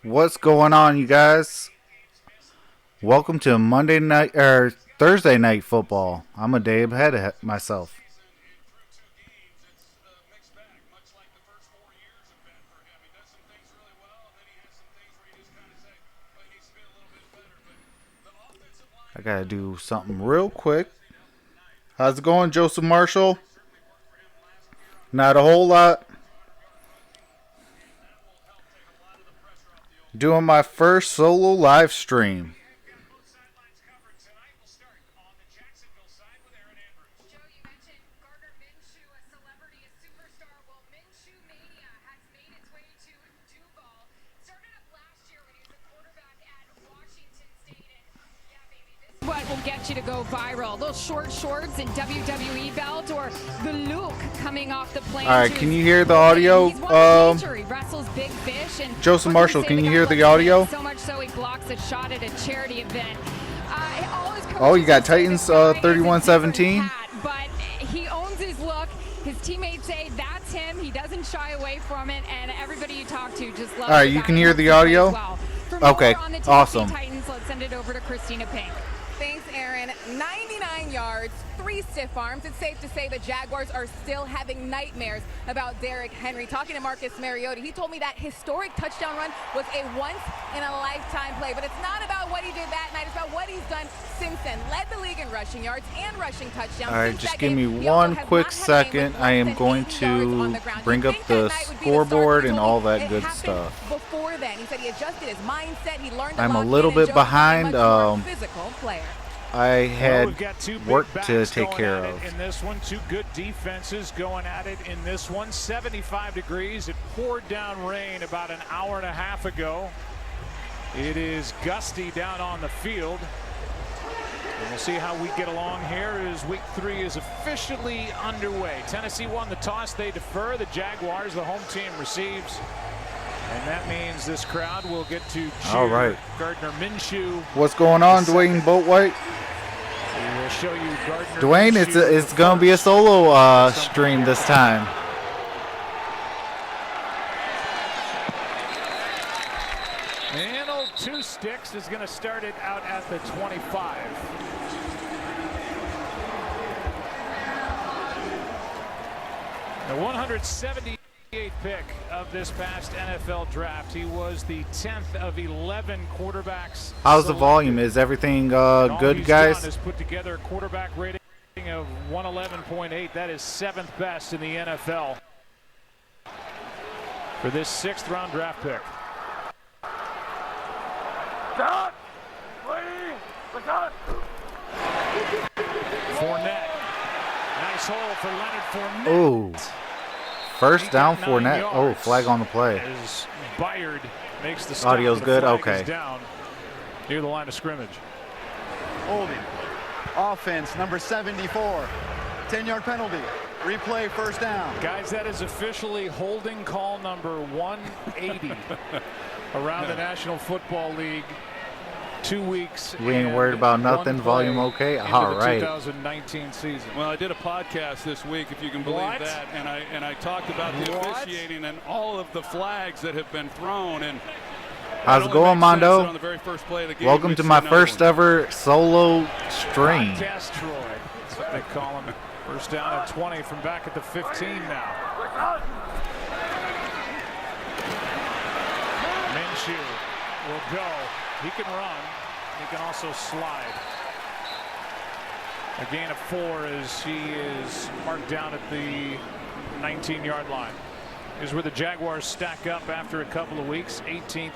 What's going on, you guys? Welcome to Monday night or Thursday night football. I'm a day ahead of myself. I gotta do something real quick. How's it going, Joseph Marshall? Not a whole lot. Doing my first solo live stream. What will get you to go viral? Those short shorts and WWE belt, or the Luke coming off the plane? All right, can you hear the audio? Joseph Marshall, can you hear the audio? So much so he blocks a shot at a charity event. Oh, you got Titans 31-17. But he owns his look. His teammates say that's him. He doesn't shy away from it, and everybody you talk to just loves. All right, you can hear the audio? Well. Okay, awesome. Titans, let's send it over to Christina Pink. Thanks, Aaron. 99 yards, 3 stiff arms. It's safe to say the Jaguars are still having nightmares about Derrick Henry. Talking to Marcus Mariota, he told me that historic touchdown run was a once-in-a-lifetime play. But it's not about what he did that night. It's about what he's done since then. Led the league in rushing yards and rushing touchdowns. All right, just give me one quick second. I am going to bring up the scoreboard and all that good stuff. Before then, he said he adjusted his mindset. He learned I'm a little bit behind. Physical player. I had work to take care of. In this one, two good defenses going at it in this one. 75 degrees. It poured down rain about an hour and a half ago. It is gusty down on the field. And we'll see how we get along here as week 3 is officially underway. Tennessee won the toss. They defer. The Jaguars, the home team, receives. And that means this crowd will get to cheer all right. Gardner Minshew. What's going on, Dwayne Boatwhite? We'll show you Gardner Dwayne, Minshew. it's going to be a solo stream this time. And old Two Sticks is going to start it out at the 25. The 178th pick of this past NFL draft. He was the 10th of 11 quarterbacks. How's the volume? Is everything good, guys? Has put together a quarterback rating of 111.8. That is 7th best in the NFL for this 6th round draft pick. Fournette. Nice hole for Leonard Fournette. Oh. First down, Fournette. Oh, flag on the play. As Byard makes the stop. Audio's good? Okay. Down near the line of scrimmage. Holding. Offense, number 74. 10-yard penalty. Replay, first down. Guys, that is officially holding call number 180 around the National Football League. 2 weeks. We ain't worried about nothing. Volume okay? All right. 2019 season. Well, I did a podcast this week, if you can believe that, and I talked about the officiating and all of the flags that have been thrown. And how's it going, Mondo? On the very first play of the game, welcome to my first ever solo stream. Podcast Troy. That's what they call him. First down at 20 from back at the 15 now. Minshew will go. He can run. He can also slide. A gain of 4 as he is marked down at the 19-yard line. Here's where the Jaguars stack up after a couple of weeks. 18th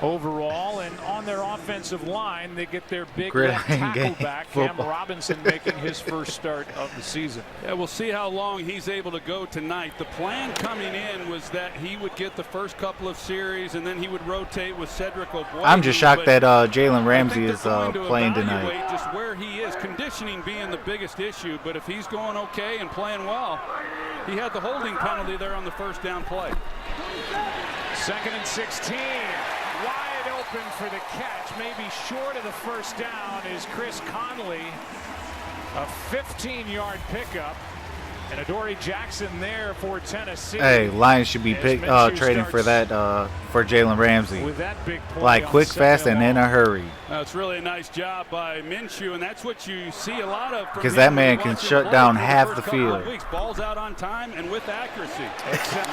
overall, and on their offensive line they get their big left tackle back, Cam Robinson, making his first start of the season. Yeah, we'll see how long he's able to go tonight. The plan coming in was that he would get the first couple of series and then he would rotate with Cedric O'Boy. I'm just shocked that Jalen Ramsey is playing tonight. Just where he is, conditioning being the biggest issue, but if he's going okay and playing well, he had the holding penalty there on the first down play. 2nd and 16. Wide open for the catch, maybe short of the first down, is Chris Conley. A 15-yard pickup. And Adoree Jackson there for Tennessee. Hey, Lions should be trading for that for Jalen Ramsey. With that big play like on quick, second fast, and in long. a hurry. That's really a nice job by Minshew, and that's what you see a lot of. Because that man can shut down half the field. Balls out on time and with accuracy.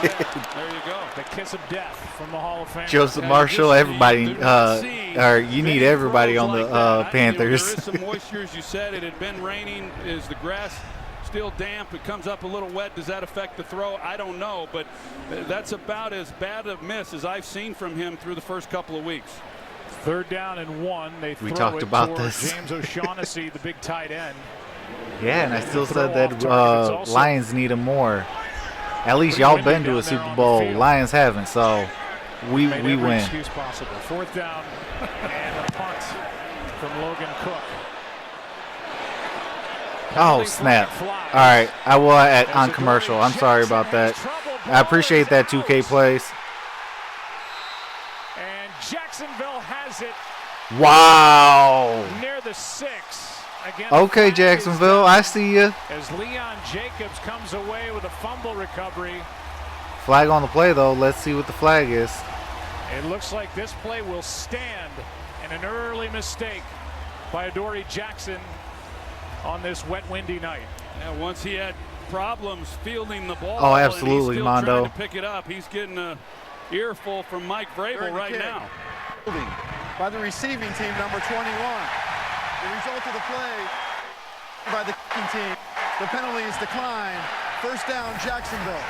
There you go. The kiss of death from the Hall of Fame. Joseph Marshall, everybody, or you need everybody on the Panthers. There is some moisture, as you said. It had been raining. Is the grass still damp? It comes up a little wet. Does that affect the throw? I don't know, but that's about as bad a miss as I've seen from him through the first couple of weeks. 3rd down and 1. We talked about this. James O'Shaughnessy, the big tight end. Yeah, and I still said that Lions need him more. At least y'all been to a Super Bowl. Lions haven't, so we win. Excuse possible. 4th down and a punt from Logan Cook. Oh, snap. All right, I will add on commercial. I'm sorry about that. I appreciate that 2K plays. And Jacksonville has it. Wow. Near the 6. Again, okay, Jacksonville, I see you. As Leon Jacobs comes away with a fumble recovery. Flag on the play, though. Let's see what the flag is. It looks like this play will stand, and an early mistake by Adoree Jackson on this wet, windy night. Yeah, once he had problems fielding the ball. Oh, absolutely, and he's still Mondo. trying to pick it up. He's getting a earful from Mike Vrabel right now. By the receiving team, number 21. The result of the play by the kicking team. The penalty is declined. 1st down, Jacksonville.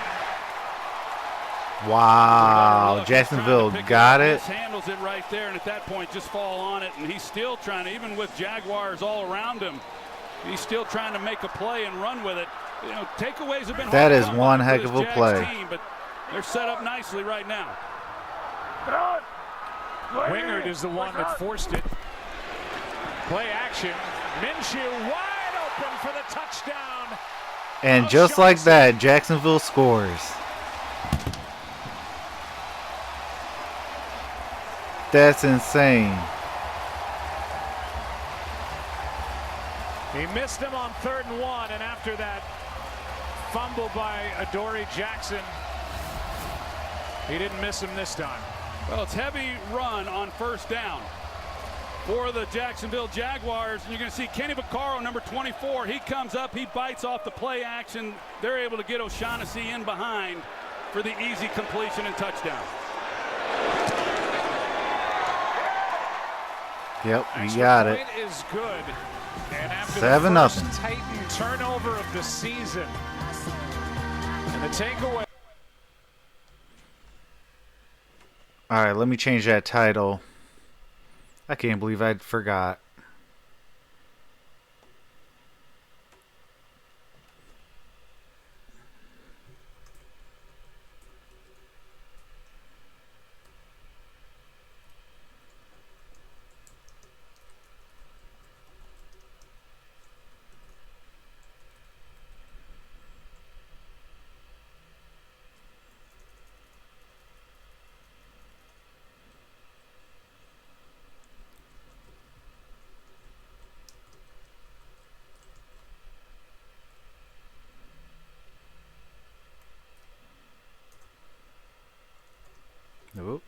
Wow, Jacksonville got it. Handles it right there, and at that point, just fall on it. And he's still trying to, even with Jaguars all around him, he's still trying to make a play and run with it. You know, takeaways have been. That hard is to one come heck for of a this play. Jags team, but they're set up nicely right now. Wingard is the one that forced it. Play action. Minshew wide open for the touchdown. And just like that, Jacksonville scores. That's insane. He missed him on 3rd and 1, and after that fumble by Adoree Jackson, he didn't miss him this time. Well, it's heavy run on 1st down for the Jacksonville Jaguars. And you're going to see Kenny Vaccaro, number 24. He comes up, he bites off the play action. They're able to get O'Shaughnessy in behind for the easy completion and touchdown. Yep, you got it. Point is good. And after 7-0. the first Titan turnover of the season, and the takeaway. All right, let me change that title. I can't believe I forgot. Nope.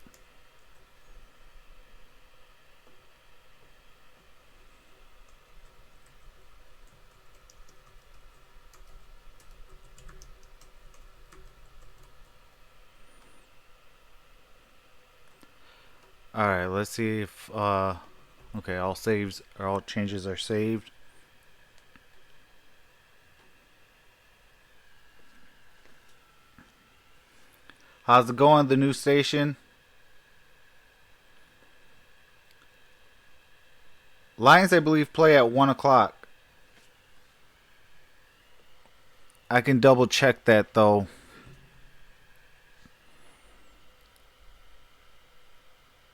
All right, let's see if okay, all saves or all changes are saved. How's it going, the new station? Lions, I believe, play at 1 o'clock. I can double check that, though.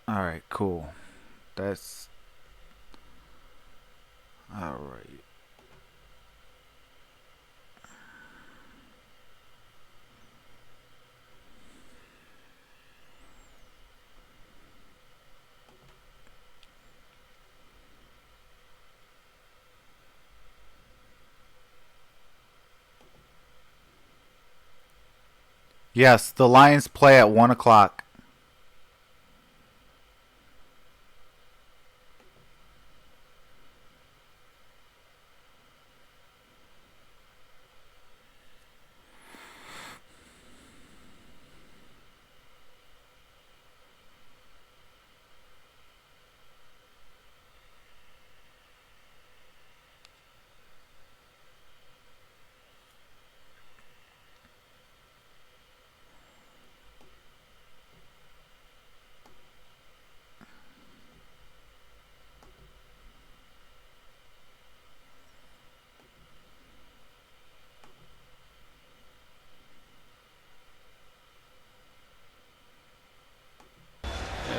Alright, cool. That's... Alright. Yes, the Lions play at 1 o'clock.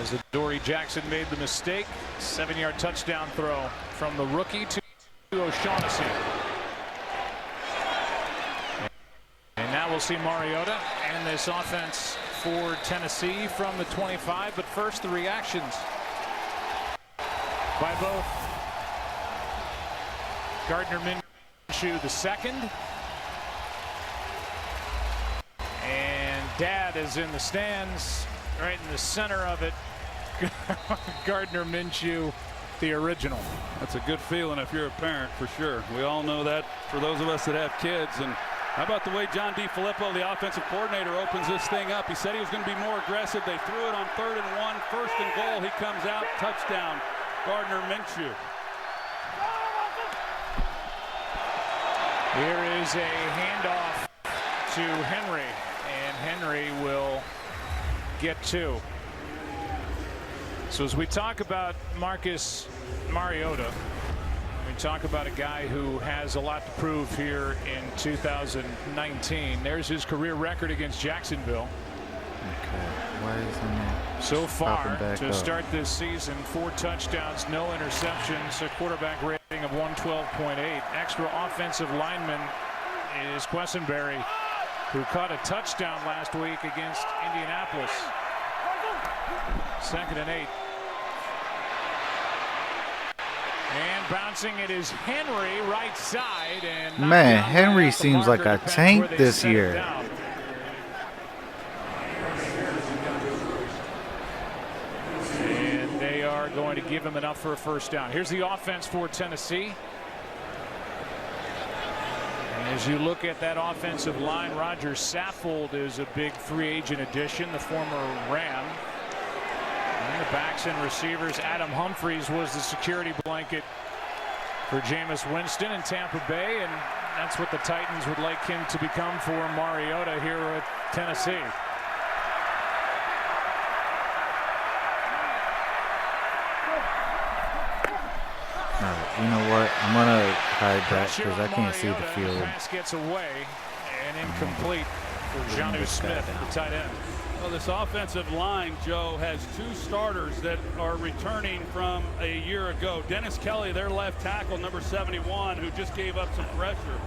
As Adoree Jackson made the mistake, 7-yard touchdown throw from the rookie to O'Shaughnessy. And now we'll see Mariota and this offense for Tennessee from the 25. But first, the reactions by both Gardner Minshew II and Dad is in the stands. Right in the center of it, Gardner Minshew, the original. That's a good feeling if you're a parent, for sure. We all know that for those of us that have kids. And how about the way John DeFilippo, the offensive coordinator, opens this thing up? He said he was going to be more aggressive. They threw it on 3rd and 1, 1st and goal. He comes out, touchdown, Gardner Minshew. Here is a handoff to Henry, and Henry will get 2. So as we talk about Marcus Mariota, we talk about a guy who has a lot to prove here in 2019. There's his career record against Jacksonville. Okay, why isn't it so far to up? start this season? 4 touchdowns, no interceptions, a quarterback rating of 112.8. Extra offensive lineman is Quessenberry, who caught a touchdown last week against Indianapolis. 2nd and 8. And bouncing it is Henry, right side. And man, Henry seems like a tank this year. And they are going to give him enough for a first down. Here's the offense for Tennessee. As you look at that offensive line, Roger Saffold is a big free agent addition, the former Ram. And the backs and receivers, Adam Humphries was the security blanket for Jameis Winston in Tampa Bay, and that's what the Titans would like him to become for Mariota here at Tennessee. You know what? I'm gonna hide that because I can't see the field. Pass gets away and incomplete for Jonnu Smith, the tight end. Well, this offensive line, Joe, has 2 starters that are returning from a year ago. Dennis Kelly, their left tackle, number 71, who just gave up some pressure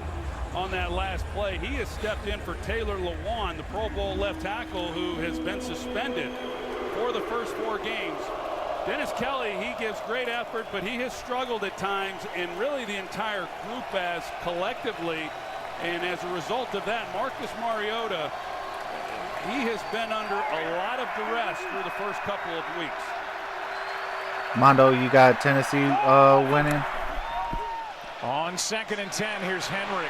on that last play. He has stepped in for Taylor Lewan, the Pro Bowl left tackle, who has been suspended for the first 4 games. Dennis Kelly, he gives great effort, but he has struggled at times, and really the entire group as collectively. And as a result of that, Marcus Mariota, he has been under a lot of duress through the first couple of weeks. Mondo, you got Tennessee winning? On 2nd and 10, here's Henry.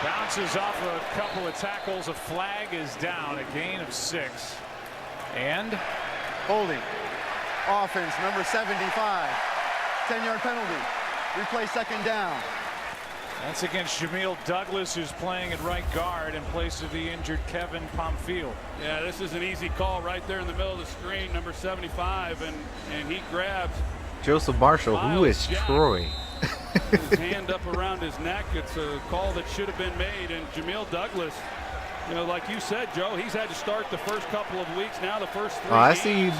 Bounces off a couple of tackles. A flag is down, a gain of 6. And Holding. Offense, number 75. 10-yard penalty. Replay 2nd down. that's against Jamil Douglas, who's playing at right guard in place of the injured Kevin Pomfield. Yeah, this is an easy call right there in the middle of the screen, number 75, and he grabs Joseph Marshall, who is Troy? his hand up around his neck. It's a call that should have been made, and Jamil Douglas, you know, like you said, Joe, he's had to start the first couple of weeks. Now the first 3 I see you,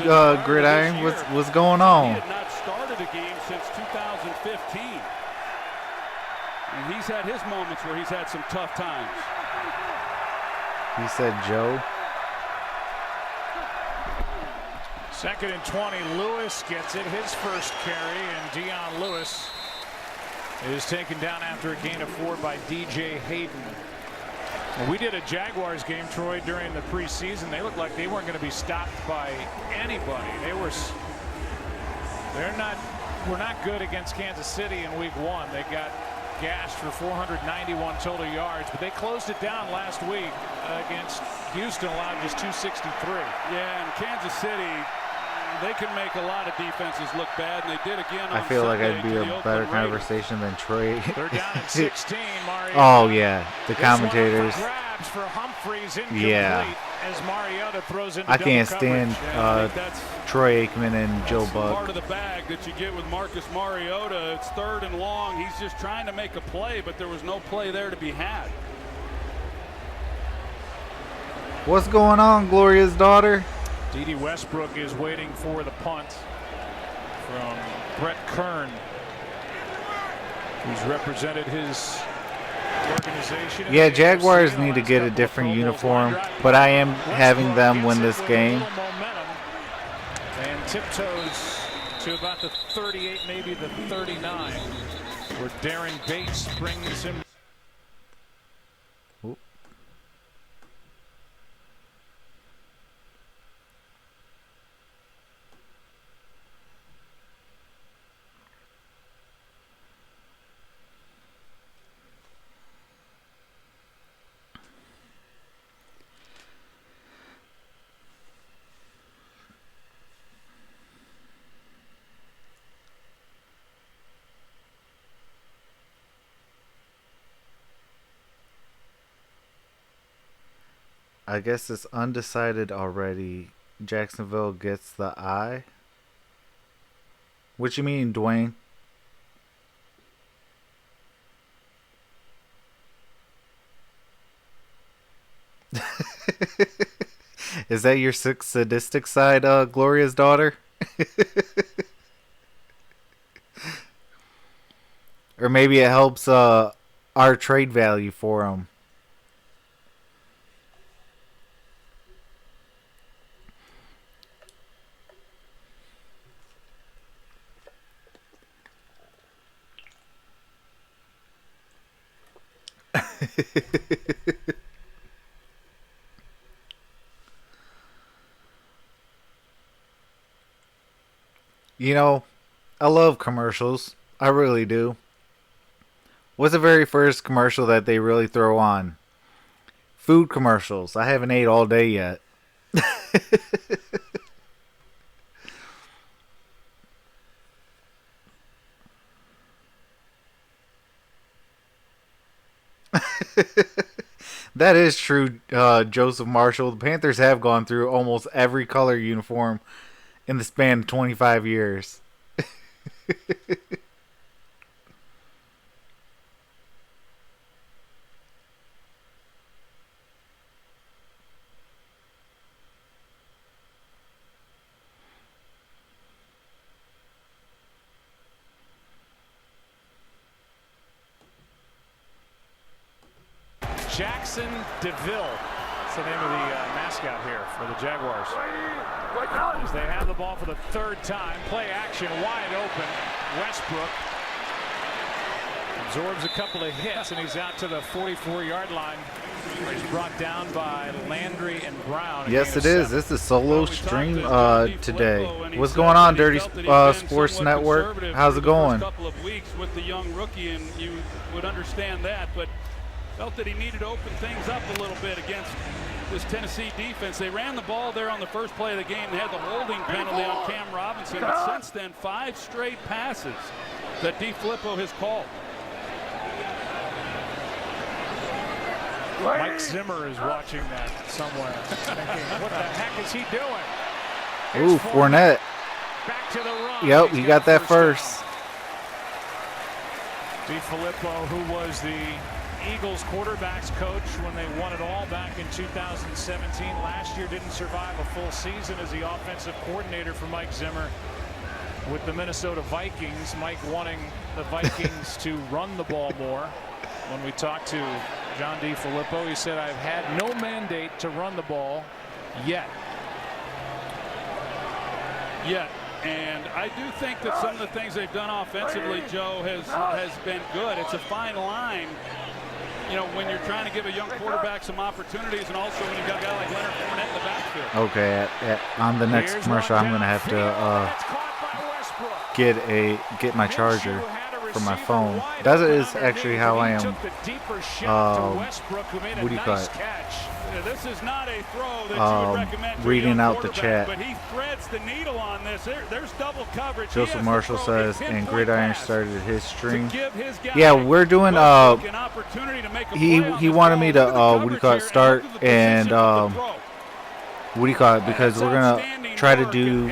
Gridiron. What's going on? He had not started a game since 2015. And he's had his moments where he's had some tough times. He said Joe. 2nd and 20. Lewis gets it, his first carry, and Dion Lewis is taken down after a gain of 4 by DJ Hayden. We did a Jaguars game, Troy, during the preseason. They looked like they weren't going to be stopped by anybody. We're not good against Kansas City in week 1. They got gashed for 491 total yards, but they closed it down last week against Houston, allowed just 263. Yeah, and Kansas City, they can make a lot of defenses look bad, and they did again on I feel like Sunday I'd be to a the better Oakland Raiders. conversation than Trey. They're down at 16. Mariota. Oh yeah, the This one up commentators. for grabs for Humphreys, incomplete, Yeah. as Mariota throws into I double can't coverage. stand Yeah, I think that's Troy Aikman and Joe part Buck. of the bag that you get with Marcus Mariota. It's 3rd and long. He's just trying to make a play, but there was no play there to be had. What's going on, Gloria's daughter? D.D. Westbrook is waiting for the punt from Brett Kern, who's represented his organization. Yeah, Jaguars need to get a different uniform, but I am having them win this game. And tiptoes to about the 38, maybe the 39, where Darren Bates brings him. Oop. I guess it's undecided already. Jacksonville gets the eye. What you mean, Dwayne? Is that your sadistic side, Gloria's daughter? Or maybe it helps our trade value for them. You know, I love commercials. I really do. What's the very first commercial that they really throw on? Food commercials. I haven't ate all day yet. That is true, Joseph Marshall. The Panthers have gone through almost every color uniform in the span of 25 years. Jackson DeVille. That's the name of the mascot here for the Jaguars. As they have the ball for the 3rd time. Play action wide open. Westbrook absorbs a couple of hits, and he's out to the 44-yard line. He's brought down by Landry and Brown. Yes, it is. This is solo stream today. What's going on, Dirty Sports Network? How's it going? Couple of weeks with the young rookie, and you would understand that, but felt that he needed to open things up a little bit against this Tennessee defense. They ran the ball there on the first play of the game. They had the holding penalty on Cam Robinson, and since then 5 straight passes that DeFilippo has called. Mike Zimmer is watching that somewhere, thinking, what the heck is he doing? Ooh, Fournette. Back to the run. Yep, He's you got got that down. first. DeFilippo, who was the Eagles quarterbacks coach when they won it all back in 2017. Last year didn't survive a full season as the offensive coordinator for Mike Zimmer with the Minnesota Vikings. Mike wanting the Vikings to run the ball more. When we talked to John DeFilippo, he said, I've had no mandate to run the ball yet. And I do think that some of the things they've done offensively, Joe, has been good. It's a fine line you know, when you're trying to give a young quarterback some opportunities, and also when you've got a guy like Leonard Fournette in the backfield. Okay, on the next commercial, I'm gonna have to get my charger for my phone. That is actually how I am. What do you call it? This is not a throw that you would recommend to reading a out the quarterback, chat. but he threads the needle on this. There's double coverage. Joseph Marshall says, and Gridiron started his stream. Yeah, Yeah, we're doing he wanted me to what do you call it, start and what do you call it, because we're gonna try to do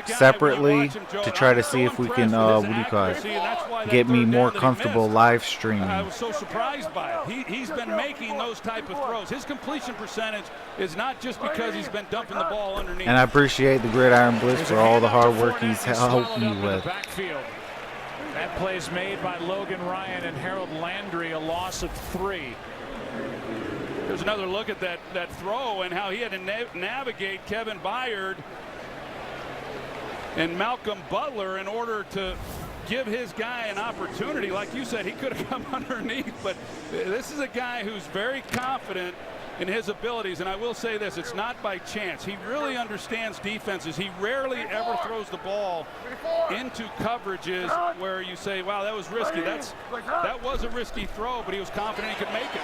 separately to try to see if we can what do you call it, get me more comfortable live streaming. I was so surprised by it. He's been making those type of throws. His completion percentage is not just because he's been dumping the ball underneath. And I appreciate the Gridiron Blitz for all the hard work he's helped me with. That play's made by Logan Ryan and Harold Landry, a loss of 3. There's another look at that throw and how he had to navigate Kevin Byard and Malcolm Butler in order to give his guy an opportunity. Like you said, he could have come underneath, but this is a guy who's very confident in his abilities. And I will say this, it's not by chance. He really understands defenses. He rarely ever throws the ball into coverages where you say, wow, that was risky. That was a risky throw, but he was confident he could make it.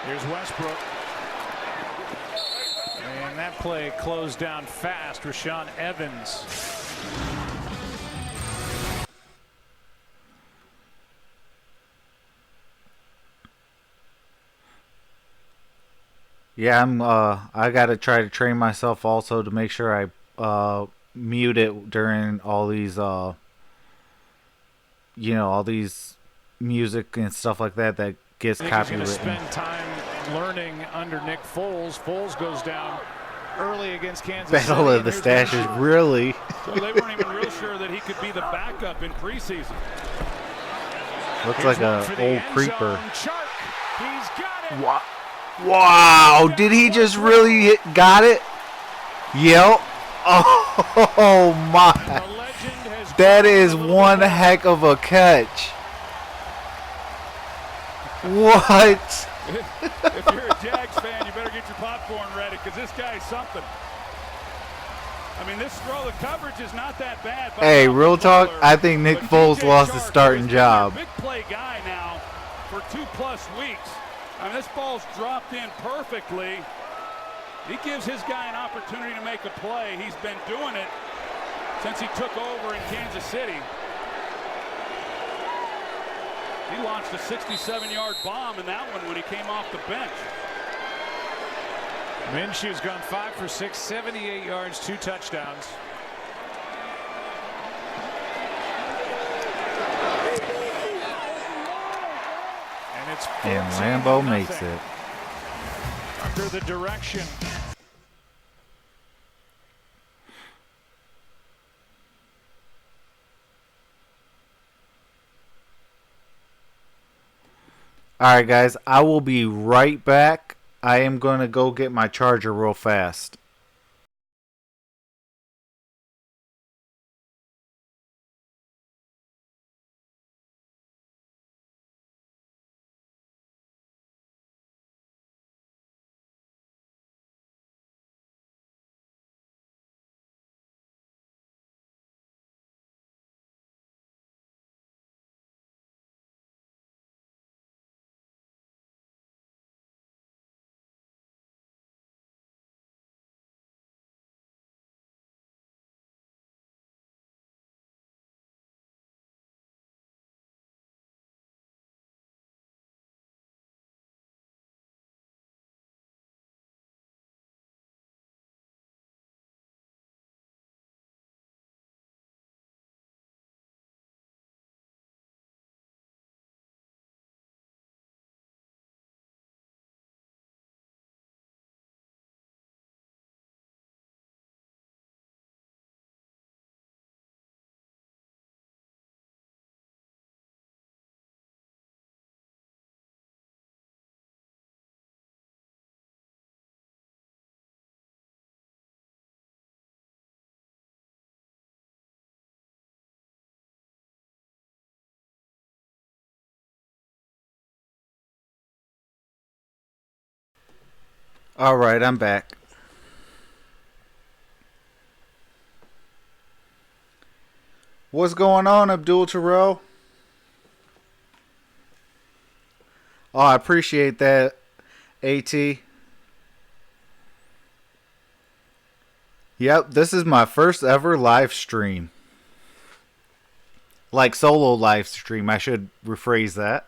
Here's Westbrook. And that play closed down fast. Rashaan Evans. Yeah, I gotta try to train myself also to make sure I mute it during all these you know, all these music and stuff like that gets He's going to copywritten. spend time learning under Nick Foles. Foles goes down early against Kansas Battle City, of the Stashes, really? So they weren't even real sure that he could be the backup in preseason. Looks like a old creeper. He's got it. Wow, did he just really got it? Yep. Oh my. That is one heck of a catch. What? If you're a Jags fan, you better get your popcorn ready because this guy's something. I mean, this throw, the coverage is not that bad. Hey, real talk, I think Nick Foles lost his starting job. Big play guy now for 2+ weeks. I mean, this ball's dropped in perfectly. He gives his guy an opportunity to make a play. He's been doing it since he took over in Kansas City. He launched a 67-yard bomb in that one when he came off the bench. Minshew's gone 5 for 6, 78 yards, 2 touchdowns. And Lambeau makes it. Under the direction. Alright guys, I will be right back. I am going to go get my charger real fast. All right, I'm back. What's going on, Abdul Terrell? Oh, I appreciate that, AT. Yep, this is my first ever live stream. Like solo live stream, I should rephrase that.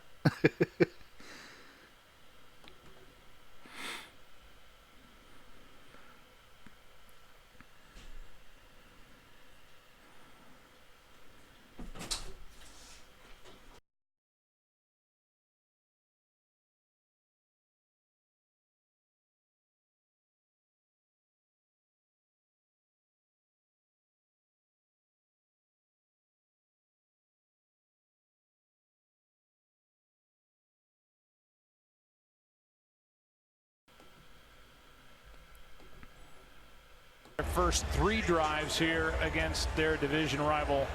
Their first 3 drives here against their division rival,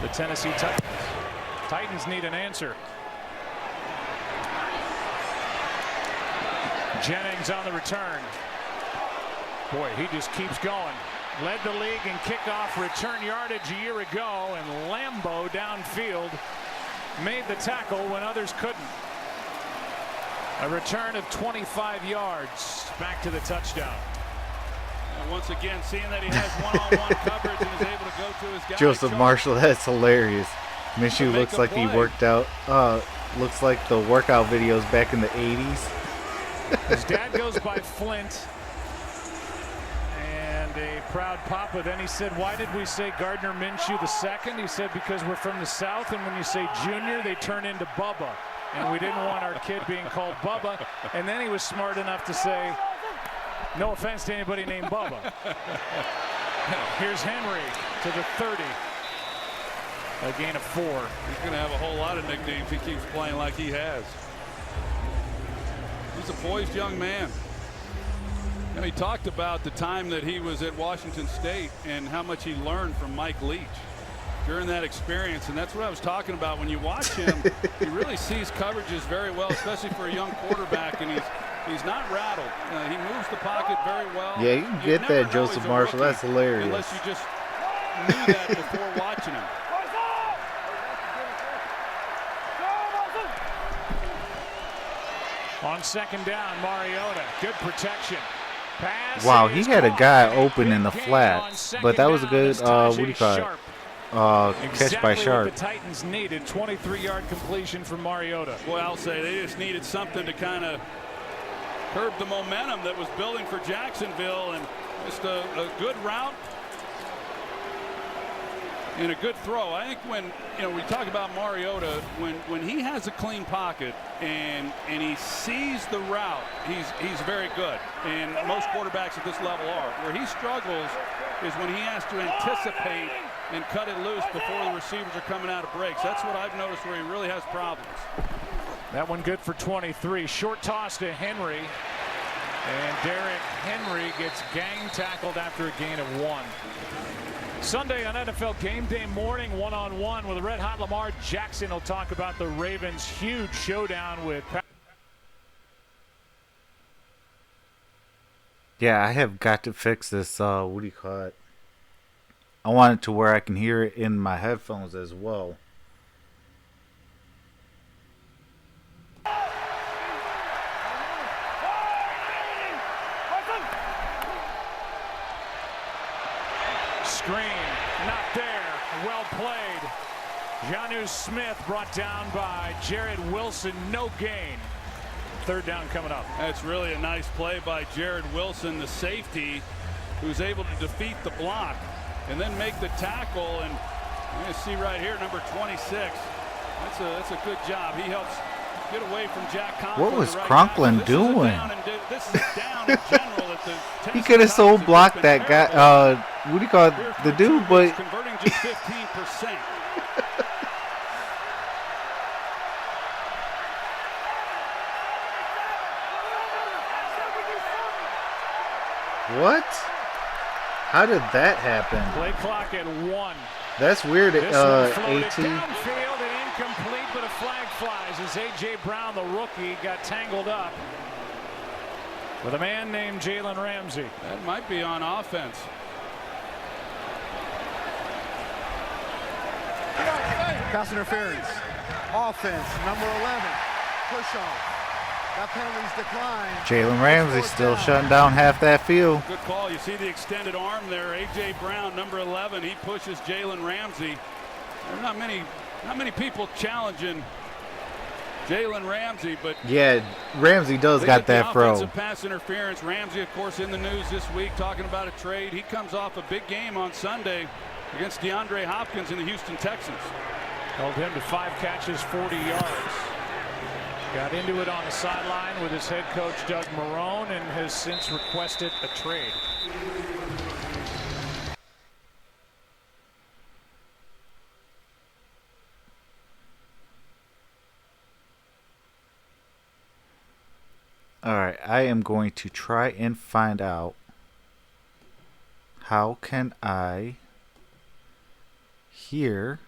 the Tennessee Titans. Titans need an answer. Jennings on the return. Boy, he just keeps going. Led the league in kickoff return yardage a year ago, and Lambo downfield made the tackle when others couldn't. A return of 25 yards back to the touchdown. And once again, seeing that he has one-on-one coverage and is able to go to his guy. Joseph Marshall, that's hilarious. Minshew looks like he worked out. Looks like the workout videos back in the 80s. His dad goes by Flint. And a proud papa. Then he said, why did we say Gardner Minshew II? He said, because we're from the South, and when you say junior, they turn into Bubba. And we didn't want our kid being called Bubba. And then he was smart enough to say, no offense to anybody named Bubba. Here's Henry to the 30. A gain of 4. He's going to have a whole lot of nicknames he keeps playing like he has. He's a poised young man. You know, he talked about the time that he was at Washington State and how much he learned from Mike Leach during that experience. And that's what I was talking about. When you watch him, he really sees coverages very well, especially for a young quarterback. And he's not rattled. He moves the pocket very well. Yeah, you can get that, Joseph Marshall. That's hilarious. Unless you just knew that before watching him. On second down, Mariota. Good protection. Pass. Wow, he had a guy open in the flats, but that was a good, what do you call it? Catch by Sharp. What the Titans needed, 23-yard completion from Mariota. Well, I'll say they just needed something to kind of curb the momentum that was building for Jacksonville, and just a good route and a good throw. I think when we talk about Mariota, when he has a clean pocket and he sees the route, he's very good. And most quarterbacks at this level are. Where he struggles is when he has to anticipate and cut it loose before the receivers are coming out of breaks. That's what I've noticed where he really has problems. That one good for 23. Short toss to Henry. And Derrick Henry gets gang tackled after a gain of 1. Sunday on NFL Game Day morning, one-on-one with Red Hot Lamar Jackson. Will talk about the Ravens' huge showdown with. Yeah, I have got to fix this, what do you call it? I want it to where I can hear it in my headphones as well. Screen, not there. Well played. Jonnu Smith brought down by Jared Wilson. No gain. Third down coming up. That's really a nice play by Jared Wilson, the safety, who's able to defeat the block and then make the tackle. And you're going to see right here, number 26. That's a good job. He helps get away from Jack Conklin. What was Conklin doing? This is a down in general at the He could have so blocked that guy. What do you call it? The dude, but converting just 15%. what? How did that happen? Play clock at 1. That's weird. This one floated AT. downfield and incomplete, but a flag flies as A.J. Brown, the rookie, got tangled up. with a man named Jalen Ramsey. That might be on offense. Pass interference. Offense, number 11. Push off. That penalty's declined. Jalen Ramsey still shutting down half that field. Good call. You see the extended arm there. A.J. Brown, number 11, he pushes Jalen Ramsey. There's not many people challenging Jalen Ramsey, but Yeah, Ramsey does got that throw. Offensive pass interference. Ramsey, of course, in the news this week talking about a trade. He comes off a big game on Sunday against DeAndre Hopkins in the Houston Texans. Held him to 5 catches, 40 yards. Got into it on the sideline with his head coach Doug Marrone and has since requested a trade. All right, I am going to try and find out how can I hear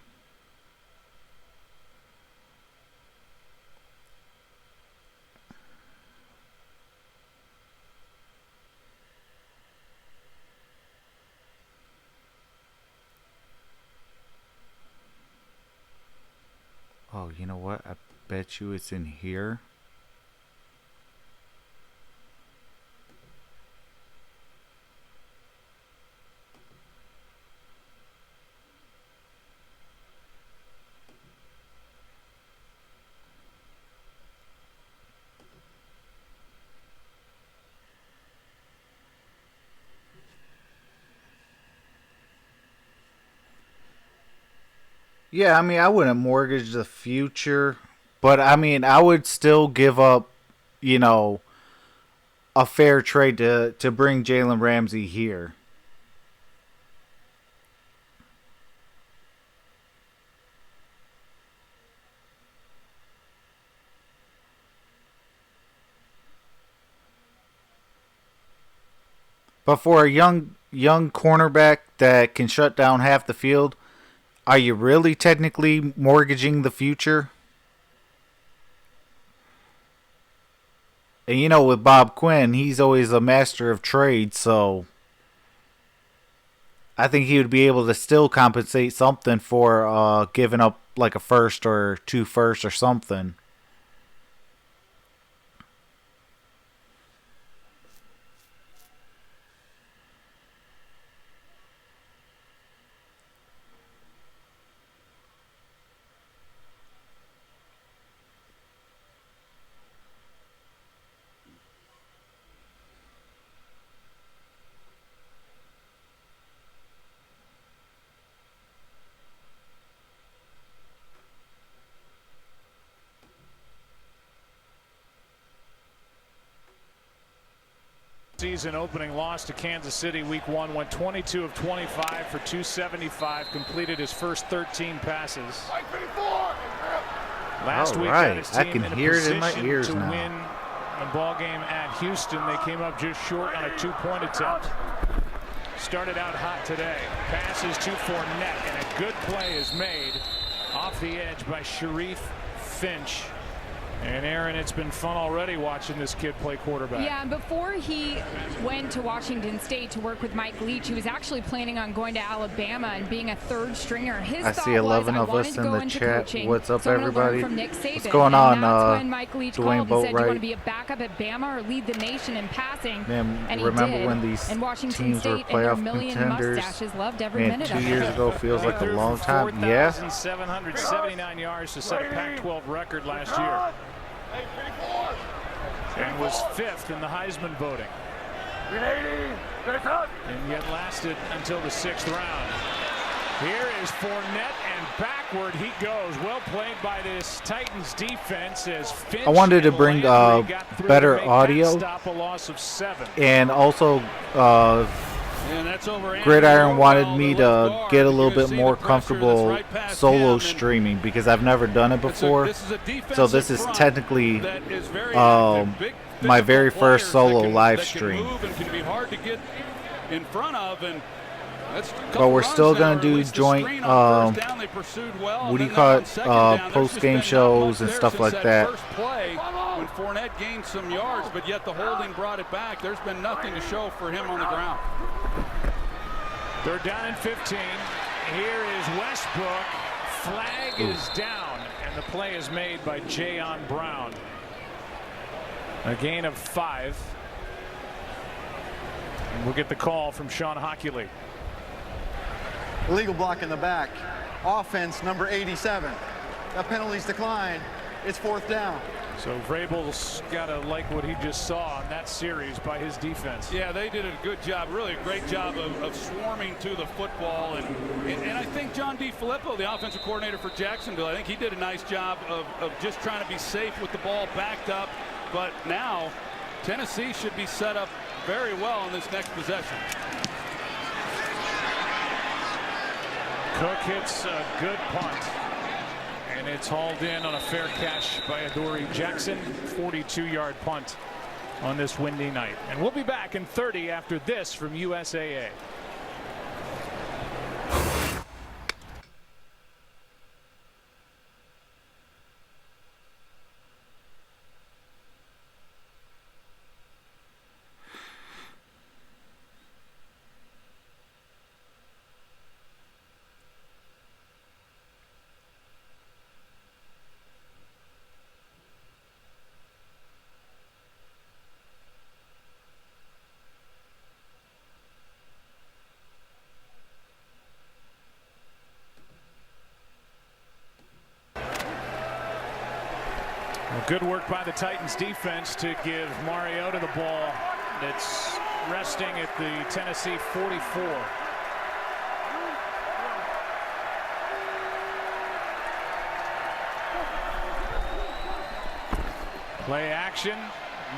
Oh, you know what? I bet you it's in here. Yeah, I mean, I wouldn't mortgage the future, but I mean, I would still give up, you know, a fair trade to bring Jalen Ramsey here. But for a young cornerback that can shut down half the field, are you really technically mortgaging the future? And you know, with Bob Quinn, he's always a master of trades, so I think he would be able to still compensate something for giving up like a first or 2 firsts or something. Season opening loss to Kansas City week 1, went 22 of 25 for 275, completed his first 13 passes. Last week got his team I can in a hear it in my position ears to now. win a ball game at Houston. They came up just short on a 2-point attempt. Started out hot today. Passes to Fournette, and a good play is made off the edge by Sharif Finch. And Aaron, it's been fun already watching this kid play quarterback. Yeah, and before he went to Washington State to work with Mike Leach, he was actually planning on going to Alabama and being a 3rd stringer. His I thought see 11 was, of I wanted us to in go the into chat. coaching, What's up, so I'm gonna learn everybody? from Nick Saban. What's going and on, that's when Mike Leach Dwayne called and said, "Do you Boatwright? want to be a backup at Bama or lead the nation in passing?" Man, and he remember did. when these and Washington teams were State and their playoff million contenders? mustaches loved every Man, minute 2 of it. years ago feels like a Threw long for time. Yeah. 4,779 yards to set a Pac-12 record last year. And was 5th in the Heisman voting. And yet lasted until the 6th round. Here is Fournette, and backward he goes. Well played by this Titans defense as Finch. I wanted to and bring Landry got through better to make audio. that stop, a loss of 7. And also, And that's over Gridiron Andrew wanted Norwell, me the to left guard. get a You're little gonna bit see more the pressure that's comfortable right past solo him, and streaming because I've never done it before. this is a defensive So this is front technically that is very active. Big my very physical first players solo that can- live that can stream. move and can be hard to get in front of, and But we're still going to do joint, what do you call it, post-game shows and stuff like that. First play when Fournette gained some yards, but yet the holding brought it back. There's been nothing to show for him on the ground. They're down in 15. Here is Westbrook. Flag is down, and the play is made by Jayon Brown. A gain of 5. And we'll get the call from Sean Hockley. Illegal block in the back. Offense number 87. That penalty's declined. It's 4th down. So Vrabel's got to like what he just saw in that series by his defense. Yeah, they did a good job, really a great job of swarming to the football. And I think John DeFilippo, the offensive coordinator for Jacksonville, I think he did a nice job of just trying to be safe with the ball backed up. But now Tennessee should be set up very well in this next possession. Cook hits a good punt. And it's hauled in on a fair catch by Adoree Jackson. 42-yard punt on this windy night. And we'll be back in 30 after this from USAA. Good work by the Titans defense to give Mariota the ball. That's resting at the Tennessee 44. Play action.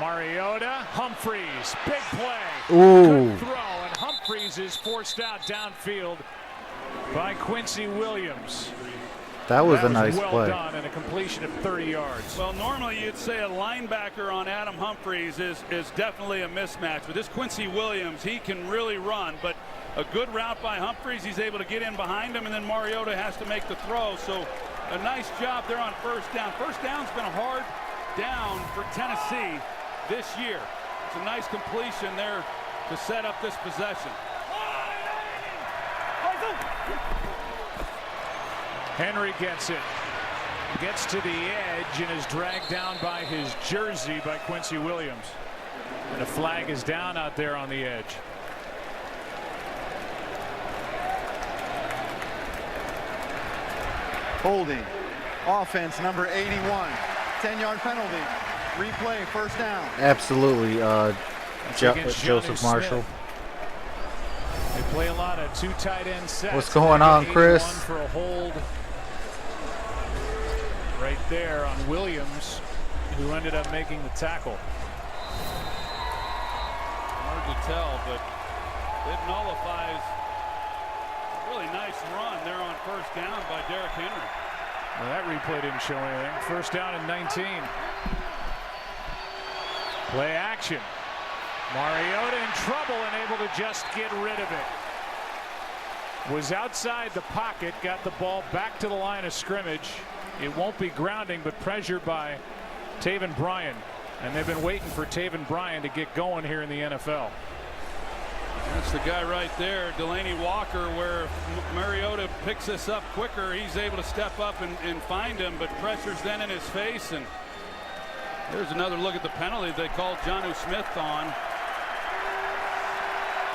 Mariota, Humphreys, big play. Ooh. Good throw, and Humphreys is forced out downfield by Quincy Williams. That was a nice well play. Done, and a completion of 30 yards. Well, normally you'd say a linebacker on Adam Humphreys is definitely a mismatch. But this Quincy Williams, he can really run. But a good route by Humphreys, he's able to get in behind him, and then Mariota has to make the throw. So a nice job there on first down. First down's been a hard down for Tennessee this year. It's a nice completion there to set up this possession. Henry gets it. Gets to the edge and is dragged down by his jersey by Quincy Williams. And a flag is down out there on the edge. Holding. Offense number 81. 10-yard penalty. Replay, first down. Absolutely, Joseph Marshall. They play a lot of 2 tight end sets. What's going on, Chris? For a hold right there on Williams, who ended up making the tackle. Hard to tell, but it nullifies a really nice run there on first down by Derrick Henry. Well, that replay didn't show anything. First down and 19. Play action. Mariota in trouble and able to just get rid of it. Was outside the pocket, got the ball back to the line of scrimmage. It won't be grounding, but pressure by Taven Bryan. And they've been waiting for Taven Bryan to get going here in the NFL. That's the guy right there, Delaney Walker, where Mariota picks this up quicker. He's able to step up and find him, but pressure's then in his face. And there's another look at the penalty they called Jonnu Smith on.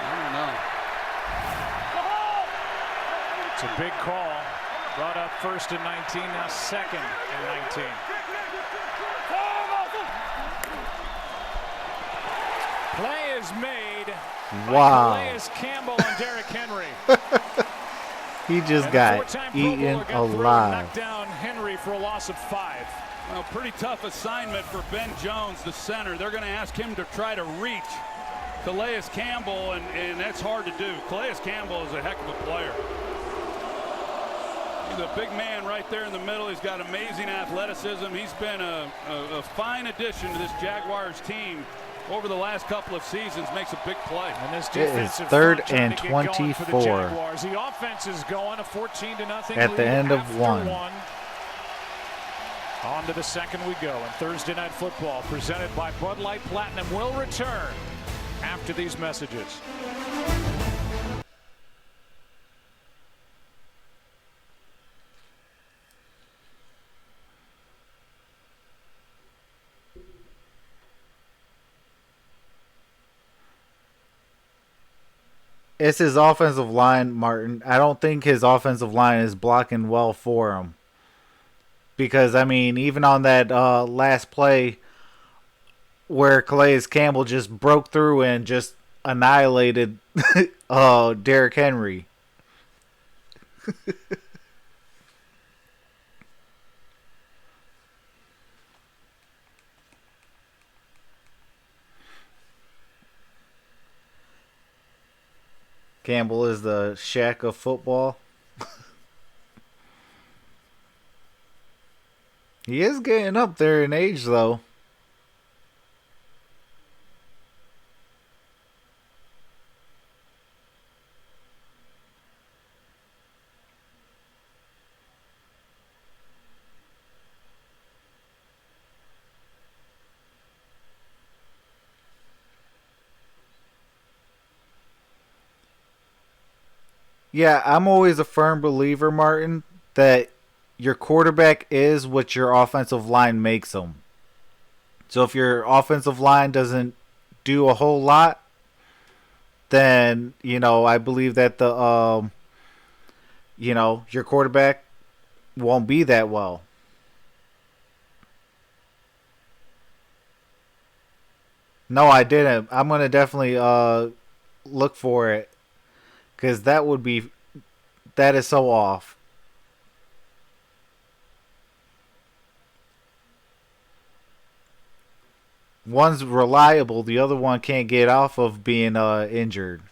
I don't know. It's a big call. Brought up first and 19, now second and 19. Play is made. Wow. Calais Campbell and Derrick Henry. He just got eaten alive. Knocked down Henry for a loss of 5. Well, pretty tough assignment for Ben Jones, the center. They're going to ask him to try to reach Calais Campbell, and that's hard to do. Calais Campbell is a heck of a player. He's a big man right there in the middle. He's got amazing athleticism. He's been a fine addition to this Jaguars team. over the last couple of seasons makes a big play. And this It is defensive third front trying and to get going for the 24. Jaguars. The offense is going, a 14-0 At the lead end of after one. On to the second we go, and Thursday Night Football, presented by Bud Light Platinum, will return after these messages. It's his offensive line, Martin. I don't think his offensive line is blocking well for him. Because, I mean, even on that last play where Calais Campbell just broke through and just annihilated Derrick Henry. Campbell is the Shaq of football. He is getting up there in age, though. Yeah, I'm always a firm believer, Martin, that your quarterback is what your offensive line makes them. So if your offensive line doesn't do a whole lot, then, I believe that your quarterback won't be that well. No, I didn't. I'm going to definitely look for it. Because that is so off. One's reliable, the other one can't get off of being injured.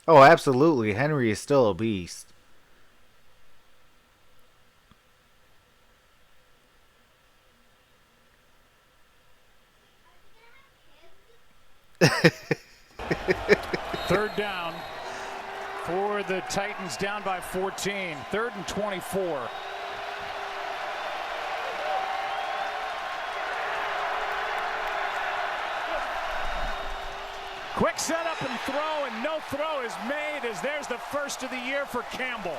Oh, absolutely. Henry is still a beast. Third down for the Titans, down by 14. 3rd and 24. Quick setup and throw, and no throw is made as there's the first of the year for Campbell.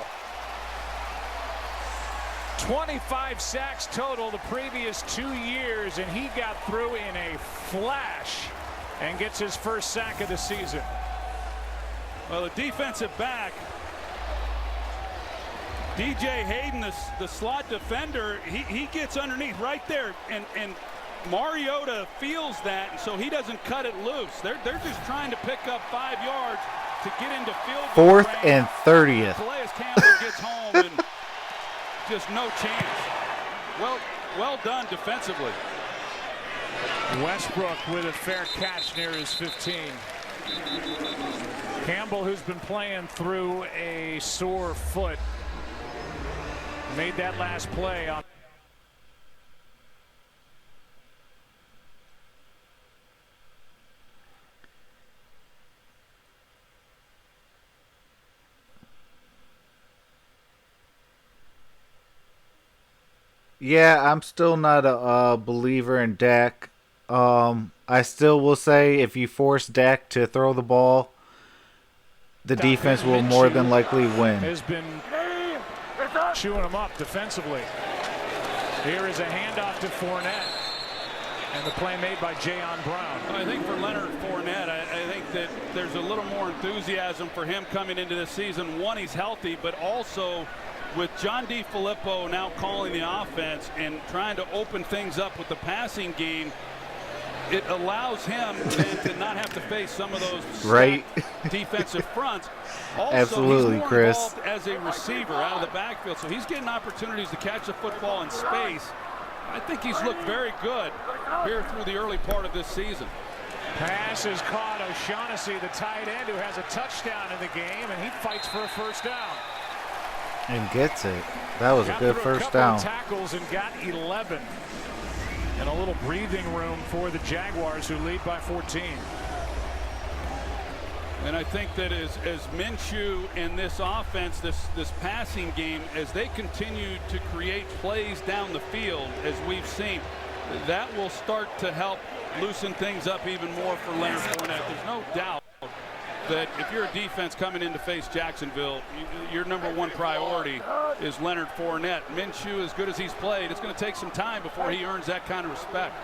25 sacks total the previous 2 years, and he got through in a flash and gets his first sack of the season. Well, the defensive back, DJ Hayden, the slot defender, he gets underneath right there, and Mariota feels that, and so he doesn't cut it loose. They're just trying to pick up 5 yards to get into field goal 4th and 30th. Calais Campbell gets home, and just no chance. Well done defensively. Westbrook with a fair catch near his 15. Campbell, who's been playing through a sore foot, made that last play on. Yeah, I'm still not a believer in Dak. I still will say if you force Dak to throw the ball, the defense will more than likely win. Has been chewing him up defensively. Here is a handoff to Fournette. And the play made by Jayon Brown. I think for Leonard Fournette, I think that there's a little more enthusiasm for him coming into this season. One, he's healthy, but also with John DeFilippo now calling the offense and trying to open things up with the passing game, it allows him then to not have to face some of those defensive fronts. Also, absolutely, he's more Chris. involved as a receiver out of the backfield, so he's getting opportunities to catch the football in space. I think he's looked very good here through the early part of this season. Pass is caught. O'Shaughnessy, the tight end, who has a touchdown in the game, and he fights for a first down. And gets it. That was a good first couple down. Tackles and got 11. and a little breathing room for the Jaguars, who lead by 14. And I think that as Minshew and this offense, this passing game, as they continue to create plays down the field, as we've seen, that will start to help loosen things up even more for Leonard Fournette. There's no doubt that if you're a defense coming in to face Jacksonville, your number one priority is Leonard Fournette. Minshew, as good as he's played, it's going to take some time before he earns that kind of respect.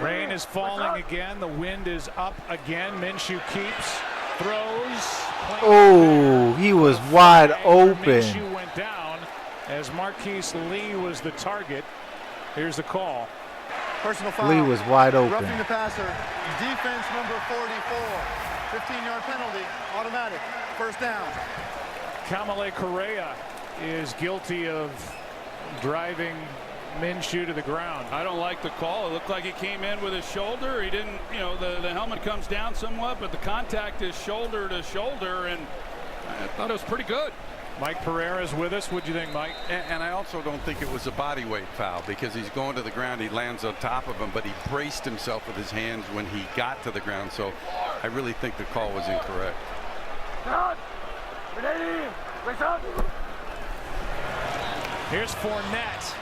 Rain is falling again. The wind is up again. Minshew keeps, throws. Oh, he was wide open. Minshew went down as Marquise Lee was the target. Here's the call. Personal foul. Lee was wide open. Roughing the passer. Defense number 44. 15-yard penalty. Automatic. First down. Kamale Correa is guilty of driving Minshew to the ground. I don't like the call. It looked like he came in with his shoulder. He didn't, you know, the helmet comes down somewhat, but the contact is shoulder to shoulder, and I thought it was pretty good. Mike Pereira's with us. What'd you think, Mike? And I also don't think it was a body weight foul, because he's going to the ground. He lands on top of him, but he braced himself with his hands when he got to the ground. So I really think the call was incorrect. Here's Fournette.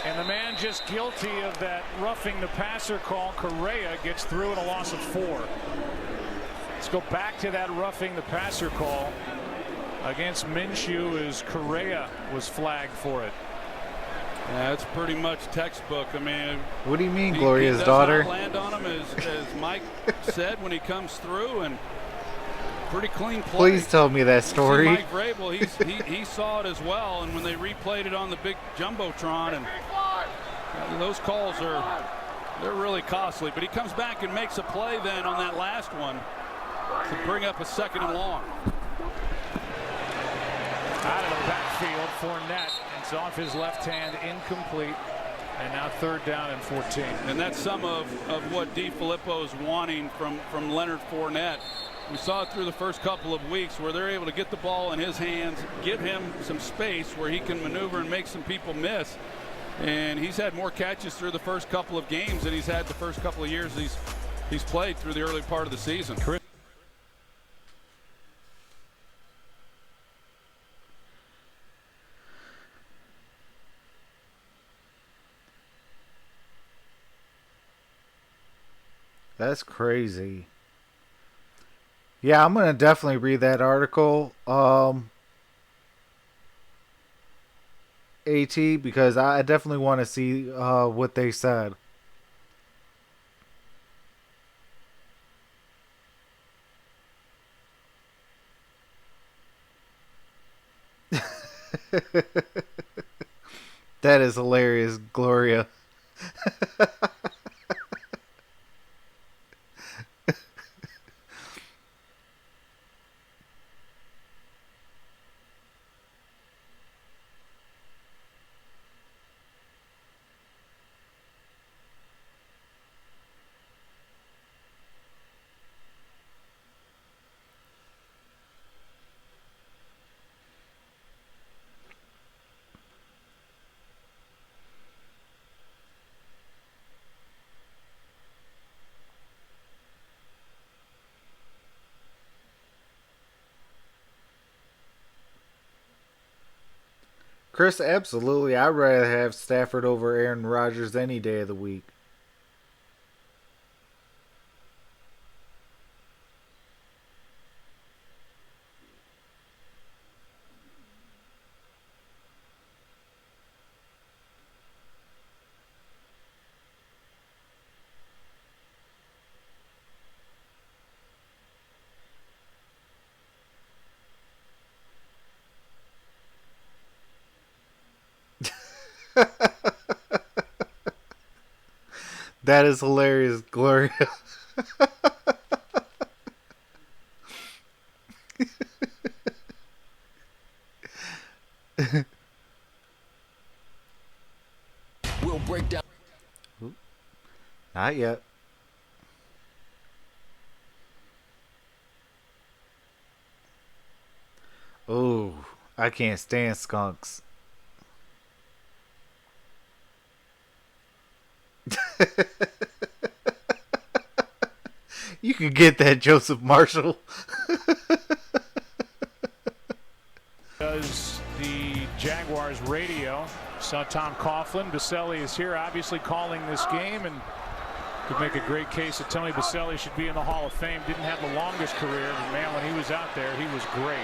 And the man just guilty of that roughing the passer call, Correa, gets through in a loss of 4. Let's go back to that roughing the passer call against Minshew, as Correa was flagged for it. Yeah, it's pretty much textbook. I mean, What do you mean, he Gloria's does daughter? not land on him, as Mike said when he comes through, and pretty clean play. Please tell me that See story. Mike Vrabel, he saw it as well, and when they replayed it on the big jumbotron, and those calls they're really costly. But he comes back and makes a play then on that last one to bring up a 2nd and long. Out of the backfield, Fournette. It's off his left hand, incomplete. And now 3rd down and 14. And that's some of what DeFilippo is wanting from Leonard Fournette. We saw it through the first couple of weeks where they're able to get the ball in his hands, give him some space where he can maneuver and make some people miss. And he's had more catches through the first couple of games than he's had the first couple of years he's played through the early part of the season. That's crazy. Yeah, I'm gonna definitely read that article, AT, because I definitely want to see what they said. That is hilarious, Gloria. Chris, absolutely. I'd rather have Stafford over Aaron Rodgers any day of the week. That is hilarious, Gloria. We'll break down. Not yet. Oh, I can't stand skunks. You can get that, Joseph Marshall. Does the Jaguars radio. Saw Tom Coughlin. Baselli is here, obviously calling this game, and could make a great case that Tony Baselli should be in the Hall of Fame. Didn't have the longest career, but man, when he was out there, he was great.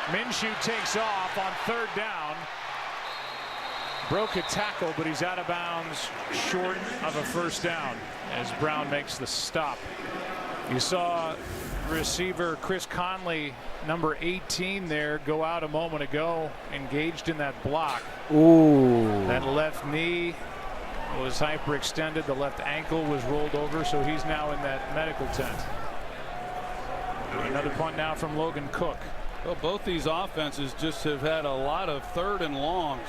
Minshew takes off on third down. Broke a tackle, but he's out of bounds, short of a first down, as Brown makes the stop. You saw receiver Chris Conley, number 18 there, go out a moment ago, engaged in that block. Ooh. That left knee was hyperextended. The left ankle was rolled over, so he's now in that medical tent. Another punt now from Logan Cook. Well, both these offenses just have had a lot of third and longs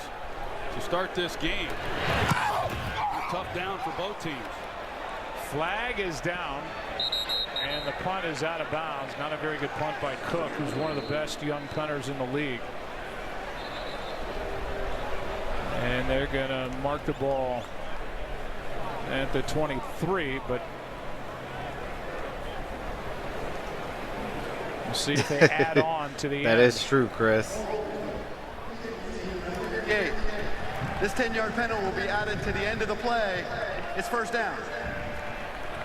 to start this game. A tough down for both teams. Flag is down, and the punt is out of bounds. Not a very good punt by Cook, who's one of the best young punters in the league. And they're going to mark the ball at the 23, but we'll see if they add on to the That end. is true, Chris. Okay. This 10-yard penalty will be added to the end of the play. It's first down.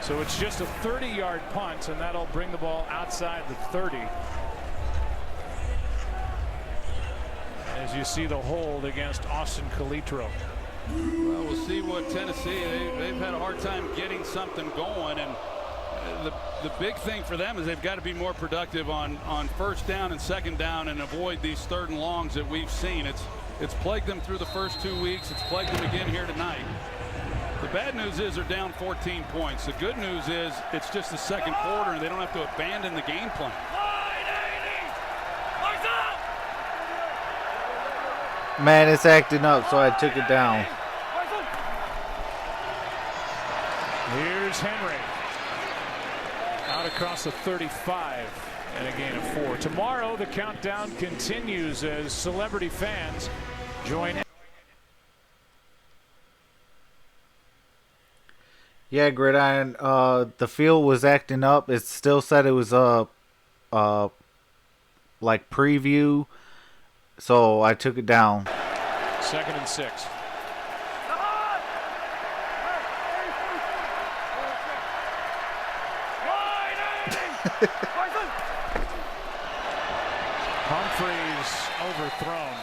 So it's just a 30-yard punt, and that'll bring the ball outside the 30. As you see the hold against Austin Calitro. Well, we'll see what Tennessee, they've had a hard time getting something going, and the big thing for them is they've got to be more productive on first down and second down and avoid these third and longs that we've seen. It's plagued them through the first 2 weeks. It's plagued them again here tonight. The bad news is they're down 14 points. The good news is it's just the second quarter and they don't have to abandon the game plan. Man, it's acting up, so I took it down. Here's Henry. Out across the 35 and a gain of 4. Tomorrow the countdown continues as celebrity fans join. Yeah, Gridiron, the field was acting up. It still said it was like preview, so I took it down. 2nd and 6. Humphreys overthrown.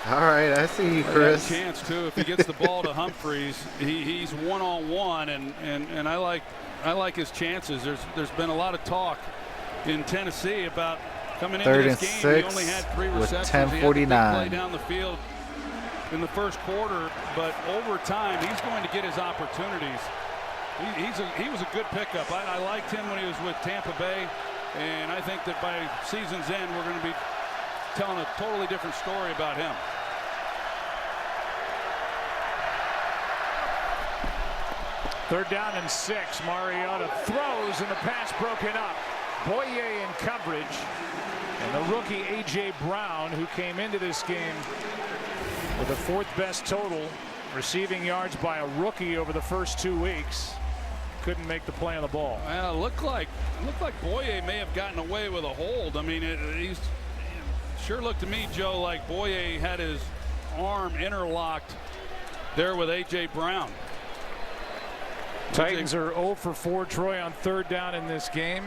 All right, I see you, He Chris. has a chance too if he gets the ball to Humphreys. He's one-on-one, and I like his chances. There's been a lot of talk in Tennessee about coming into 3rd this and game. 6 He only had 3 with receptions. He had the big 10:49. play down the field in the first quarter, but over time he's going to get his opportunities. He was a good pickup. I liked him when he was with Tampa Bay, and I think that by season's end we're going to be telling a totally different story about him. Third down and 6. Mariota throws, and the pass broken up. Boye in coverage, and the rookie A.J. Brown, who came into this game with the 4th best total receiving yards by a rookie over the first 2 weeks, couldn't make the play on the ball. Well, it looked like Boye may have gotten away with a hold. I mean, he's sure looked to me, Joe, like Boye had his arm interlocked there with A.J. Brown. Titans are 0 for 4, Troy, on third down in this game.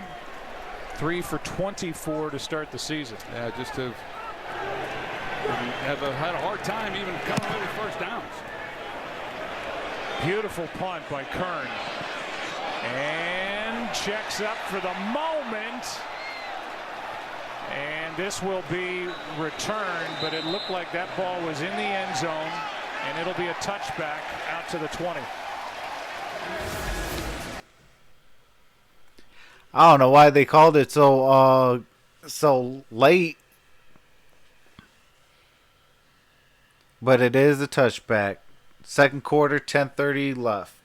3 for 24 to start the season. Yeah, just to have had a hard time even coming away with first downs. Beautiful punt by Kern. And checks up for the moment. And this will be returned, but it looked like that ball was in the end zone, and it'll be a touchback out to the 20. I don't know why they called it so late, but it is a touchback. Second quarter, 10:30 left.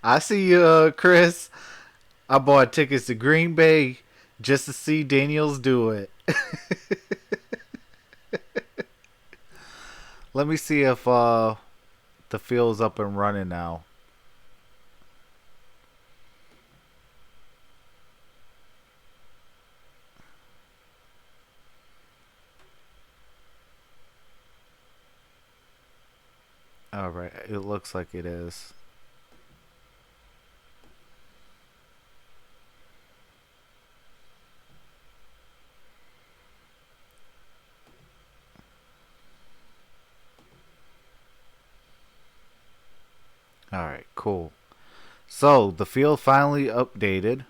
I see you, Chris. I bought tickets to Green Bay just to see Daniels do it. Let me see if the field's up and running now. All right, it looks like it is. All right, cool. So the field finally updated.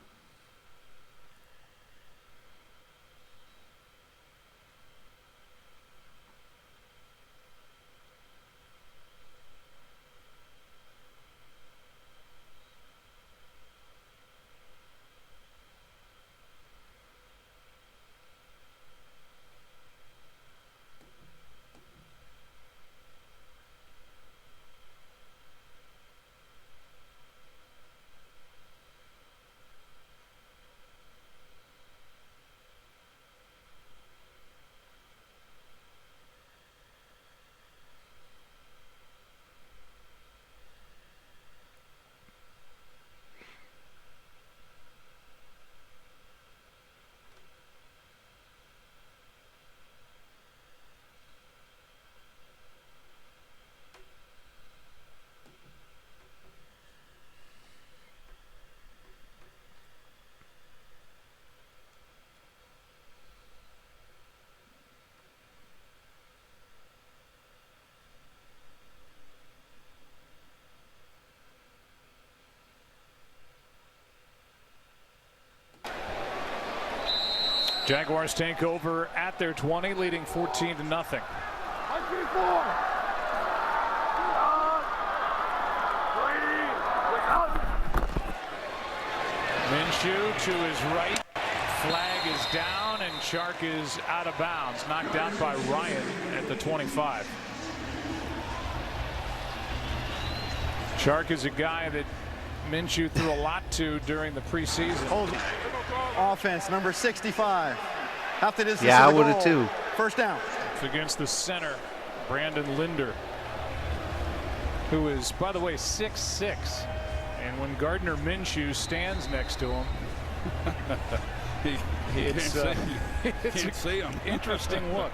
Jaguars take over at their 20, leading 14-0. Minshew to his right. Flag is down, and Chark is out of bounds, knocked out by Ryan at the 25. Chark is a guy that Minshew threw a lot to during the preseason. Offense, number 65. After this, yeah, I would have too. First down. It's against the center, Brandon Linder, who is, by the way, 6'6". And when Gardner Minshew stands next to him, it's an interesting look.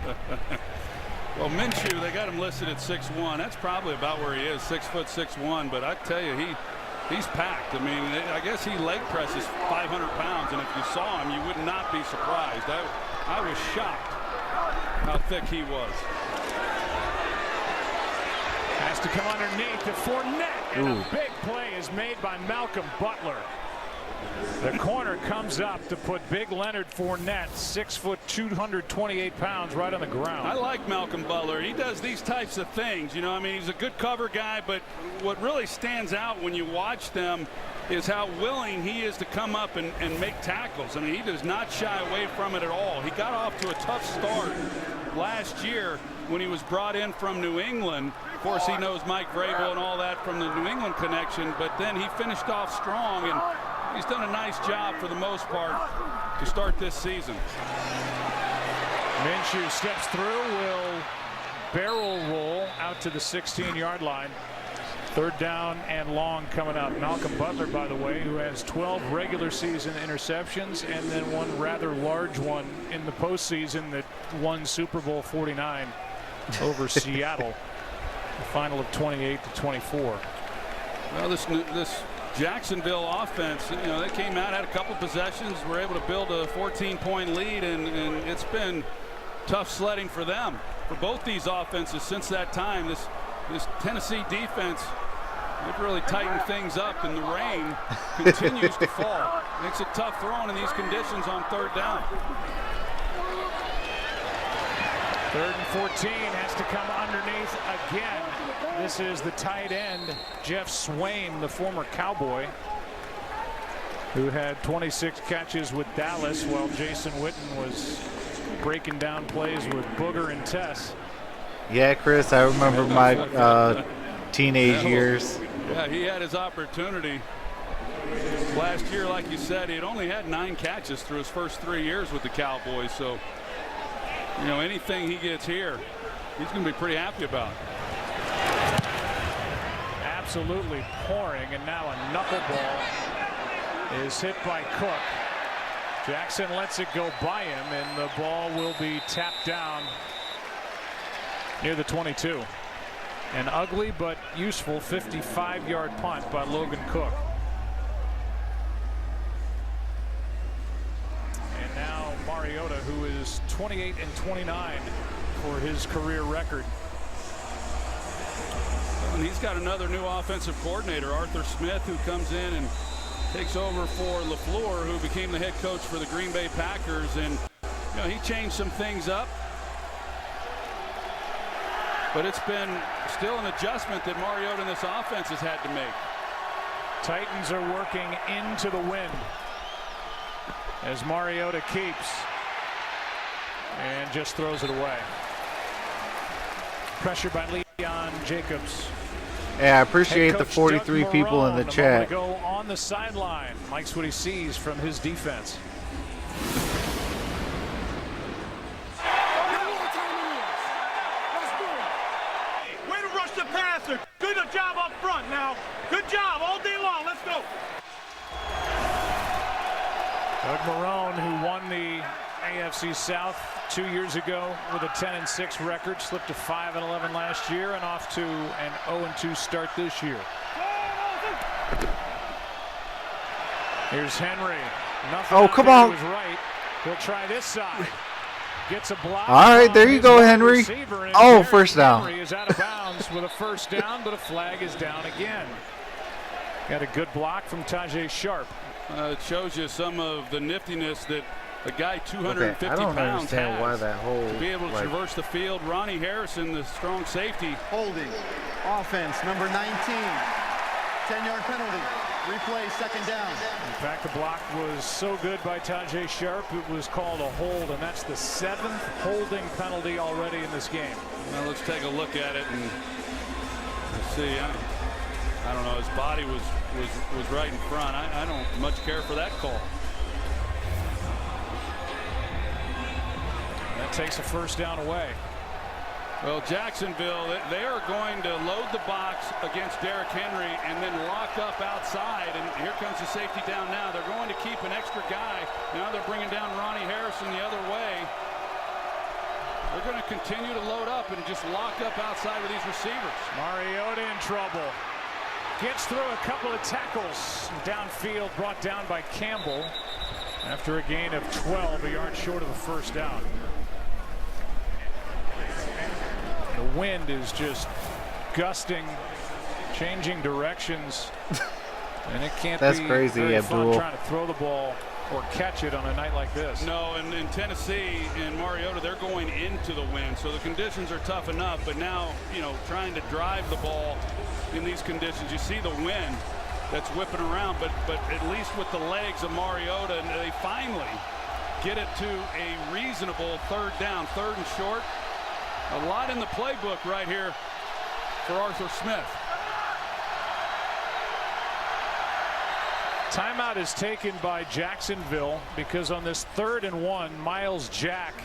Well, Minshew, they got him listed at 6'1". That's probably about where he is, 6'6'1". But I tell you, he's packed. I mean, I guess he leg presses 500 pounds, and if you saw him, you would not be surprised. I was shocked how thick he was. Has to come underneath to Fournette, and a big play is made by Malcolm Butler. The corner comes up to put big Leonard Fournette, 6 foot, 228 pounds, right on the ground. I like Malcolm Butler. He does these types of things. You know, I mean, he's a good cover guy, but what really stands out when you watch them is how willing he is to come up and make tackles. I mean, he does not shy away from it at all. He got off to a tough start last year when he was brought in from New England. Of course, he knows Mike Vrabel and all that from the New England connection, but then he finished off strong, and he's done a nice job for the most part to start this season. Minshew steps through, will barrel roll out to the 16-yard line. Third down and long coming up. Malcolm Butler, by the way, who has 12 regular season interceptions and then one rather large one in the postseason that won Super Bowl 49 over Seattle. The final of 28-24. Well, this Jacksonville offense, you know, they came out, had a couple possessions, were able to build a 14-point lead, and it's been tough sledding for them. For both these offenses since that time, this Tennessee defense, they've really tightened things up, and the rain continues to fall. Makes it tough throwing in these conditions on third down. 3rd and 14 has to come underneath again. This is the tight end, Jeff Swain, the former Cowboy, who had 26 catches with Dallas while Jason Witten was breaking down plays with Booger and Tess. Yeah, Chris, I remember my teenage years. Yeah, he had his opportunity Last year, like you said, he had only had 9 catches through his first 3 years with the Cowboys. So, you know, anything he gets here, he's going to be pretty happy about. Absolutely pouring, and now a knuckleball is hit by Cook. Jackson lets it go by him, and the ball will be tapped down near the 22. An ugly but useful 55-yard punt by Logan Cook. And now Mariota, who is 28-29 for his career record. And he's got another new offensive coordinator, Arthur Smith, who comes in and takes over for LaFleur, who became the head coach for the Green Bay Packers. And you know, he changed some things up, but it's been still an adjustment that Mariota and this offense has had to make. Titans are working into the wind as Mariota keeps and just throws it away. Pressure by Leon Jacobs. Yeah, I appreciate the 43 people in the chat. Go on the sideline. Likes what he sees from his defense. Way to rush the passer. Good job up front now. Good job all day long. Let's go. Doug Marrone, who won the AFC South 2 years ago with a 10-6 record, slipped to 5-11 last year and off to an 0-2 start this year. Here's Henry. Nothing oh, come on. Was right. He'll try this side. Gets a block. All right, there you go, Henry. Oh, first down. Henry is out of bounds with a first down, but a flag is down again. Got a good block from Tajay Sharp. It shows you some of the niftiness that a guy 250 I don't pounds understand has why that whole, to be able to traverse the field. Ronnie Harrison, the strong safety. Holding. Offense, number 19. 10-yard penalty. Replay, second down. In fact, the block was so good by Tajay Sharp, it was called a hold, and that's the 7th holding penalty already in this game. Now let's take a look at it and see. I don't know. His body was right in front. I don't much care for that call. That takes a first down away. Well, Jacksonville, they are going to load the box against Derrick Henry and then lock up outside. And here comes the safety down now. They're going to keep an extra guy. Now they're bringing down Ronnie Harrison the other way. They're going to continue to load up and just lock up outside with these receivers. Mariota in trouble. Gets through a couple of tackles. Downfield brought down by Campbell. After a gain of 12, a yard short of a first down. The wind is just gusting, changing directions, and it can't That's be crazy, very Abdul. fun trying to throw the ball or catch it on a night like this. No, and in Tennessee and Mariota, they're going into the wind, so the conditions are tough enough. But now, you know, trying to drive the ball in these conditions, you see the wind that's whipping around, but at least with the legs of Mariota, and they finally get it to a reasonable third down, 3rd and short. A lot in the playbook right here for Arthur Smith. Timeout is taken by Jacksonville because on this 3rd and 1, Miles Jack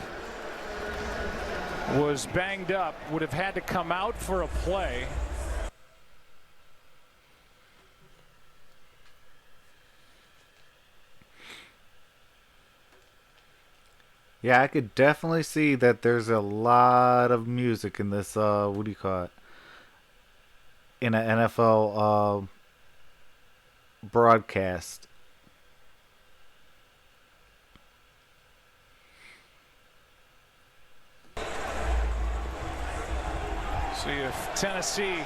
was banged up, would have had to come out for a play. Yeah, I could definitely see that there's a lot of music in this, what do you call it? In an NFL broadcast. See if Tennessee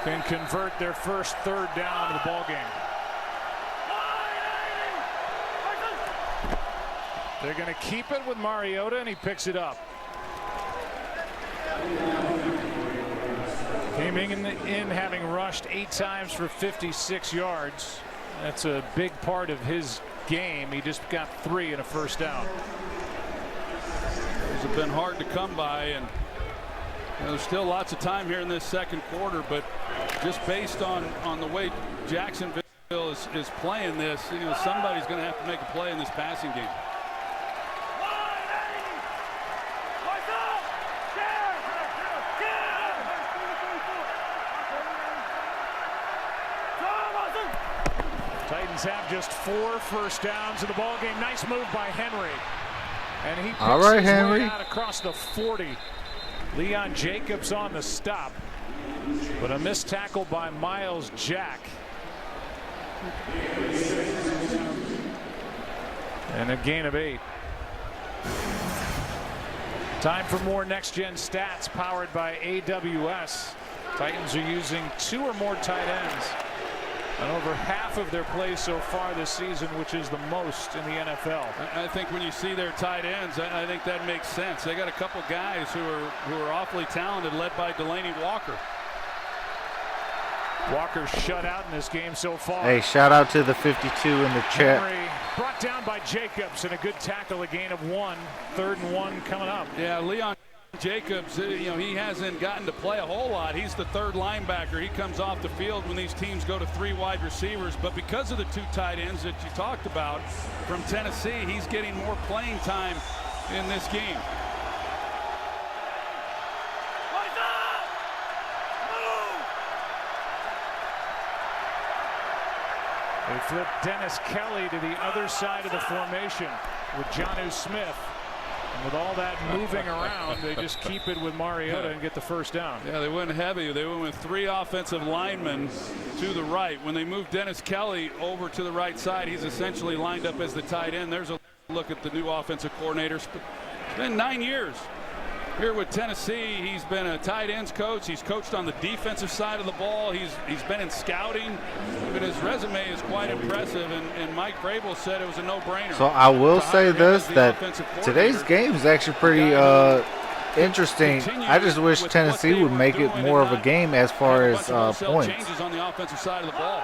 can convert their first 3rd down of the ball game. They're going to keep it with Mariota, and he picks it up. Came in having rushed 8 times for 56 yards. That's a big part of his game. He just got 3 in a first down. Those have been hard to come by, and there's still lots of time here in this second quarter, but just based on the way Jacksonville is playing this, you know, somebody's going to have to make a play in this passing game. Titans have just 4 first downs in the ball game. Nice move by Henry. And he picks All right, his Henry. way out across the 40. Leon Jacobs on the stop. But a missed tackle by Miles Jack. And a gain of 8. Time for more next-gen stats powered by AWS. Titans are using 2 or more tight ends on over half of their plays so far this season, which is the most in the NFL. I think when you see their tight ends, I think that makes sense. They got a couple guys who are awfully talented, led by Delaney Walker. Walker shut out in this game so far. Hey, shout out to the 52 in the chat. Henry brought down by Jacobs, and a good tackle, a gain of 1. 3rd and 1 coming up. Yeah, Leon Jacobs, you know, he hasn't gotten to play a whole lot. He's the 3rd linebacker. He comes off the field when these teams go to 3 wide receivers. But because of the 2 tight ends that you talked about from Tennessee, he's getting more playing time in this game. They flip Dennis Kelly to the other side of the formation with Jonnu Smith. And with all that moving around, they just keep it with Mariota and get the first down. Yeah, they went heavy. They went with 3 offensive linemen to the right. When they moved Dennis Kelly over to the right side, he's essentially lined up as the tight end. There's a look at the new offensive coordinator. It's been 9 years here with Tennessee. He's been a tight ends coach. He's coached on the defensive side of the ball. He's been in scouting. But his resume is quite impressive, and Mike Vrabel said it was a no-brainer. So I will say this, that today's game is actually pretty interesting. I just wish Tennessee would make it more of a game as far as points. Changes on the offensive side of the ball.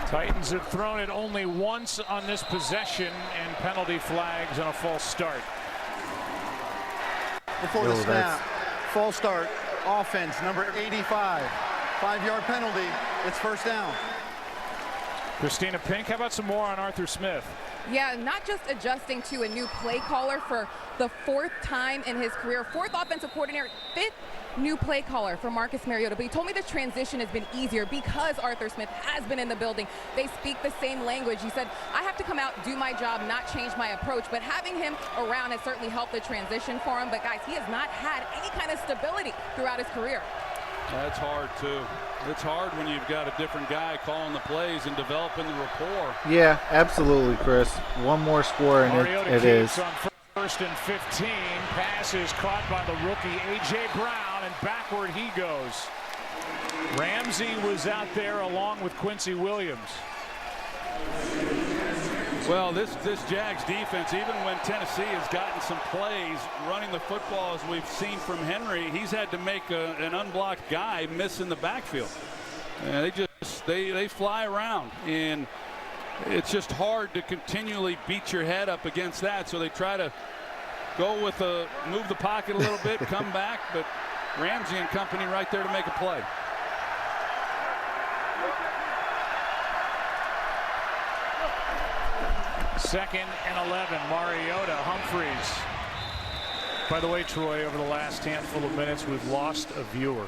Titans have thrown it only once on this possession, and penalty flags on a false start. Before the snap, false start, offense, number 85. 5-yard penalty, it's first down. Christina Pink, how about some more on Arthur Smith? Yeah, not just adjusting to a new play caller for the 4th time in his career. 4th offensive coordinator, 5th new play caller for Marcus Mariota. But he told me the transition has been easier because Arthur Smith has been in the building. They speak the same language. He said, I have to come out, do my job, not change my approach. But having him around has certainly helped the transition for him. But guys, he has not had any kind of stability throughout his career. That's hard, too. It's hard when you've got a different guy calling the plays and developing the rapport. Yeah, absolutely, Chris. One more score, and it is. On 1st and 15. Pass is caught by the rookie A.J. Brown, and backward he goes. Ramsey was out there along with Quincy Williams. Well, this Jags defense, even when Tennessee has gotten some plays running the football as we've seen from Henry, he's had to make an unblocked guy miss in the backfield. They fly around, and it's just hard to continually beat your head up against that. So they try to go with move the pocket a little bit, come back, but Ramsey and company right there to make a play. Second and 11, Mariota, Humphreys. By the way, Troy, over the last handful of minutes, we've lost a viewer.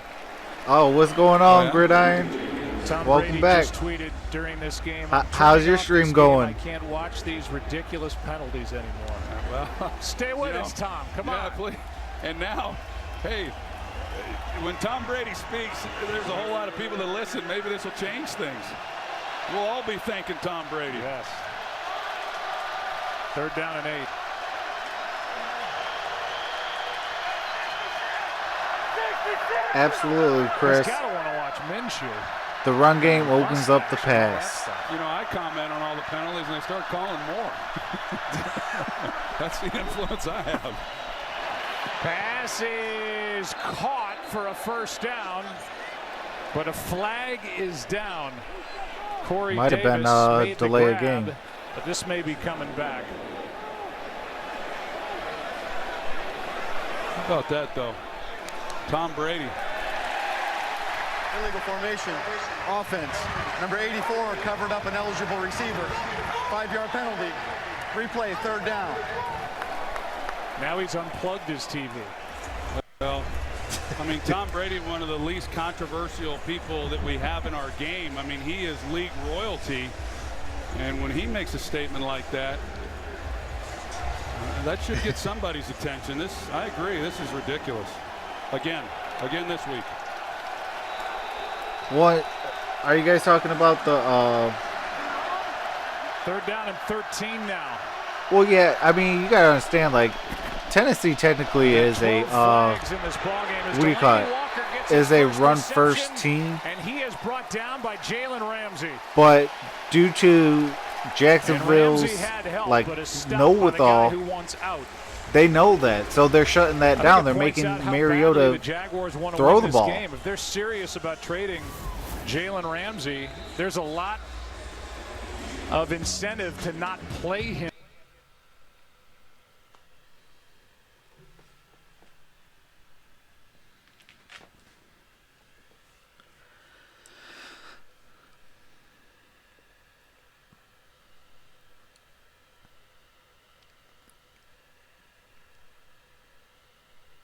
Oh, what's going on, Gridiron? Tom Welcome Brady back. just tweeted during this game. How's your stream going? I can't watch these ridiculous penalties anymore. Well, stay with us, Tom. Come on. Please. And now, hey, when Tom Brady speaks, there's a whole lot of people that listen. Maybe this will change things. We'll all be thanking Tom Brady. Yes. 3rd down and 8. Absolutely, Chris. He's gotta want to watch Minshew. The run game opens up the pass. You know, I comment on all the penalties and they start calling more. That's the influence I have. Pass is caught for a first down, but a flag is down. Corey Might have Davis been made the delay grab, a game. but this may be coming back. How about that, though? Tom Brady. Illegal formation. Offense. Number 84 covered up an eligible receiver. 5-yard penalty. Replay, 3rd down. Now he's unplugged his TV. Well, I mean, Tom Brady, one of the least controversial people that we have in our game. I mean, he is league royalty. And when he makes a statement like that, that should get somebody's attention. I agree, this is ridiculous. Again this week. What are you guys talking about? The 3rd down and 13 now. well, yeah, I mean, you gotta understand, like, Tennessee technically is a what do you call it? Is a run first team. And he is brought down by Jalen Ramsey. But due to Jacksonville's like know-with-all, they know that, so they're shutting that down. They're making Mariota throw the ball. If they're serious about trading Jalen Ramsey, there's a lot of incentive to not play him.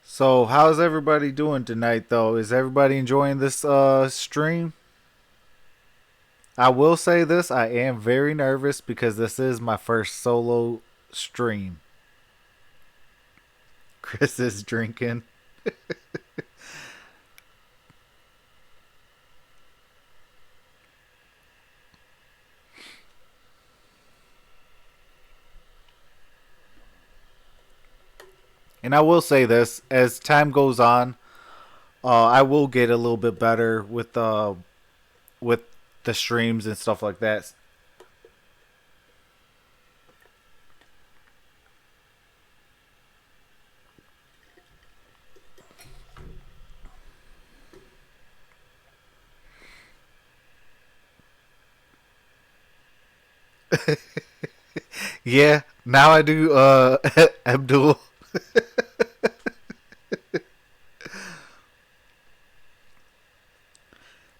So how's everybody doing tonight, though? Is everybody enjoying this stream? I will say this, I am very nervous because this is my first solo stream. Chris is drinking. And I will say this, as time goes on, I will get a little bit better with the streams and stuff like that. Yeah, now I do, Abdul.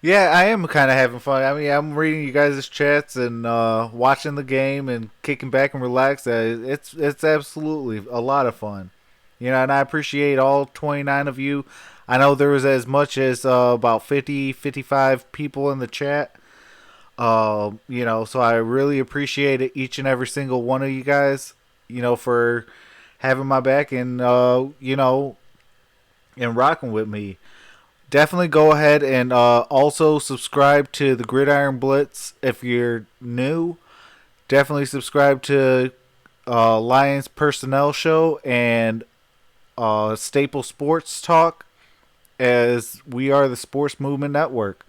Yeah, I am kind of having fun. I mean, I'm reading you guys' chats and watching the game and kicking back and relax. It's absolutely a lot of fun. You know, and I appreciate all 29 of you. I know there was as much as about 50, 55 people in the chat. You know, so I really appreciate it, each and every single one of you guys, you know, for having my back and, you know, and rocking with me. Definitely go ahead and also subscribe to the Gridiron Blitz if you're new. Definitely subscribe to Lions Personnel Show and Staple Sports Talk, as we are the Sports Movement Network.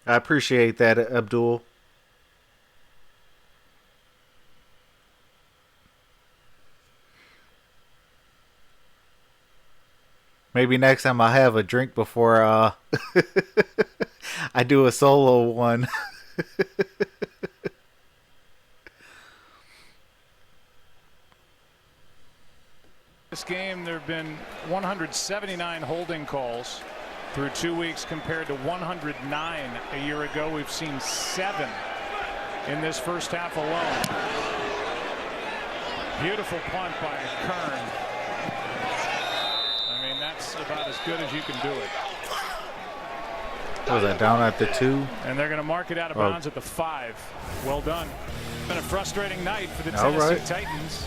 I appreciate that, Abdul. Maybe next time I'll have a drink before I do a solo one. This game, there have been 179 holding calls through 2 weeks compared to 109 a year ago. We've seen 7 in this first half alone. Beautiful punt by Kern. That's about as good as you can do it. Was that down at the 2? And they're going to mark it out of bounds at the 5. Well done. It's been a frustrating night for the Tennessee Titans.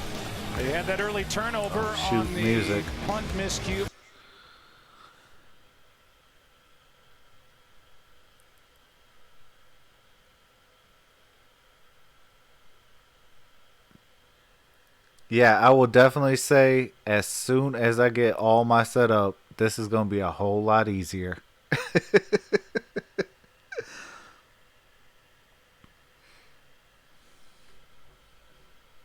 They had that early turnover on the punt miscue. Yeah, I will definitely say as soon as I get all my setup, this is going to be a whole lot easier.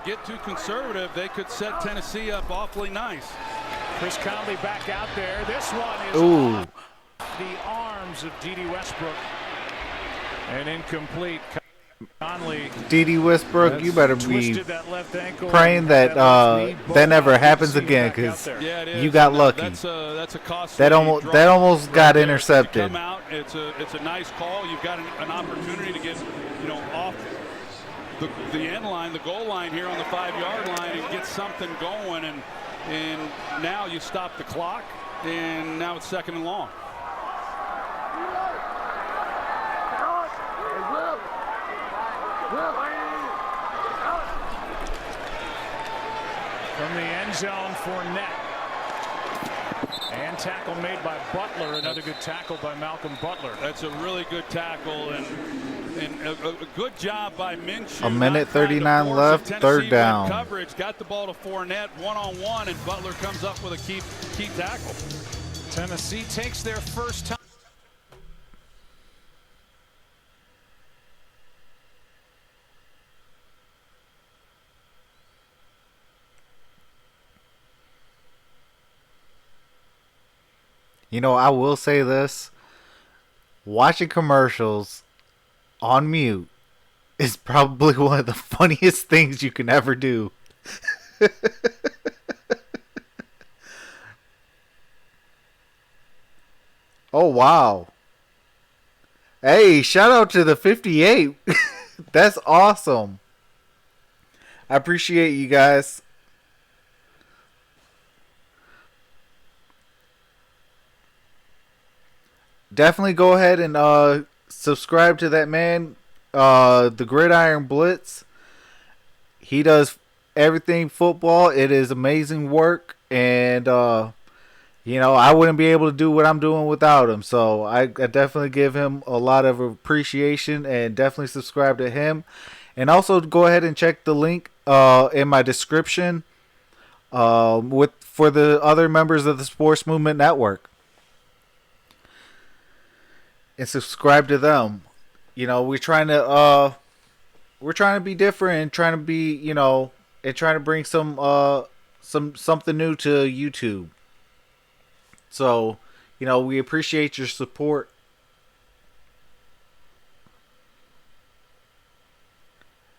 Get too conservative, they could set Tennessee up awfully nice. Chris Conley back out there. This one is off the arms of Dede Westbrook and incomplete. D.D. Westbrook, you better be that left ankle, praying that that never happens again, because you got lucky. That's a costly That almost got intercepted. Come out. It's a nice call. You've got an opportunity to get off the end line, the goal line here on the 5-yard line, and get something going. And now you stop the clock, and now it's 2nd and long. From the end zone for Net. And tackle made by Butler. Another good tackle by Malcolm Butler. That's a really good tackle, and a good job by Minshew. A minute 39 left, 3rd down. Coverage, got the ball to Fournette, one-on-one, and Butler comes up with a key tackle. Tennessee takes their first time. You know, I will say this. Watching commercials on mute is probably one of the funniest things you can ever do. Oh, wow. Hey, shout out to the 58. That's awesome. I appreciate you guys. Definitely go ahead and subscribe to that man, the Gridiron Blitz. He does everything football. It is amazing work, and you know, I wouldn't be able to do what I'm doing without him. So I definitely give him a lot of appreciation, and definitely subscribe to him. And also go ahead and check the link in my description for the other members of the Sports Movement Network. And subscribe to them. You know, we're trying to be different, and trying to be, you know, and trying to bring something new to YouTube. So, you know, we appreciate your support.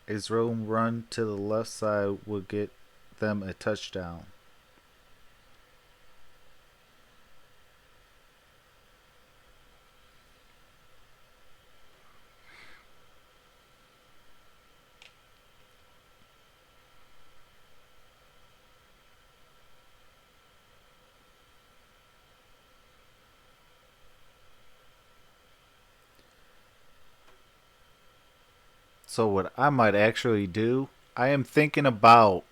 Israel run to the left side would get them a touchdown. So what I might actually do, I am thinking about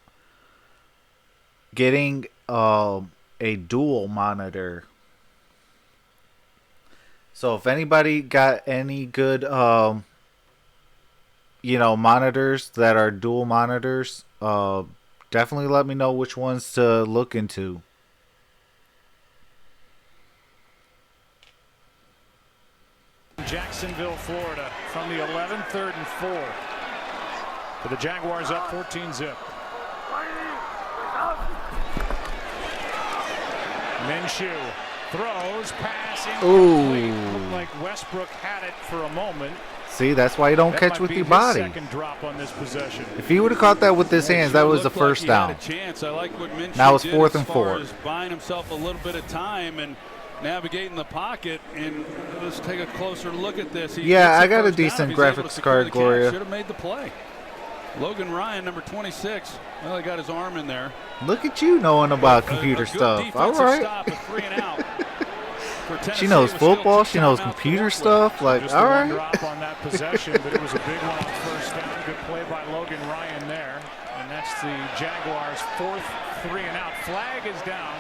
getting a dual monitor. So if anybody got any good you know, monitors that are dual monitors, definitely let me know which ones to look into. Jacksonville, Florida, from the 11, 3rd and 4. For the Jaguars up 14-zip. Minshew throws, pass incomplete. Looked like Westbrook had it for a moment. See, that's why you don't catch with your body. Second drop on this possession. If he would have caught that with his hands, that was the first down. I like what Minshew now it's did 4th and 4. Buying himself a little bit of time and navigating the pocket. And let's take a closer look at this. Yeah, I got a decent graphics card, Gloria. Should have made the play. Logan Ryan, number 26. Well, he got his arm in there. Look at you knowing about computer stuff. All right. She knows football. She knows computer stuff. Like, just all right. Drop on that possession, but it was a big one on first down. Good play by Logan Ryan there, and that's the Jaguars' 4th 3-and-out. Flag is down.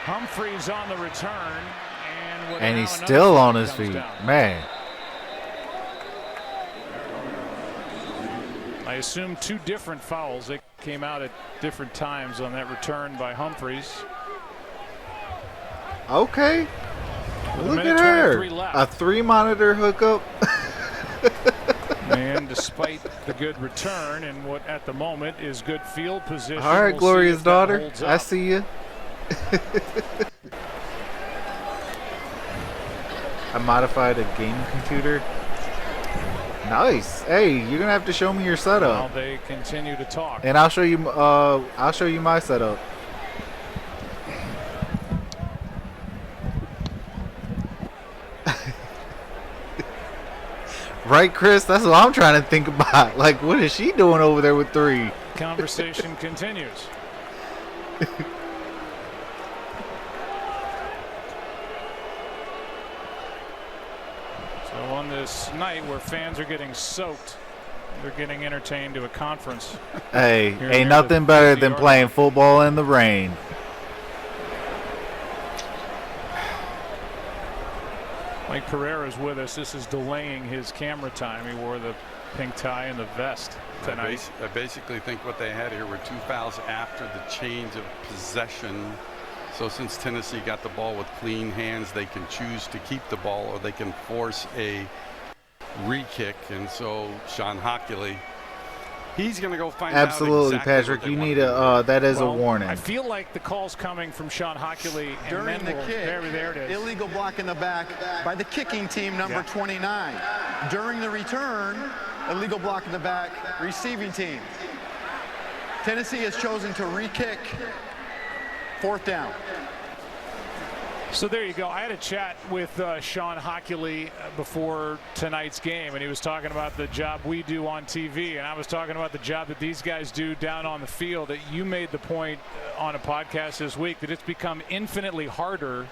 Humphreys on the return, and he's still on his feet, man. I assume 2 different fouls. They came out at different times on that return by Humphreys. Okay. Look at her. A 3-monitor hookup. And despite the good return and what at the moment is good field position. All right, Gloria's daughter. I see you. I modified a gaming computer Nice. Hey, you're gonna have to show me your setup. While they continue to talk. And I'll show you. I'll show you my setup. Right, Chris? That's what I'm trying to think about. Like, what is she doing over there with 3? Conversation continues. So on this night where fans are getting soaked, they're getting entertained to a conference. Hey, Here ain't near nothing the better 50 than yard playing line. football in the rain. Mike Pereira's with us. This is delaying his camera time. He wore the pink tie and the vest tonight. I basically think what they had here were 2 fouls after the change of possession. So since Tennessee got the ball with clean hands, they can choose to keep the ball or they can force a re-kick. And so Sean Hockley, he's going to go find Absolutely, out exactly Patrick. what they You want need to do. a. That is Well, a warning. I feel like the call's coming from Sean Hockley. And During the then kick, there it is. illegal block in the back by the kicking team, number 29. During the return, illegal block in the back, receiving team. Tennessee has chosen to re-kick. 4th down. So there you go. I had a chat with Sean Hockley before tonight's game, and he was talking about the job we do on TV, and I was talking about the job that these guys do down on the field. That you made the point on a podcast this week that it's become infinitely harder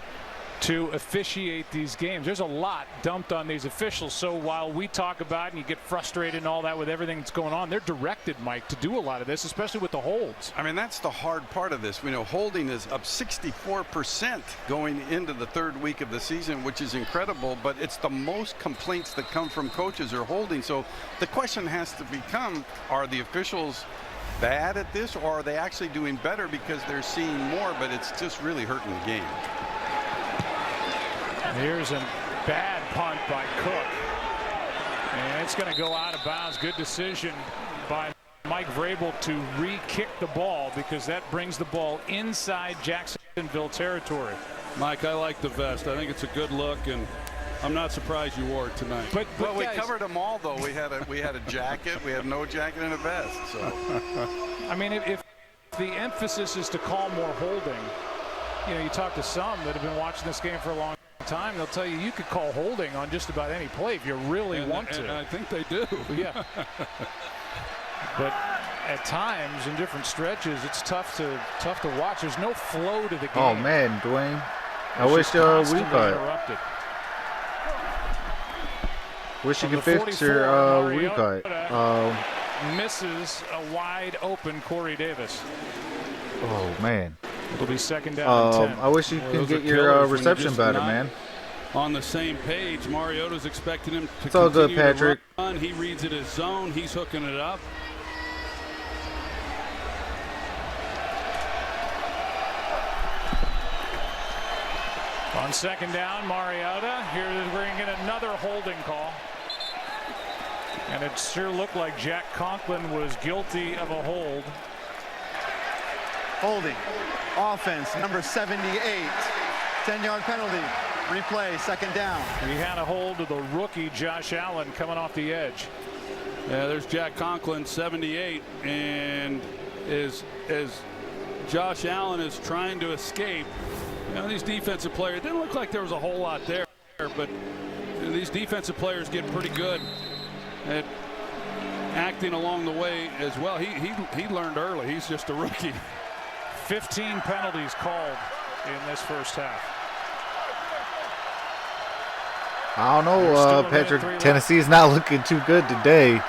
to officiate these games. There's a lot dumped on these officials. So while we talk about and you get frustrated and all that with everything that's going on, they're directed, Mike, to do a lot of this, especially with the holds. I mean, that's the hard part of this. We know holding is up 64% going into the 3rd week of the season, which is incredible, but it's the most complaints that come from coaches are holding. So the question has to become, are the officials bad at this, or are they actually doing better because they're seeing more, but it's just really hurting the game? Here's a bad punt by Cook. And it's going to go out of bounds. Good decision by Mike Vrabel to re-kick the ball because that brings the ball inside Jacksonville territory. Mike, I like the vest. I think it's a good look, and I'm not surprised you wore it tonight. But Well, we guys, covered them all, though. We had a jacket, we had no jacket and a vest. So I mean, if the emphasis is to call more holding, you know, you talk to some that have been watching this game for a long time, they'll tell you you could call holding on just about any play if you really want to. And I think they do. Yeah. But at times in different stretches, it's tough to watch. There's no flow to the game. Oh man, Dwayne. I It's wish just we constantly cut. interrupted. Wish you From could the fix 44, your Mariota recut. misses a wide open Corey Davis. Oh man. It'll be 2nd down and 10. I wish you could those get are your killers when you're reception just better, not man. On the same page, Mariota's expecting him to It's all good, continue to Patrick. run. He reads it as zone. He's hooking it up. On 2nd down, Mariota. Here we're going to get another holding call. And it sure looked like Jack Conklin was guilty of a hold. Holding. Offense, number 78. 10-yard penalty. Replay, 2nd down. He had a hold of the rookie Josh Allen coming off the edge. Yeah, there's Jack Conklin, 78, and as Josh Allen is trying to escape, you know, these defensive players, it didn't look like there was a whole lot there, but these defensive players get pretty good at acting along the way as well. He learned early. He's just a rookie. 15 penalties called in this first half. I don't There's still know, a minute, Patrick. 3 left. Tennessee's not looking too good today.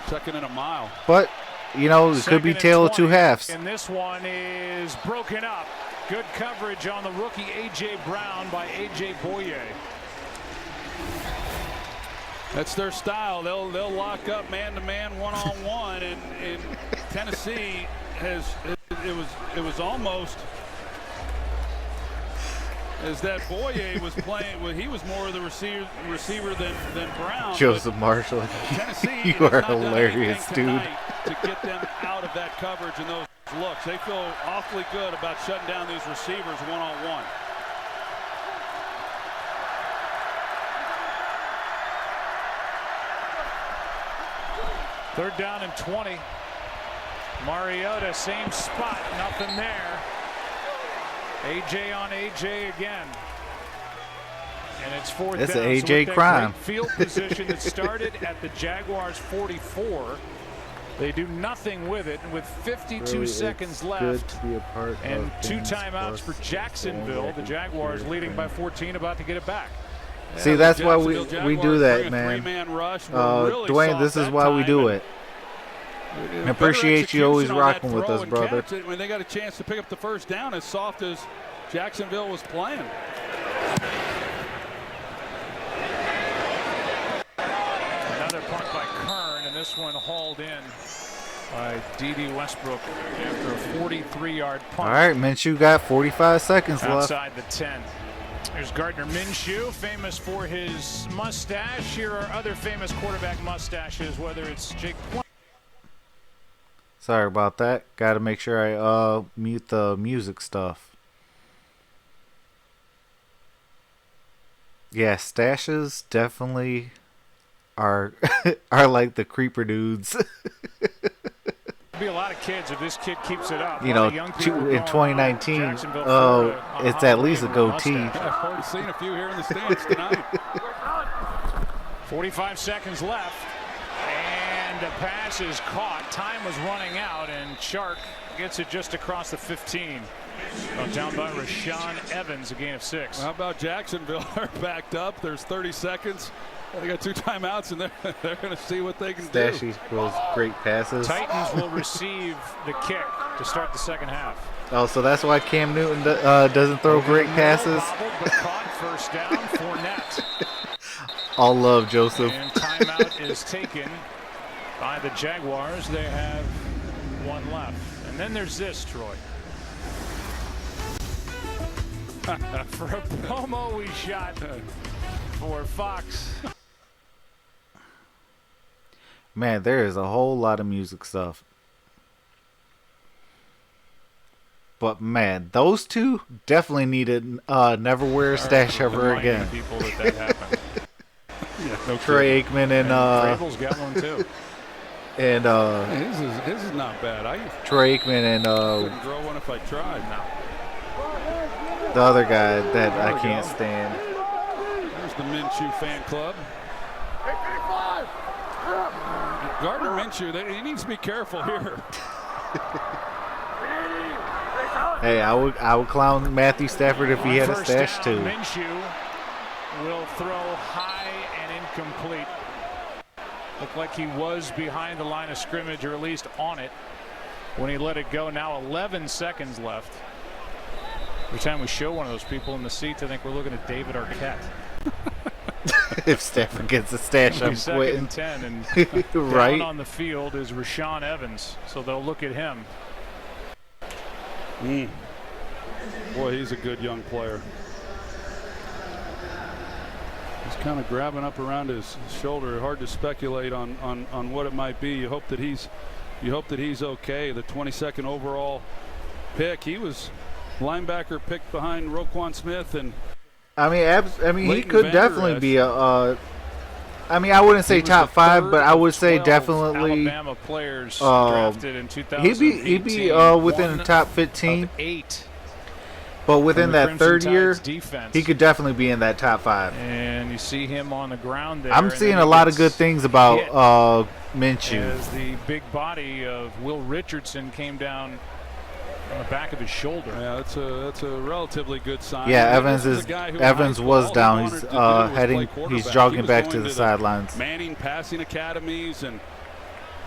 2nd and a mile. But, you know, it could be 2nd and tale of 2 20, halves. And this one is broken up. Good coverage on the rookie A.J. Brown by A.J. Boye. That's their style. They'll lock up man-to-man, one-on-one, and Tennessee has it was almost as that Boye was playing. Well, he was more of the receiver than Brown. Joseph Marshall. Tennessee You has are not done hilarious, anything dude. tonight to get them out of that coverage and those looks. They feel awfully good about shutting down these receivers one-on-one. Third down and 20. Mariota, same spot, nothing there. AJ on AJ again. And it's fourth It's down. an So AJ with that crime. great field position that started at the Jaguars 44. They do nothing with it, and with 52 seconds left and 2 timeouts for Jacksonville, the Jaguars leading by 14, about to get it back. See, that's why we do that, man. Dwayne, this is why we do it. I appreciate you always rocking with us, brother. When they got a chance to pick up the first down, as soft as Jacksonville was playing. Another punt by Kern, and this one hauled in by D.D. Westbrook after a 43-yard punt. All right, Minshew got 45 seconds left. Outside the 10. There's Gardner Minshew, famous for his mustache. Here are other famous quarterback mustaches, whether it's Jake Plum. Sorry about that. Got to make sure I mute the music stuff. Yeah, stashes definitely are are like the creeper dudes. Be a lot of kids if this kid keeps it up. You know, in 2019, it's at least a goatee. I've already seen a few here in the stands tonight. 45 seconds left, and the pass is caught. Time was running out, and Chark gets it just across the 15. Down by Rashaan Evans, a gain of 6. How about Jacksonville? They're backed up. There's 30 seconds. They got 2 timeouts, and they're going to see what they can do. Stashy throws great passes. Titans will receive the kick to start the second half. Oh, so that's why Cam Newton doesn't throw great passes. But caught first down, Fournette. All love, Joseph. And timeout is taken by the Jaguars. They have 1 left. And then there's this, Troy. For a promo we shot for Fox. Man, there is a whole lot of music stuff. But man, those two definitely needed never wear a stash ever again. People that happened. Yeah, no Troy Aikman and Vrabel's got one too. And his is not bad. I Troy Aikman and couldn't draw one if I tried. No. the other guy that I can't stand. There's the Minshew fan club. Gardner Minshew, he needs to be careful here. Hey, I would clown Matthew Stafford if he had a stash too. Minshew will throw high and incomplete. Looked like he was behind the line of scrimmage, or at least on it, when he let it go. Now 11 seconds left. Every time we show one of those people in the seats, I think we're looking at David Arquette. If Stafford gets a stash, I'm Second quitting. and 10, and Right. down on the field is Rashaan Evans, so they'll look at him. Boy, he's a good young player. He's kind of grabbing up around his shoulder. Hard to speculate on what it might be. You hope that he's okay. The 22nd overall pick. He was linebacker picked behind Roquan Smith and. I mean, he Leighton could Vander definitely Esch. be a. I mean, I wouldn't say He was top the 5, third but I would of say 12 definitely. Alabama players drafted in 2018. He'd be within the top 15. 8. But within from the that Crimson third year, Tide's defense. he could definitely be in that top 5. And you see him on the ground there. I'm and seeing then a he lot of gets good things about hit Minshew. as the big body of Will Richardson came down on the back of his shoulder. Yeah, that's a relatively good sign. Yeah, I mean, Evans this is a guy who Evans all was he down. wanted He's to do was heading. play He's quarterback. jogging He was back going to the sidelines. Manning passing academies, and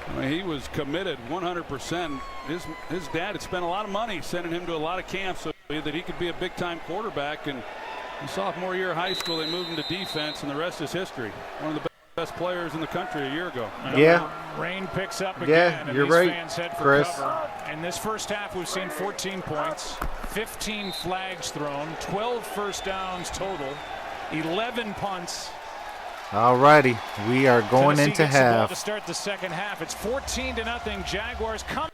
I mean, he was committed 100%. His dad had spent a lot of money sending him to a lot of camps so that he could be a big-time quarterback. And his sophomore year of high school, they moved him to defense, and the rest is history. One of the best players in the country a year ago. Yeah. Rain picks up again. Yeah, and you're these right, fans head for Chris. cover. In this first half, we've seen 14 points, 15 flags thrown, 12 first downs total, 11 punts. Alrighty, we are going Tennessee into gets the ball half. to start the second half. It's 14-0. Jaguars come.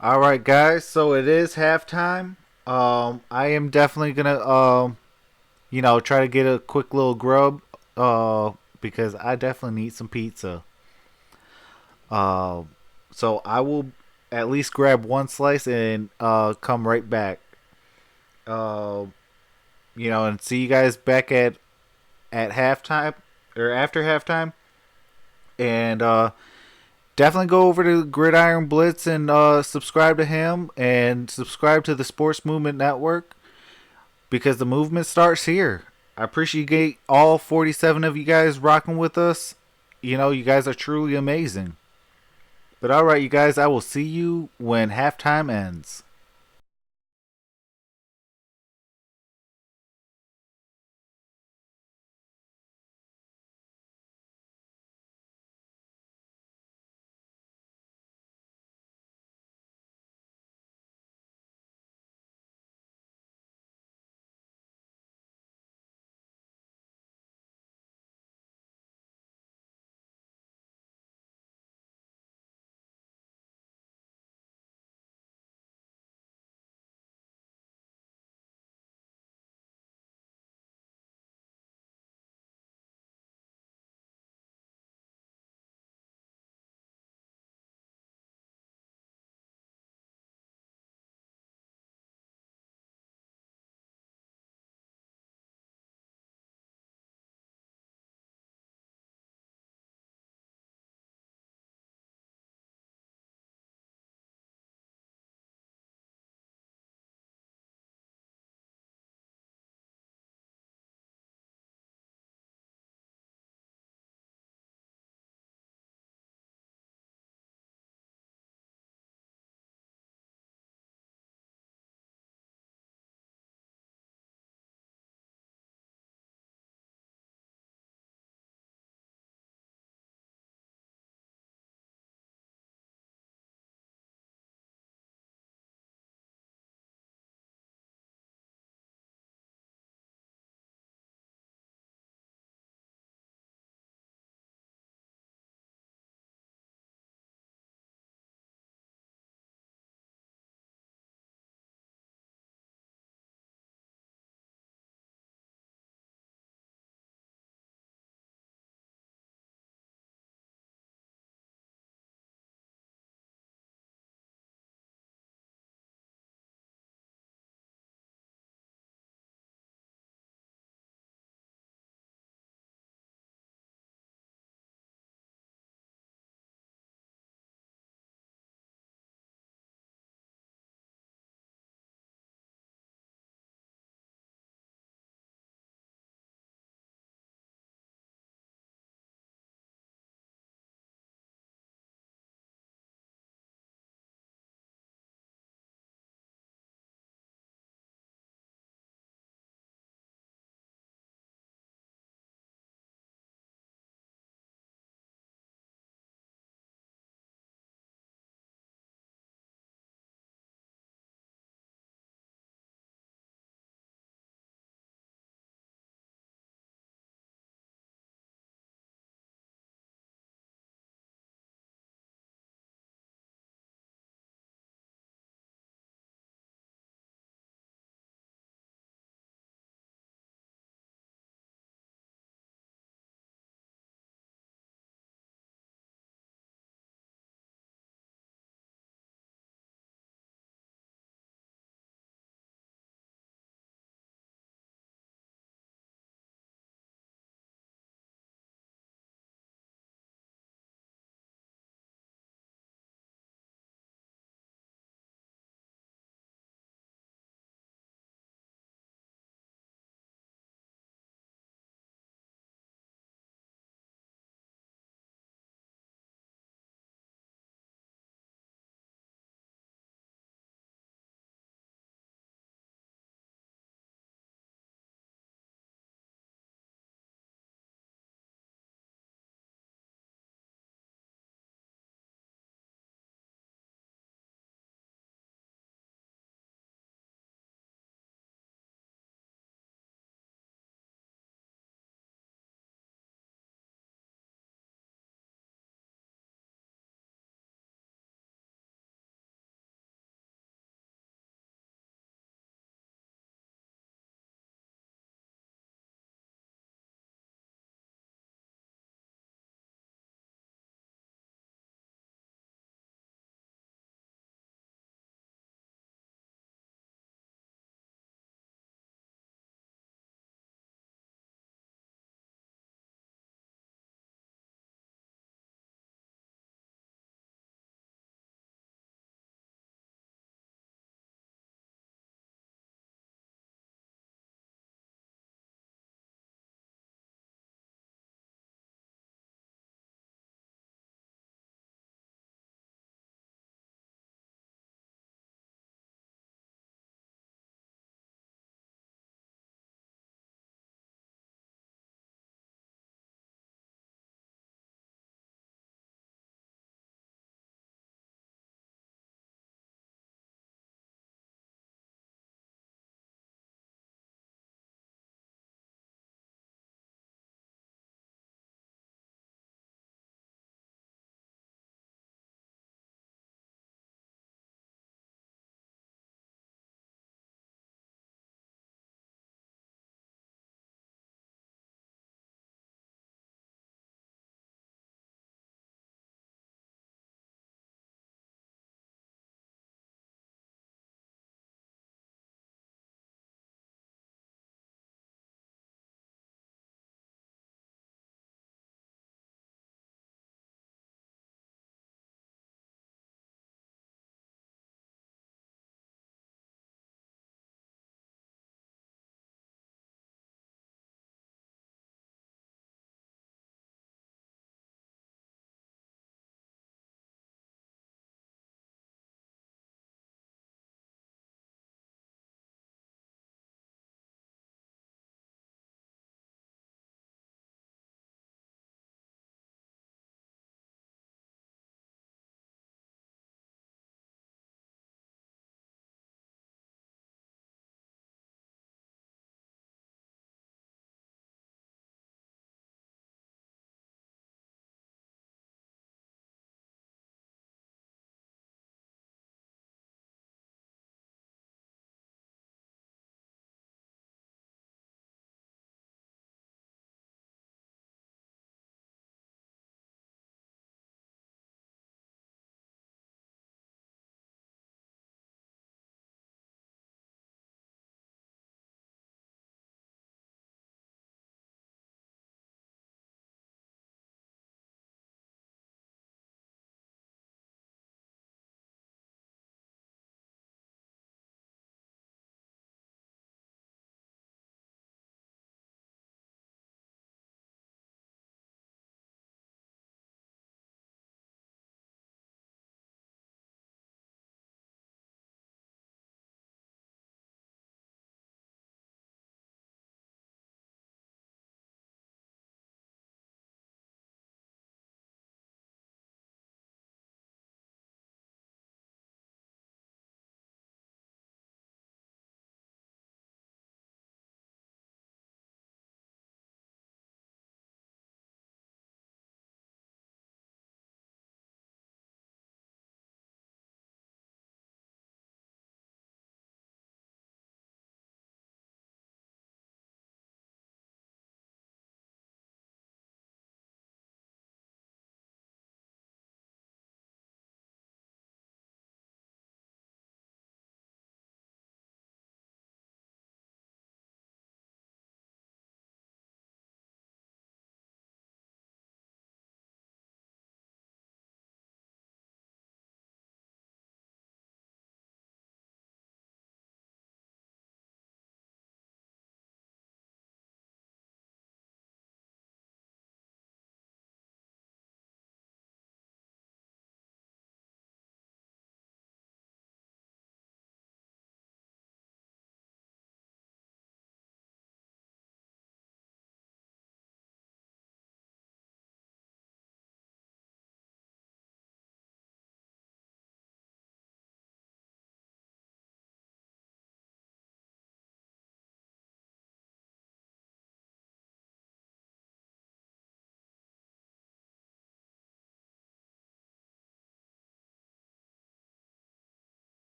All right, guys. So it is halftime. I am definitely gonna, try to get a quick little grub, because I definitely need some pizza. Uh, so I will at least grab one slice and come right back. Uh, and see you guys back at halftime or after halftime. And definitely go over to Gridiron Blitz and subscribe to him and subscribe to the Sports Movement Network because the movement starts here. I appreciate all 47 of you guys rocking with us. You guys are truly amazing. But alright, you guys, I will see you when halftime ends.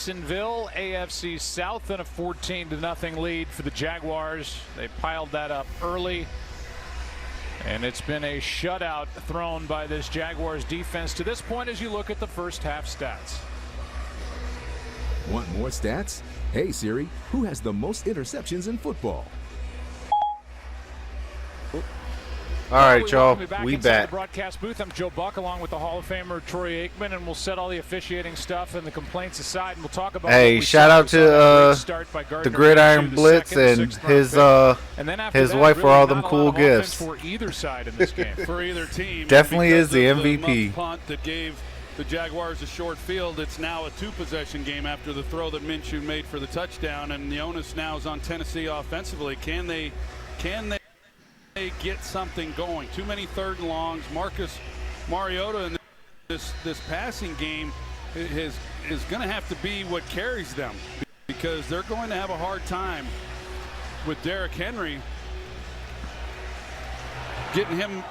Jacksonville, AFC South, and a 14-0 lead for the Jaguars. They piled that up early, and it's been a shutout thrown by this Jaguars defense to this point as you look at the first half stats. Want more stats? Hey Siri, who has the most interceptions in football? All right, y'all, we back. The broadcast booth. I'm Joe Buck, along with the Hall of Famer Troy Aikman, and we'll set all the officiating stuff and the complaints aside, and we'll talk about. Hey, shout out to the Gridiron Blitz and his wife for all them cool gifts. For either side in this game, for either team, definitely is the MVP. Punt that gave the Jaguars a short field. It's now a 2-possession game after the throw that Minshew made for the touchdown, and the onus now is on Tennessee offensively. Can they get something going? Too many third and longs. Marcus Mariota in this passing game is going to have to be what carries them, because they're going to have a hard time with Derrick Henry getting him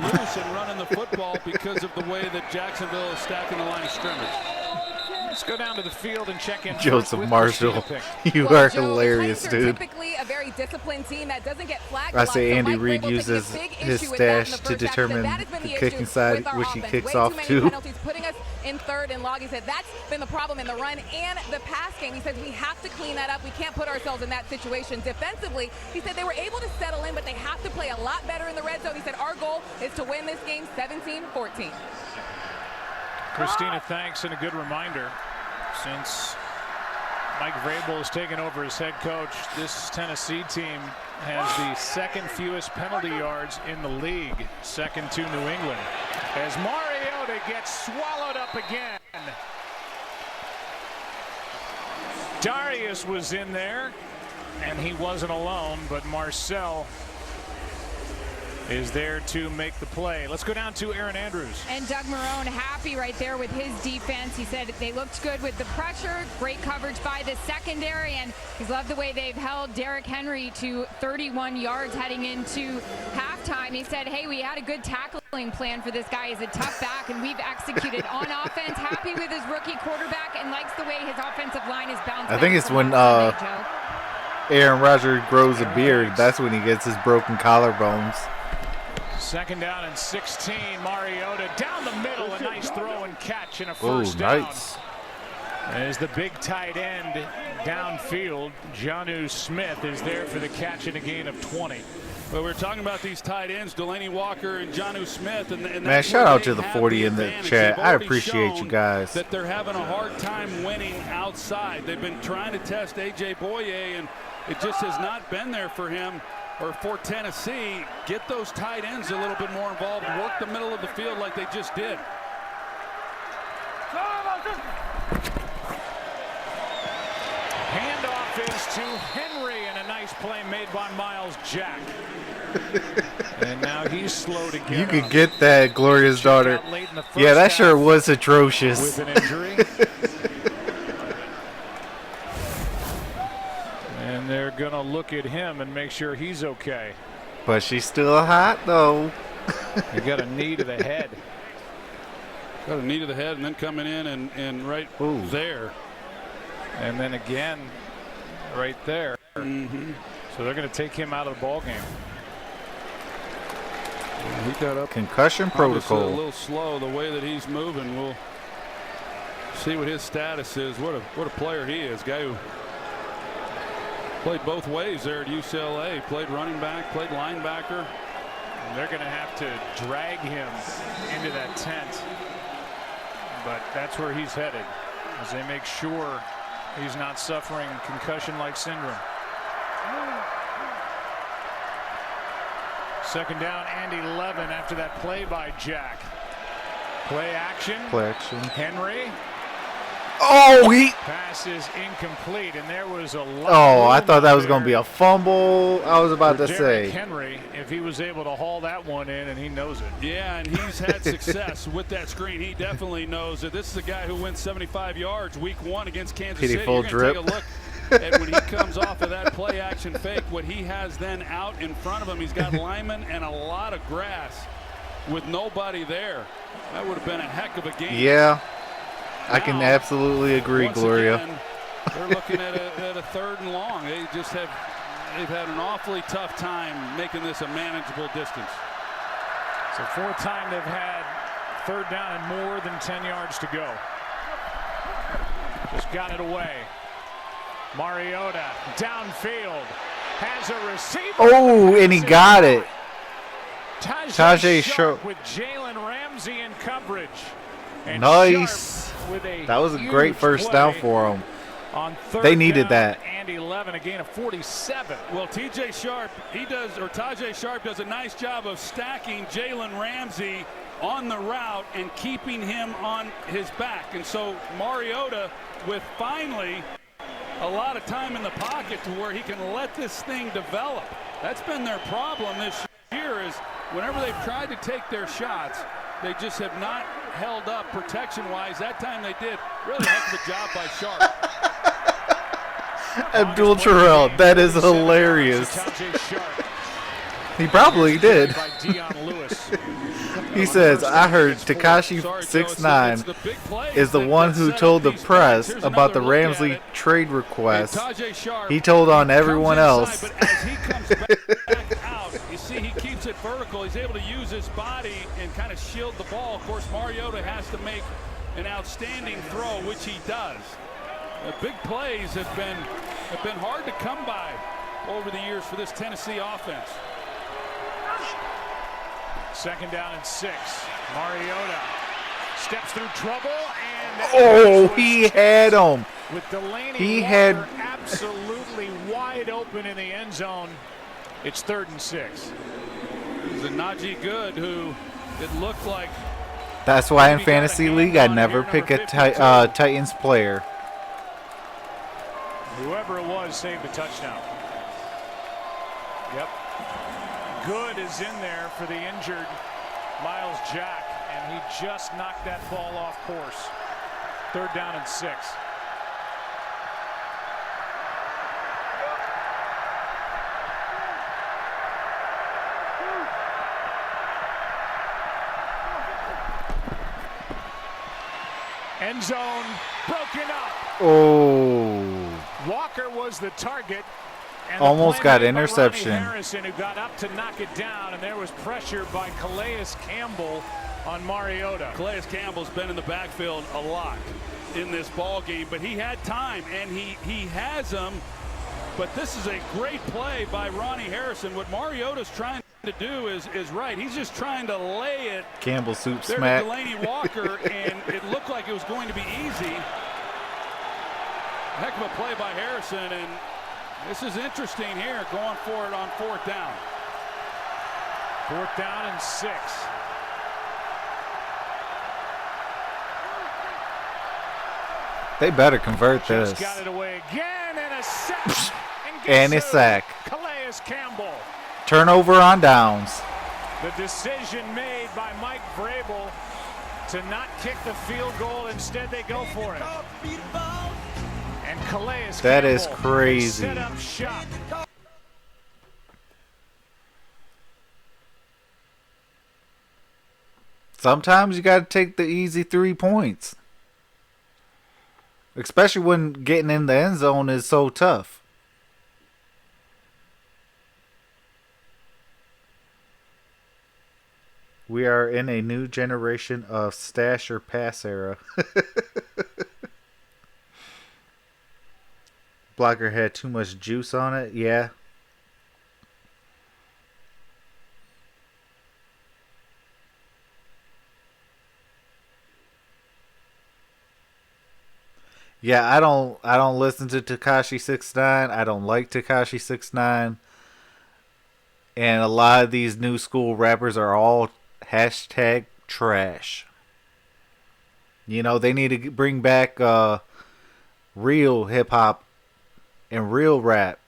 loose and running the football because of the way that Jacksonville is stacking the line of scrimmage. Let's go down to the field and check in. Joseph Marshall, you are hilarious, dude. Typically a very disciplined team that doesn't get flagged. I say Andy Reid uses his stash to determine the kicking side, which he kicks off to. Penalties, putting us in third and long. He said that's been the problem in the run and the pass game. He says we have to clean that up. We can't put ourselves in that situation. Defensively, he said they were able to settle in, but they have to play a lot better in the red zone. He said our goal is to win this game 17-14. Christina, thanks, and a good reminder. Since Mike Vrabel has taken over as head coach, this Tennessee team has the second fewest penalty yards in the league, second to New England. As Mariota gets swallowed up again. Darius was in there, and he wasn't alone, but Marcel is there to make the play. Let's go down to Aaron Andrews. And Doug Marrone happy right there with his defense. He said they looked good with the pressure, great coverage by the secondary, and he's loved the way they've held Derrick Henry to 31 yards heading into halftime. He said, hey, we had a good tackling plan for this guy. He's a tough back, and we've executed on offense. Happy with his rookie quarterback and likes the way his offensive line is bounced. I think it's when Aaron Rodgers grows a beard. That's when he gets his broken collarbones. Second down and 16. Mariota down the middle. A nice throw and catch and a first down. Nice. As the big tight end downfield, Jonnu Smith is there for the catch and a gain of 20. Well, we're talking about these tight ends, Delaney Walker and Jonnu Smith. And man, shout out to the 40 in the chat. I appreciate you guys. That they're having a hard time winning outside. They've been trying to test A.J. Boye, and it just has not been there for him. Or for Tennessee, get those tight ends a little bit more involved, work the middle of the field like they just did. Handoff is to Henry, and a nice play made by Miles Jack. And now he's slow to get. You could get that, Gloria's daughter. Yeah, that sure was atrocious. With an injury. And they're going to look at him and make sure he's okay. But she's still hot, though. He got a knee to the head. Got a knee to the head, and then coming in and right there. And then again, right there. Mm-hmm. So they're going to take him out of the ball game. He got up. Concussion protocol. A little slow the way that he's moving. We'll see what his status is. What a player he is. Guy who played both ways there at UCLA. Played running back, played linebacker. And they're going to have to drag him into that tent. But that's where he's headed, as they make sure he's not suffering concussion-like syndrome. Second down and 11 after that play by Jack. Play action. Play action. Henry. Oh, he. Pass is incomplete, and there was a lot. Oh, I thought that was going to be a fumble. I was about to say. Henry, if he was able to haul that one in, and he knows it. Yeah, and he's had success with that screen. He definitely knows that this is a guy who went 75 yards week 1 against Kansas City. Full drip. Take a look at when he comes off of that play action fake, what he has then out in front of him. He's got linemen and a lot of grass with nobody there. That would have been a heck of a game. Yeah. I can absolutely agree, Once Gloria. Again, they're looking at a 3rd and long. They've had an awfully tough time making this a manageable distance. So 4th time they've had 3rd down and more than 10 yards to go. Just got it away. Mariota downfield has a receiver. Oh, and he got it. Tajay Sharp with Jalen Ramsey in coverage. And Nice. Sharp with a That was a huge great first down play for him. on 3rd They needed down that. and 11, a gain of 47. Well, Tajay Sharp does a nice job of stacking Jalen Ramsey on the route and keeping him on his back. And so Mariota, with finally a lot of time in the pocket to where he can let this thing develop. That's been their problem this year, is whenever they've tried to take their shots, they just have not held up protection-wise. That time they did. Really heck of a job by Sharp. Abdul Terrell, that is hilarious. He probably did. He says, I heard Tekashi 6'9" is the one who told the press about the Ramsey trade request. He told on everyone else. But as he comes back out, you see he keeps it vertical. He's able to use his body and kind of shield the ball. Of course, Mariota has to make an outstanding throw, which he does. The big plays have been hard to come by over the years for this Tennessee offense. 2nd down and 6. Mariota steps through trouble and Oh, he had him. with Delaney He Walker had absolutely wide open in the end zone. It's 3rd and 6. It was a Najee Good who it looked like. That's why in Fantasy League I never pick a Titans player. Whoever it was saved a touchdown. Yep. Good is in there for the injured Miles Jack, and he just knocked that ball off course. 3rd down and 6. End zone broken up. Oh. Walker was the target. And Almost got the play made by interception. Ronnie Harrison, who got up to knock it down, and there was pressure by Calais Campbell on Mariota. Calais Campbell's been in the backfield a lot in this ball game, but he had time, and he has them. But this is a great play by Ronnie Harrison. What Mariota's trying to do is right. He's just trying to lay it Campbell soup there smack. to Delaney Walker, and it looked like it was going to be easy. Heck of a play by Harrison, and this is interesting here, going for it on 4th down. 4th down and 6. They better convert Just this. got it away again, and a sack. And a sack. Calais Campbell. Turnover on downs. The decision made by Mike Vrabel to not kick the field goal. Instead, they go for it. And Calais That Campbell, is crazy. Set up shop. Sometimes you got to take the easy 3 points. Especially when getting in the end zone is so tough. We are in a new generation of stash or pass era. Blocker had too much juice on it. Yeah. Yeah, I don't listen to Tekashi 6ix9ine. I don't like Tekashi 6ix9ine. And a lot of these new school rappers are all hashtag trash. You know, they need to bring back real hip hop and real rap.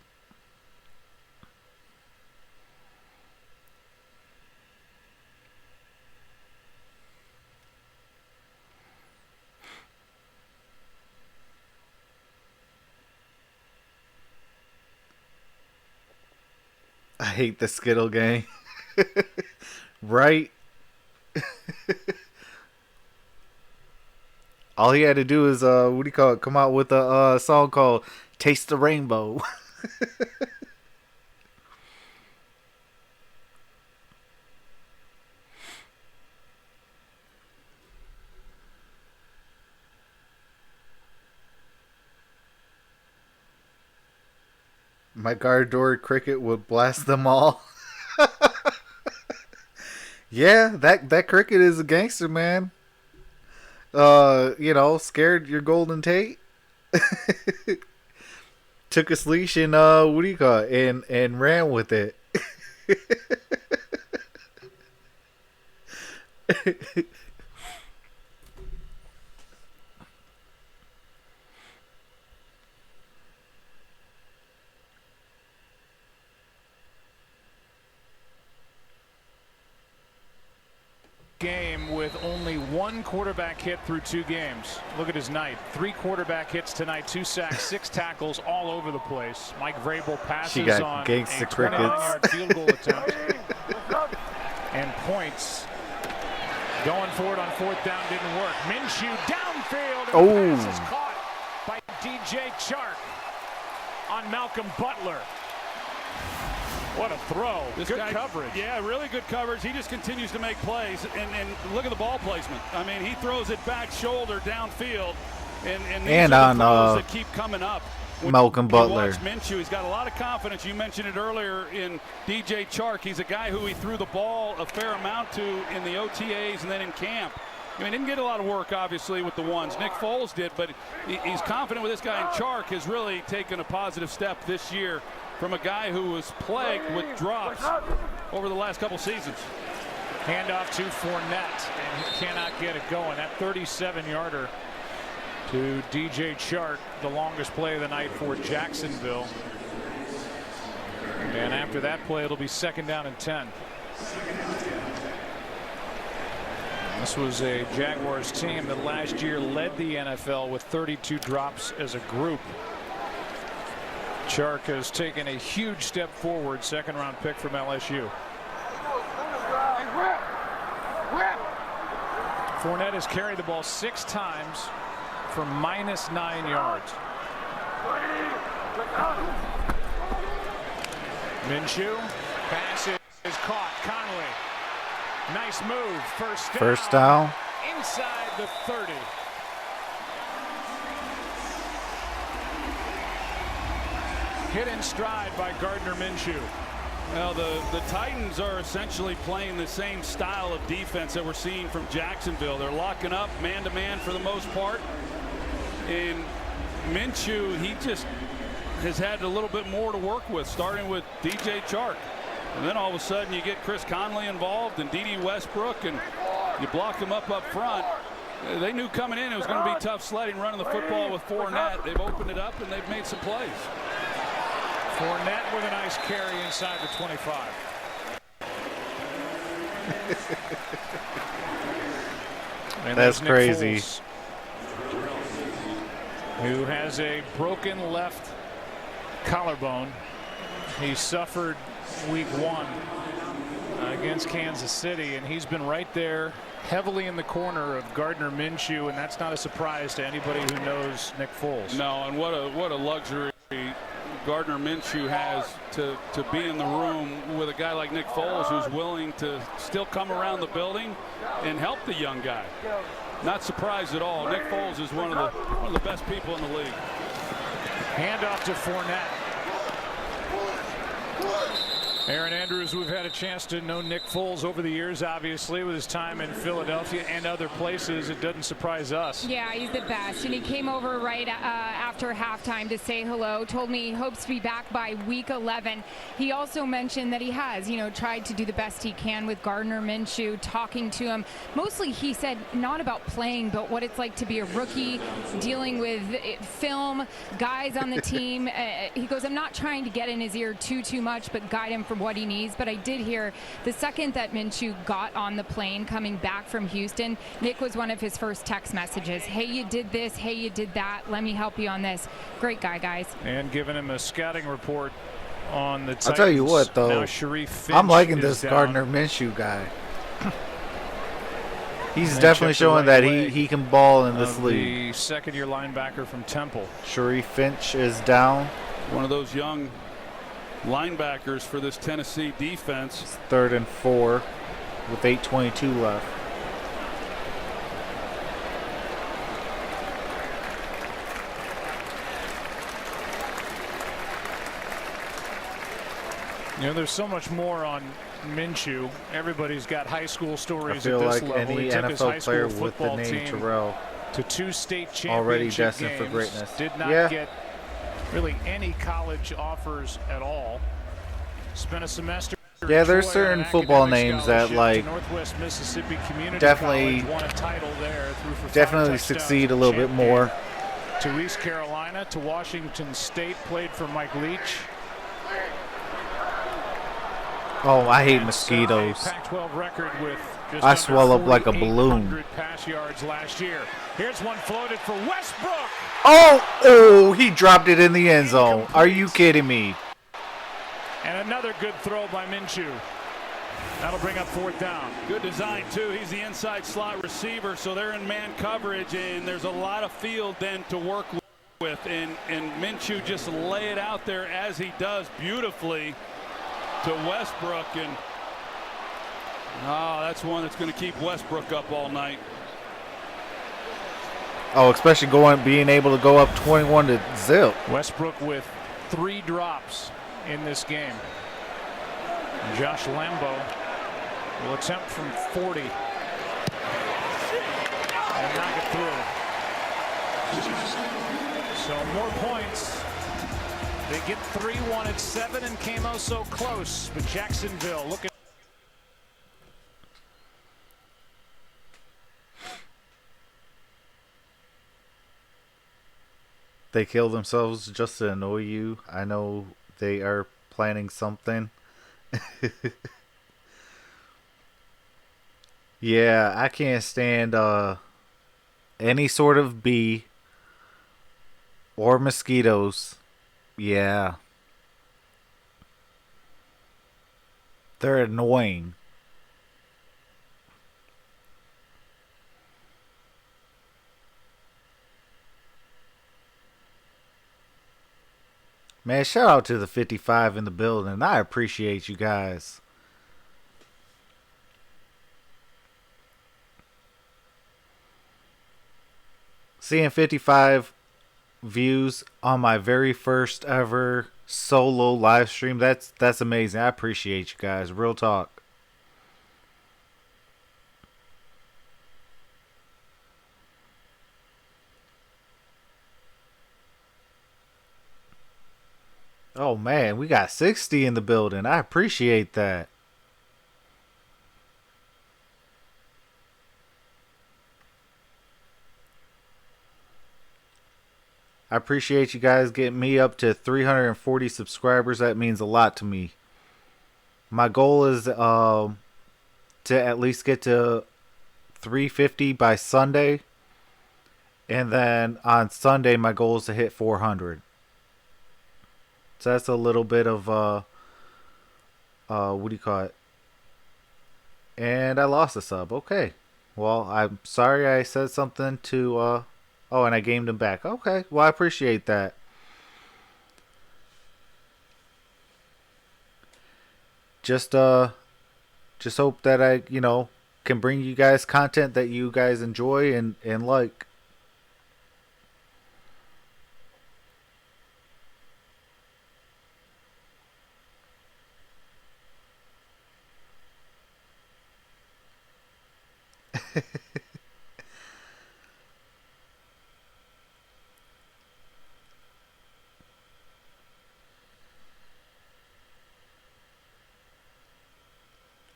I hate the Skittle gang. Right? All he had to do is what do you call it? Come out with a song called "Taste the Rainbow." My guard door cricket would blast them all. Yeah, that cricket is a gangster, man. Scared your Golden Tate. Took his leash and what do you call it? And ran with it. Game with only one quarterback hit through 2 games. Look at his night. 3 quarterback hits tonight, 2 sacks, 6 tackles all over the place. Mike Vrabel passes on a 29-yard field goal attempt. And points. Going for it on 4th down didn't work. Minshew downfield. And the pass is caught by DJ Chark on Malcolm Butler. What a throw. Good coverage. Yeah, really good coverage. He just continues to make plays. And look at the ball placement. I mean, he throws it back shoulder downfield. And these are the throws that keep coming up. Malcolm Butler. Watch Minshew. He's got a lot of confidence. You mentioned it earlier in DJ Chark. He's a guy who he threw the ball a fair amount to in the OTAs and then in camp. I mean, didn't get a lot of work, obviously, with the ones. Nick Foles did, but he's confident with this guy. And Chark has really taken a positive step this year from a guy who was plagued with drops over the last couple seasons. Handoff to Fournette, and he cannot get it going. That 37-yarder to DJ Chark, the longest play of the night for Jacksonville. And after that play, it'll be 2nd down and 10. This was a Jaguars team that last year led the NFL with 32 drops as a group. Chark has taken a huge step forward, 2nd-round pick from LSU. Fournette has carried the ball 6 times for -9 yards. Minshew, pass is caught. Conley, nice move. First down. Inside the 30. Hit in stride by Gardner Minshew. Well, the Titans are essentially playing the same style of defense that we're seeing from Jacksonville. They're locking up man-to-man for the most part. And Minshew, he just has had a little bit more to work with, starting with DJ Chark. And then all of a sudden you get Chris Conley involved and D.D. Westbrook, and you block him up front. They knew coming in it was going to be tough sledding running the football with Fournette. They've opened it up and they've made some plays. Fournette with a nice carry inside the 25. That's crazy. Foles, who has a broken left collarbone. He suffered week 1 against Kansas City, and he's been right there heavily in the corner of Gardner Minshew, and that's not a surprise to anybody who knows Nick Foles. No, and what a luxury Gardner Minshew has to be in the room with a guy like Nick Foles, who's willing to still come around the building and help the young guy. Not surprised at all. Nick Foles is one of the best people in the league. Handoff to Fournette. Aaron Andrews, we've had a chance to know Nick Foles over the years, obviously, with his time in Philadelphia and other places. It doesn't surprise us. Yeah, he's the best. And he came over right after halftime to say hello, told me he hopes to be back by week 11. He also mentioned that he has, tried to do the best he can with Gardner Minshew, talking to him. Mostly, he said, not about playing, but what it's like to be a rookie, dealing with film, guys on the team. He goes, I'm not trying to get in his ear too much, but guide him from what he needs. But I did hear the second that Minshew got on the plane coming back from Houston, Nick was one of his first text messages. Hey, you did this. Hey, you did that. Let me help you on this. Great guy, guys. And giving him a scouting report on the Titans. I'll tell you what, though. Now Sharif Finch I'm liking this down. Gardner Minshew guy. He's And definitely check the showing right that leg he can ball in this of league. The second-year linebacker from Temple. Sharif Finch is down. One of those young linebackers for this Tennessee defense. It's 3rd and 4 with 8:22 left. You know, there's so much more on Minshew. Everybody's got high school stories I feel at this like level. any He took his high NFL school player with the football name team Terrell to 2 state championship already destined games. for greatness. Did not Yeah. get really any college offers at all. Spent a semester. Yeah, there's Troy certain on an football academic names that, scholarship like, to Northwest Mississippi Community definitely- College, won a title there, threw for 5 definitely touchdowns succeed a in little bit champ more. game. To East Carolina, to Washington State, played for Mike Leach. Oh, I hate And mosquitoes. set a Pac-12 record with just I under swell up like a balloon. 4,800 pass yards last year. Here's one floated for Westbrook. Oh, he dropped it in the end zone. Are you kidding me? And another good throw by Minshew. That'll bring up 4th down. Good design, too. He's the inside slot receiver, so they're in man coverage, and there's a lot of field then to work with. And Minshew just lay it out there as he does beautifully to Westbrook. And that's one that's going to keep Westbrook up all night. Oh, especially being able to go up 21-0. Westbrook with 3 drops in this game. Josh Lambo will attempt from 40 and knock it through. So more points. They get 3, wanted 7, and came oh so close. But Jacksonville looking. They kill themselves just to annoy you. I know they are planning something. Yeah, I can't stand any sort of bee or mosquitoes. Yeah. They're annoying. Man, shout out to the 55 in the building. I appreciate you guys. Seeing 55 views on my very first ever solo live stream, that's amazing. I appreciate you guys. Real talk. Oh man, we got 60 in the building. I appreciate that. I appreciate you guys getting me up to 340 subscribers. That means a lot to me. My goal is to at least get to 350 by Sunday. And then on Sunday, my goal is to hit 400. So that's a little bit of, what do you call it? And I lost a sub. Okay. Well, I'm sorry I said something to, oh, and I gamed him back. Okay. Well, I appreciate that. Just hope that I, can bring you guys content that you guys enjoy and like.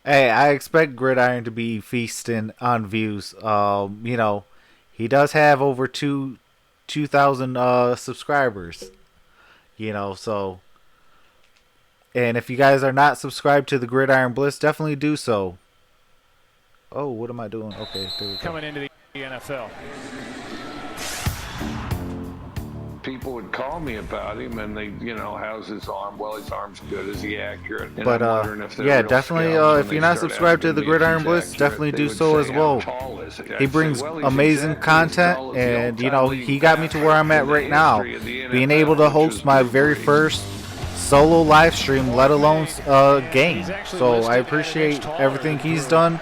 Hey, I expect Gridiron to be feasting on views. He does have over 2,000 subscribers. So. And if you guys are not subscribed to the Gridiron Blitz, definitely do so. Oh, what am I doing? Okay, there we go. Coming into the NFL. people would call me about him, and they, you know, how's his arm? Well, his arm's good. Is he accurate? And but I'm wondering if they're yeah, real definitely. scouts when If they you're not start subscribed to asking the me if Gridiron he's Blitz, accurate, definitely they do would so say, as "How well. tall is he?" He I'd say, brings "Well, he's amazing exactly as content, tall as the and you know, all-time he leading got me to where I'm at passer right in the now, history of the being NFL, able to which host was my Drew very Brees. first solo live stream, let alone game. So I appreciate everything he's done,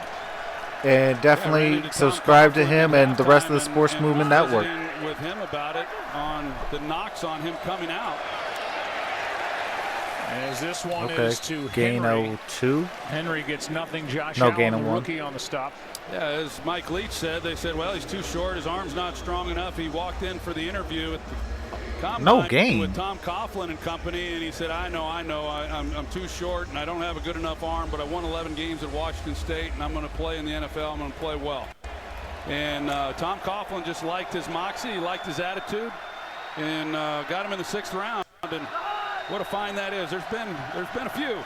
and definitely subscribe to him and the rest of the Sports Movement Network. With him about it on the knocks on him coming out. As this one Okay, is to gain Henry. 2. Henry gets nothing. Josh No, Allen, gain the of 1. rookie on the stop. Yeah, as Mike Leach said, they said, well, he's too short. His arm's not strong enough. He walked in for the interview at the combine No gain. with Tom Coughlin and company, and he said, I know. I'm too short, and I don't have a good enough arm, but I won 11 games at Washington State, and I'm going to play in the NFL. I'm going to play well. And Tom Coughlin just liked his moxie. He liked his attitude, and got him in the 6th round. And what a find that is. There's been a few.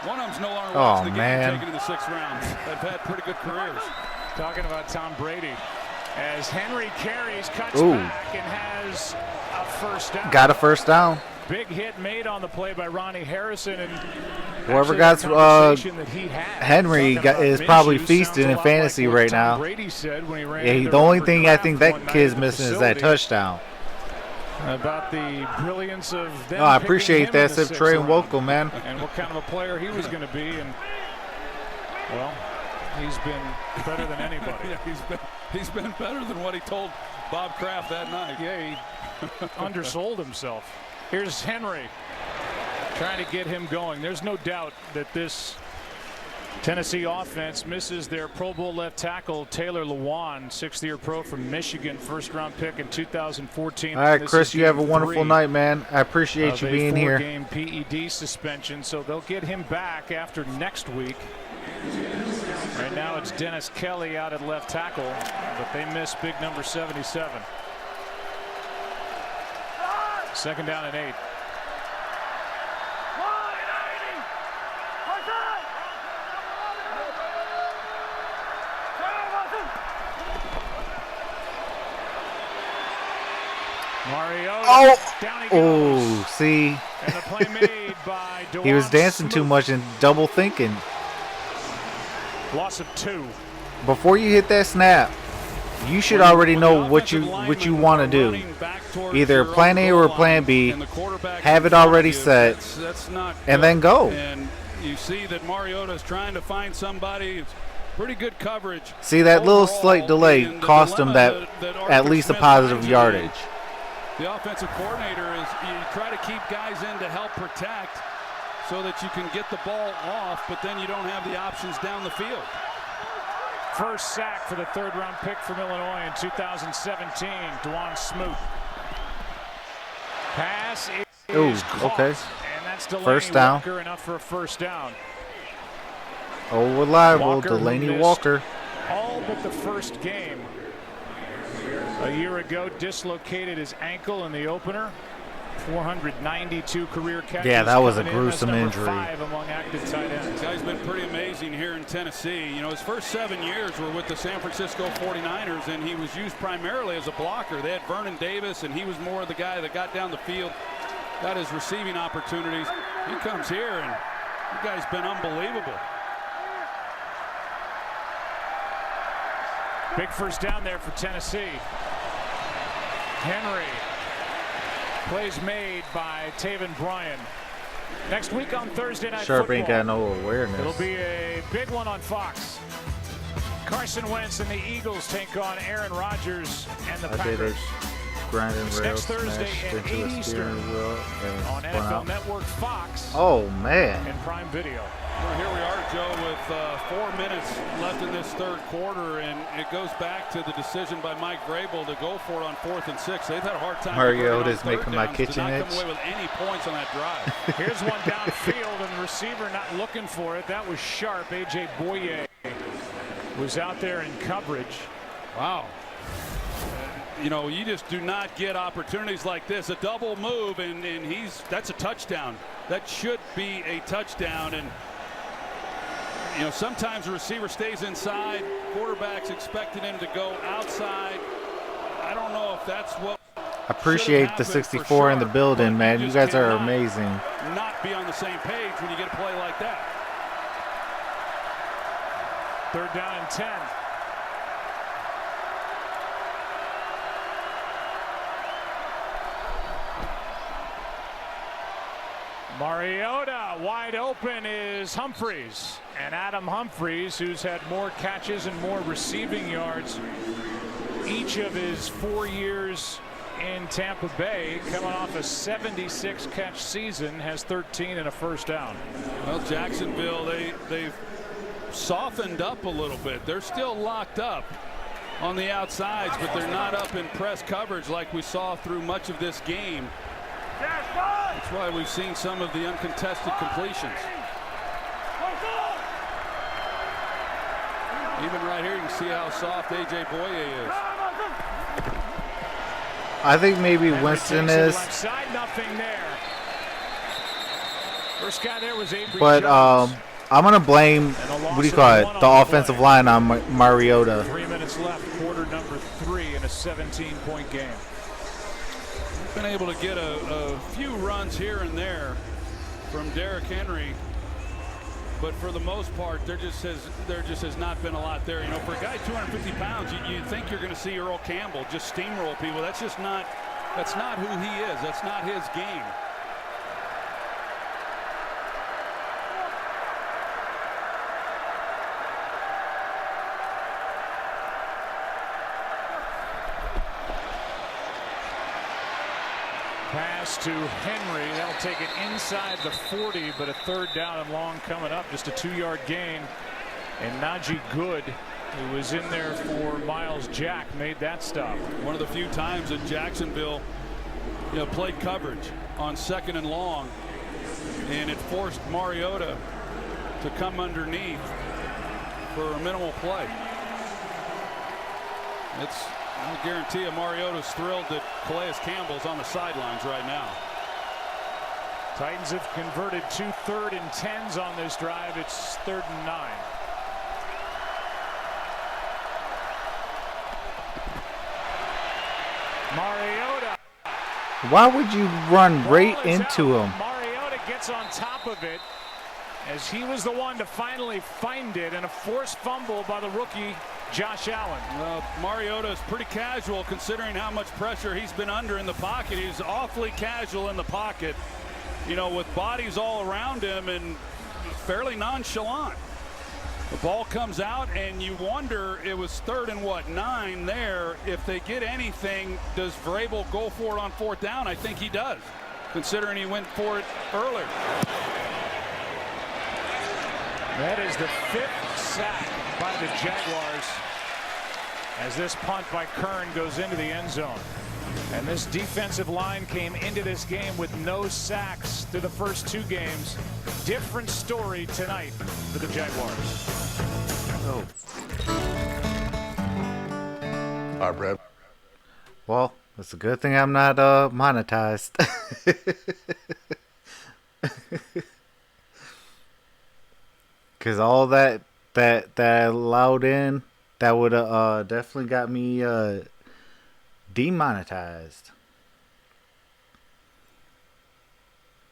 One of them's no longer watching the game, taken in the 6th round. They've had pretty good careers. Talking about Tom Brady. As Henry carries, cuts back, and has a first down. Got a first down. Big hit made on the play by Ronnie Harrison, and whoever got Henry is probably feasting in fantasy right now. Yeah, the only thing I think that kid's missing is that touchdown. About the brilliance of them. Oh, I appreciate that, Sip Trey, and round, welcome, man. And what kind of a player he was going to be, and well, he's been better than anybody. Yeah, he's been better than what he told Bob Kraft that night. Yeah, he undersold himself. Here's Henry trying to get him going. There's no doubt that this Tennessee offense misses their Pro Bowl left tackle Taylor Lewan, 6th-year pro from Michigan, first-round pick in 2014. All right, Chris, you have a wonderful night, man. I appreciate you being here. 4-game PED suspension, so they'll get him back after next week. Right now it's Dennis Kelly out at left tackle, but they miss big number 77. 2nd down and 8. Mariota. Down he goes. See. And the play made by He was dancing Smoot. too much and double thinking. Loss of 2. Before you hit that snap, you should already know what you want to do. Either plan A or plan B. Have it already set, that's not and good. then go. And you see that Mariota is trying to find somebody. It's pretty good coverage. See, that little slight delay cost him that at least a positive yardage. The offensive coordinator is you try to keep guys in to help protect so that you can get the ball off, but then you don't have the options down the field. First sack for the 3rd-round pick from Illinois in 2017, Dwan Smoot. Pass is caught, okay. and that's Delaney First down. Walker, enough for a first down. Oh, reliable Walker, Delaney who missed Walker. all but the first game. A year ago, dislocated his ankle in the opener. 492 career catches. Yeah, that was a coming in. That's gruesome number injury. 5 among active tight ends. This guy's been pretty amazing here in Tennessee. You know, his first 7 years were with the San Francisco 49ers, and he was used primarily as a blocker. They had Vernon Davis, and he was more the guy that got down the field, got his receiving opportunities. He comes here, and the guy's been unbelievable. Big first down there for Tennessee. Henry. Plays made by Taven Bryan. Next week on Thursday Night Sharp Football. ain't got no awareness. It'll be a big one on Fox. Carson Wentz and the Eagles take on Aaron Rodgers and the Packers. Grinding It's rail next Thursday smashed at into 8 a Eastern steering wheel and on spun NFL out. Network Fox. Oh, man. And Prime Video. Well, here we are, Joe, with 4 minutes left in this 3rd quarter, and it goes back to the decision by Mike Vrabel to go for it on 4th and 6. They've had a hard time. Mariota's making my kitchen itch. itch. Come away with any points on that drive. Here's one downfield, and the receiver not looking for it. That was sharp. A.J. Boye was out there in coverage. Wow. You know, you just do not get opportunities like this. A double move, and that's a touchdown. That should be a touchdown. And you know, sometimes the receiver stays inside. Quarterback's expecting him to go outside. I don't know if that's what Appreciate the 64 in the building, man. You guys are amazing. Not be on the same page when you get a play like that. 3rd down and 10. Mariota wide open is Humphries, and Adam Humphries, who's had more catches and more receiving yards each of his 4 years in Tampa Bay, coming off a 76 catch season, has 13 and a first down. Well, Jacksonville, they've softened up a little bit. They're still locked up on the outsides, but they're not up in press coverage like we saw through much of this game. That's why we've seen some of the uncontested completions. Even right here, you can see how soft A.J. Boye is. I think maybe Winston is. Left side, nothing there. First guy there was Avery But Jones. I'm gonna blame, what do you call it, the offensive line on Mariota. 3 minutes left, quarter number 3 in a 17-point game. Been able to get a few runs here and there from Derrick Henry, but for the most part, there just has not been a lot there. You know, for a guy 250 pounds, you think you're going to see Earl Campbell just steamroll people. That's just not. That's not who he is. That's not his game. Pass to Henry. That'll take it inside the 40, but a 3rd down and long coming up. Just a 2-yard gain. And Najee Good, who was in there for Miles Jack, made that stop. One of the few times that Jacksonville, played coverage on 2nd and long, and it forced Mariota to come underneath for a minimal play. I guarantee you Mariota's thrilled that Calais Campbell's on the sidelines right now. Titans have converted 2 3rd and 10s on this drive. It's 3rd and 9. Mariota. Why would you run right into him? Mariota gets on top of it, as he was the one to finally find it, and a forced fumble by the rookie Josh Allen. Well, Mariota is pretty casual considering how much pressure he's been under in the pocket. He's awfully casual in the pocket, with bodies all around him, and fairly nonchalant. The ball comes out, and you wonder, it was 3rd and 9 there. If they get anything, does Vrabel go for it on 4th down? I think he does, considering he went for it earlier. That is the 5th sack by the Jaguars, as this punt by Kern goes into the end zone. And this defensive line came into this game with no sacks through the first 2 games. Different story tonight for the Jaguars. Oh. All right, Brad. Well, it's a good thing I'm not monetized. Because all that I allowed in, that would have definitely got me demonetized.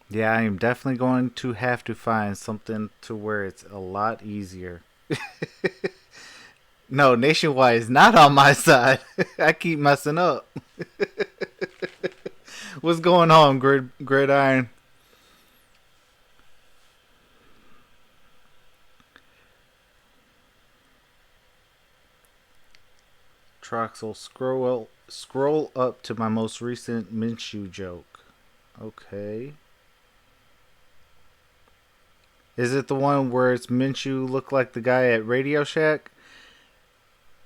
Yeah, I am definitely going to have to find something to where it's a lot easier. No, Nationwide is not on my side. I keep messing up. What's going on, Gridiron? Troxel, scroll up to my most recent Minshew joke. Okay. Is it the one where it's Minshew look like the guy at Radio Shack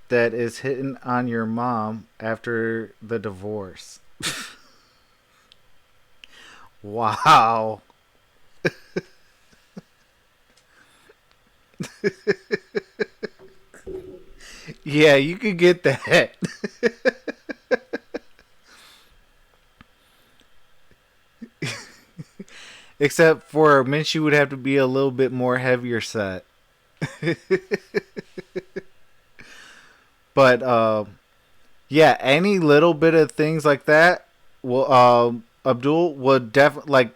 that is hitting on your mom after the divorce? Wow. Yeah, you could get that. Except for Minshew would have to be a little bit more heavier set. But yeah, any little bit of things like that Well, Abdul would definitely like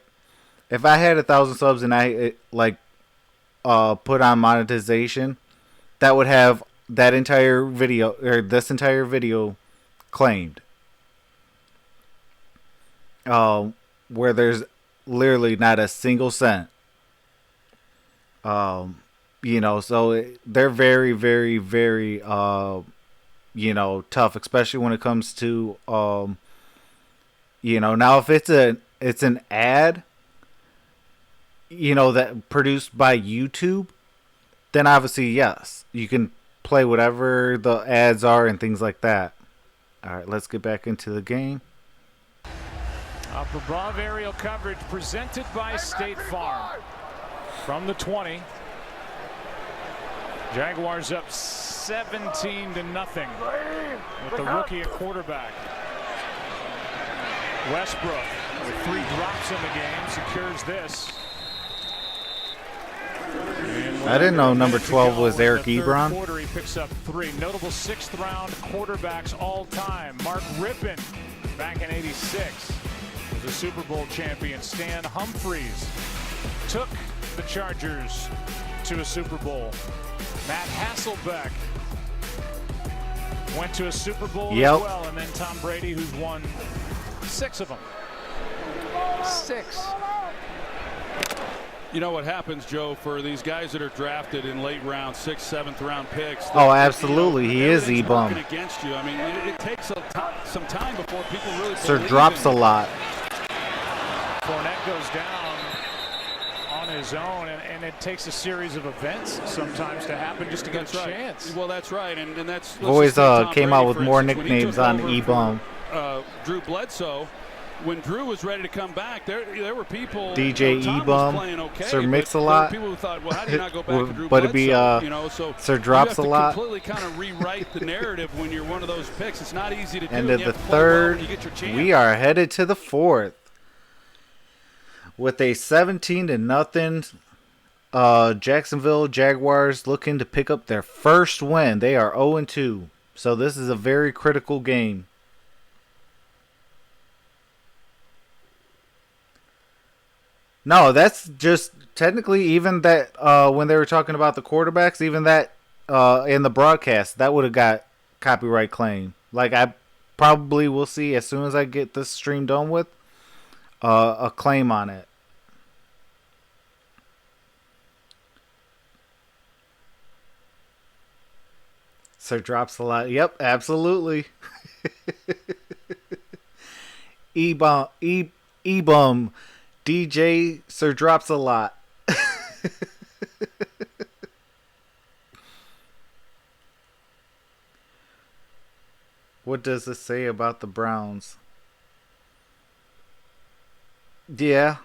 if I had 1,000 subs and I put on monetization, that would have that entire video or this entire video claimed. Where there's literally not a single cent. So they're very, very, very, tough, especially when it comes to, now if it's an ad, that produced by YouTube, then obviously, yes, you can play whatever the ads are and things like that. All right, let's get back into the game. Up above, aerial coverage presented by State Farm. From the 20. Jaguars up 17-0 with the rookie at quarterback. Westbrook with 3 drops in the game secures this. I didn't know number 12 was Eric Ebron. Quarter, he picks up 3. Notable 6th round quarterbacks all time. Mark Rippon back in '86 was a Super Bowl champion. Stan Humphries took the Chargers to a Super Bowl. Matt Hasselbeck went to a Super Bowl as well, and then Tom Brady, who's won 6 of them. 6. You know what happens, Joe, for these guys that are drafted in late round, 6th, 7th round picks. Oh, absolutely, he is E-bum. Against you, I mean, it takes some time before people really. Sir drops a lot. Fournette goes down on his own, and it takes a series of events sometimes to happen just to get a chance. Well, that's right, and that's. Always came out with more nicknames on E-bum. Drew Bledsoe. When Drew was ready to come back, there were people. DJ E-bum, okay, Sir Mix-a-Lot. People who thought, well, how do you not go back to Drew but it'd be so Sir Drops a Lot. You have to completely kind of rewrite the narrative when you're one of those picks. It's not easy to do. End of the 3rd, we are headed to the 4th with a 17-0. Jacksonville Jaguars looking to pick up their first win. They are 0-2, so this is a very critical game. No, that's just technically even that when they were talking about the quarterbacks, even that in the broadcast, that would have got copyright claim. Like I probably will see as soon as I get this stream done with a claim on it. Sir drops a lot. Yep, absolutely. E-bum. DJ Sir drops a lot. What does it say about the Browns? Yeah.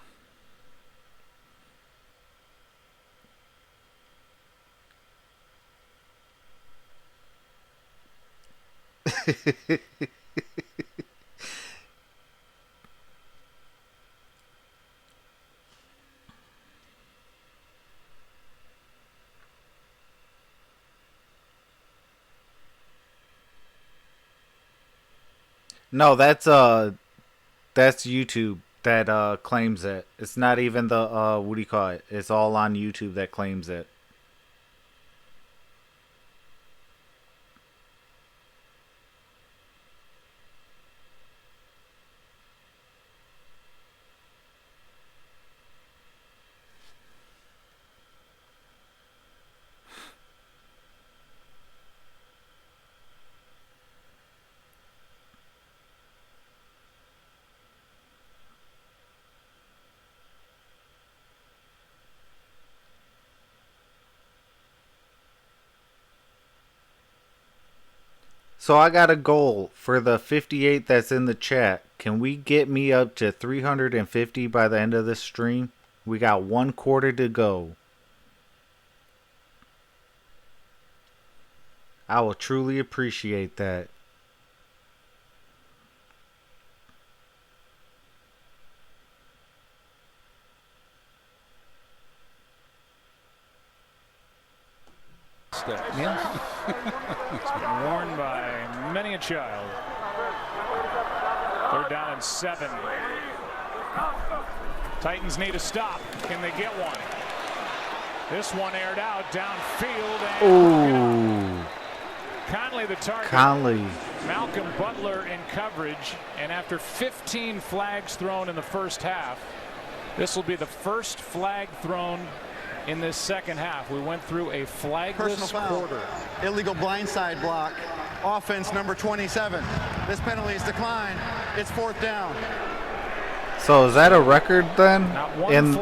No, that's YouTube that claims it. It's not even the what do you call it? It's all on YouTube that claims it. So I got a goal for the 58 that's in the chat. Can we get me up to 350 by the end of this stream? We got 1 quarter to go. I will truly appreciate that. Yeah. It's been worn by many a child. Third down and 7. Titans need a stop. Can they get one? This one aired out downfield. And Conley the target. Conley. Malcolm Butler in coverage. And after 15 flags thrown in the first half, this will be the first flag thrown in this second half. We went through a flagless quarter. Illegal blindside block. Offense number 27. This penalty is declined. It's 4th down. So is that a record then in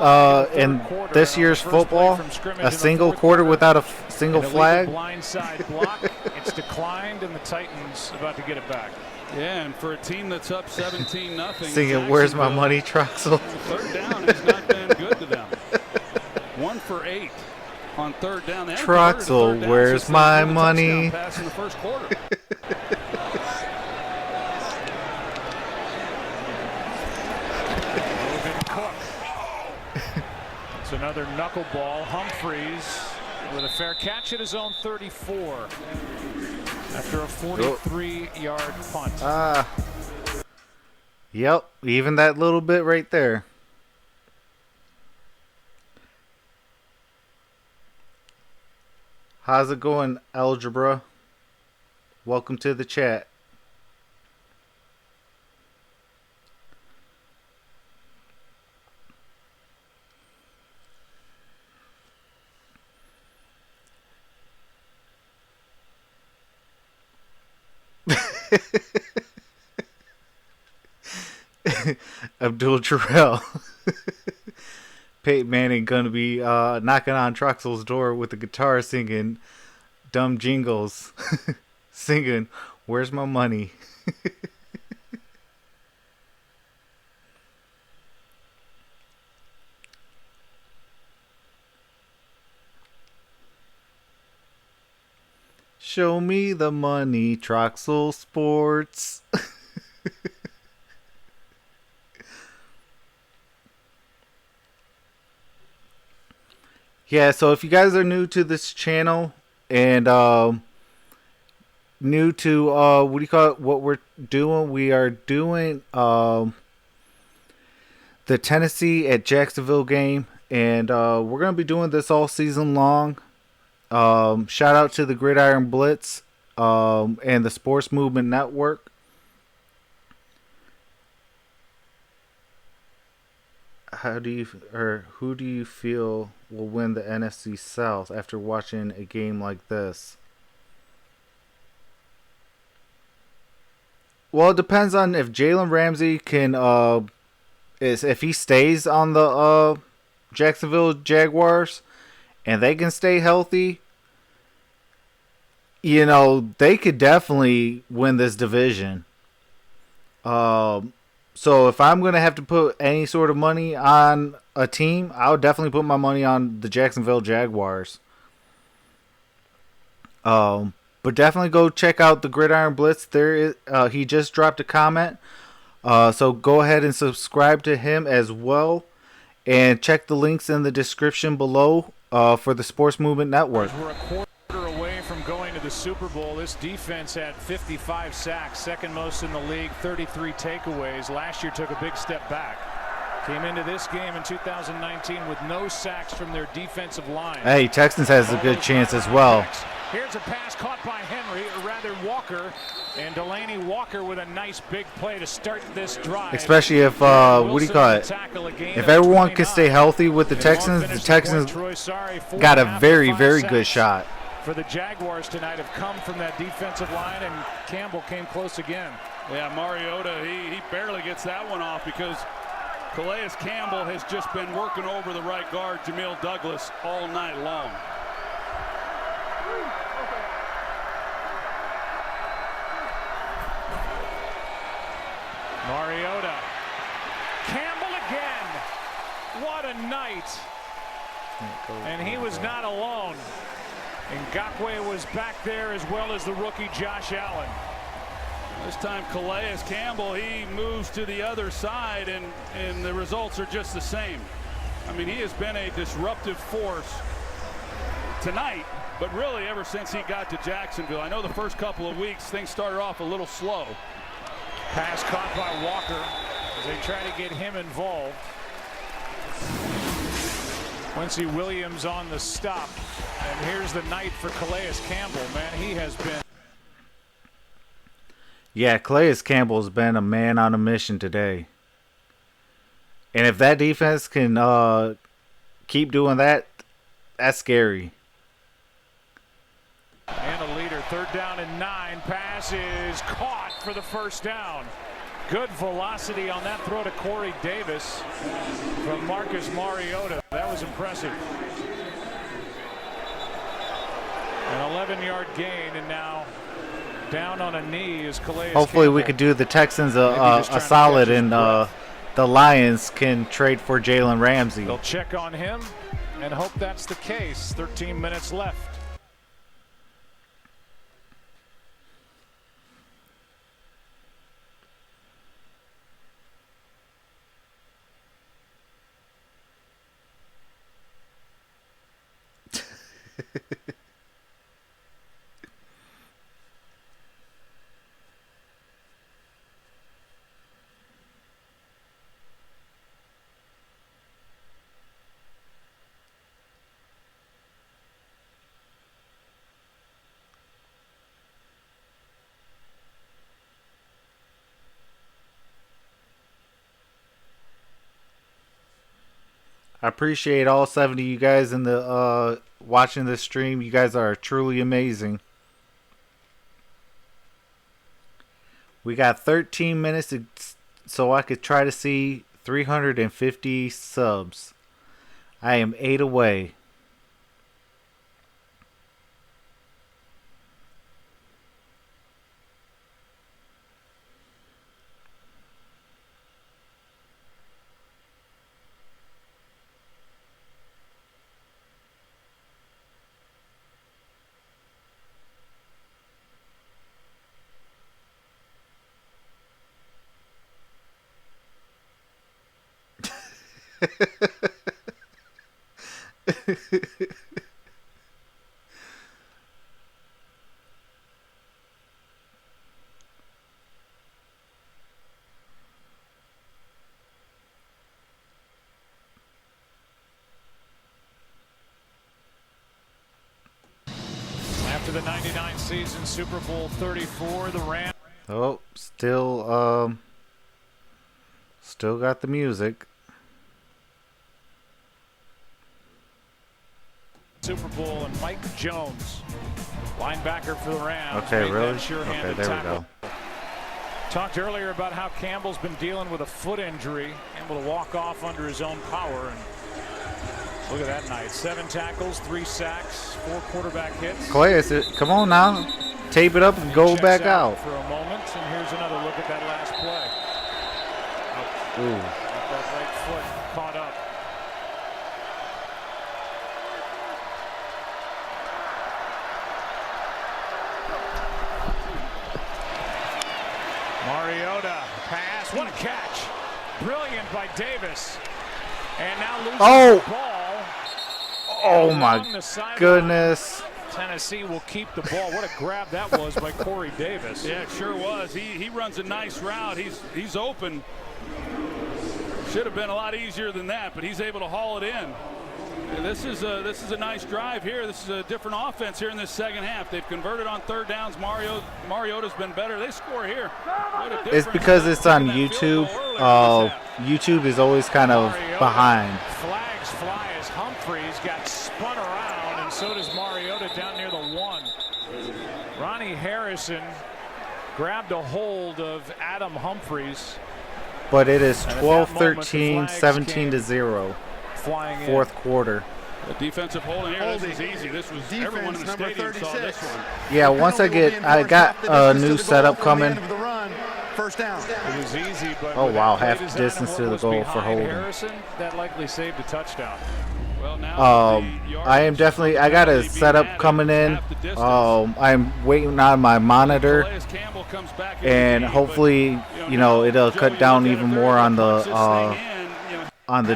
this year's football? A single quarter without a single flag? Blindside block. It's declined, and the Titans about to get it back. Yeah, and for a team that's up 17-0, Singing "Where's my money, Troxel?" Third down has not been good to them. 1 for 8 on third down. Troxel, where's my money? Pass in the first quarter. It's another knuckleball. Humphreys with a fair catch at his own 34 after a 43-yard punt. Yep, even that little bit right there. How's it going, Algebra? Welcome to the chat. Abdul Jarrell. Peyton Manning gonna be knocking on Troxel's door with the guitar singing dumb jingles. Singing, "Where's my money?" Show me the money, Troxel Sports. Yeah, so if you guys are new to this channel and new to what we're doing, we are doing the Tennessee at Jacksonville game, and we're gonna be doing this all season long. Shout out to the Gridiron BLITZ and the Sports Movement Network. Who do you feel will win the NFC South after watching a game like this? Well, it depends on if Jalen Ramsey can if he stays on the Jacksonville Jaguars and they can stay healthy. You know, they could definitely win this division. So if I'm going to have to put any sort of money on a team, I would definitely put my money on the Jacksonville Jaguars. But definitely go check out the Gridiron BLITZ. He just dropped a comment. So go ahead and subscribe to him as well. And check the links in the description below for the Sports Movement Network. We're a quarter away from going to the Super Bowl. This defense had 55 sacks, second most in the league, 33 takeaways. Last year took a big step back. Came into this game in 2019 with no sacks from their defensive line. Hey, Texans has a good chance as well. Here's a pass caught by Henry, or rather Walker, and Delaney Walker with a nice big play to start this drive. Especially if, if everyone can stay healthy with the Texans got a very, very good shot. For the Jaguars tonight have come from that defensive line, and Campbell came close again. Yeah, Mariota, he barely gets that one off because Calais Campbell has just been working over the right guard, Jamil Douglas, all night long. Mariota. Campbell again. What a night. And he was not alone. Ngakoue was back there as well as the rookie Josh Allen. This time Calais Campbell, he moves to the other side, and the results are just the same. I mean, he has been a disruptive force tonight, but really ever since he got to Jacksonville. I know the first couple of weeks things started off a little slow, Pass caught by Walker as they try to get him involved. Quincy Williams on the stop. And here's the night for Calais Campbell. Man, he has been. Yeah, Calais Campbell's been a man on a mission today. And if that defense can keep doing that, that's scary. And a leader, 3rd down and 9. Pass is caught for the first down. Good velocity on that throw to Corey Davis from Marcus Mariota. That was impressive. An 11-yard gain, and now down on a knee is Calais Hopefully Campbell. we could do the Texans a solid, and the Lions can trade for Jalen Ramsey. They'll check on him and hope that's the case. 13 minutes left. I appreciate all 70 of you guys in the watching this stream. You guys are truly amazing. We got 13 minutes so I could try to see 350 subs. I am 8 away. After the 99 season, Super Bowl 34, the Rams. Oh, still got the music. Super Bowl, and Mike Jones, linebacker for the Rams. Okay, really? Okay, there we go. Talked earlier about how Campbell's been dealing with a foot injury, able to walk off under his own power. And look at that night. 7 tackles, 3 sacks, 4 quarterback hits. Calais, come on now. Tape it up and go back out. For a moment, and here's another look at that last play. Ooh. That right foot caught up. Mariota, pass, what a catch. Brilliant by Davis. And now loses the ball. Oh my goodness. Tennessee will keep the ball. What a grab that was by Corey Davis. Yeah, it sure was. He runs a nice route. He's open. Should have been a lot easier than that, but he's able to haul it in. And this is a nice drive here. This is a different offense here in this second half. They've converted on 3rd downs. Mariota's been better. They score here. It's because it's on YouTube. YouTube is always kind of behind. Flags fly as Humphreys got spun around, and so does Mariota down near the 1. Ronnie Harrison grabbed a hold of Adam Humphreys. But it is 12-13, 17-0. Flying fourth quarter. The defensive holding here. This is easy. This was everyone in the stadium saw this one. Yeah, once I got a new setup coming. First down. It was easy, but oh wow, half distance to the goal for holding. Harrison, that likely saved a touchdown. Well, now I am definitely. I got a setup coming in. I'm waiting on my monitor, and hopefully, it'll cut down even more on the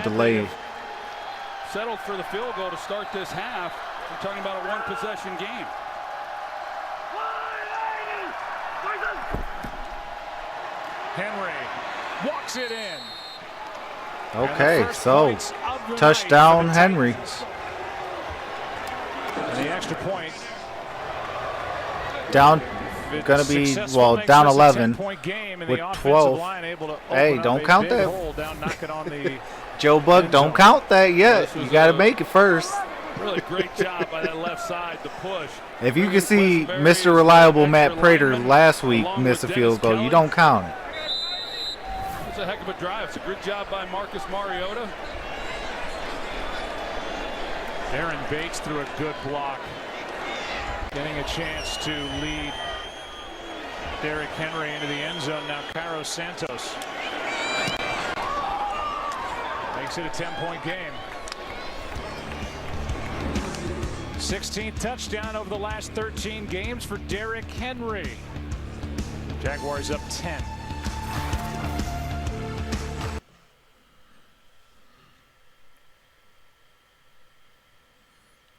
delay. Settled for the field goal to start this half. We're talking about a 1-possession game. Henry walks it in. Okay, so touchdown Henry. And the extra point. Down, gonna be, well, down 11 with 12. Hey, don't count that. Joe Buck, don't count that yet. You got to make it first. Really great job by that left side, the push. If you can see Mr. Reliable Matt Prater last week miss a field goal, you don't count it. It's a heck of a drive. It's a good job by Marcus Mariota. Aaron Bates threw a good block. Getting a chance to lead Derrick Henry into the end zone. Now Cairo Santos makes it a 10-point game. 16th touchdown over the last 13 games for Derrick Henry. Jaguars up 10.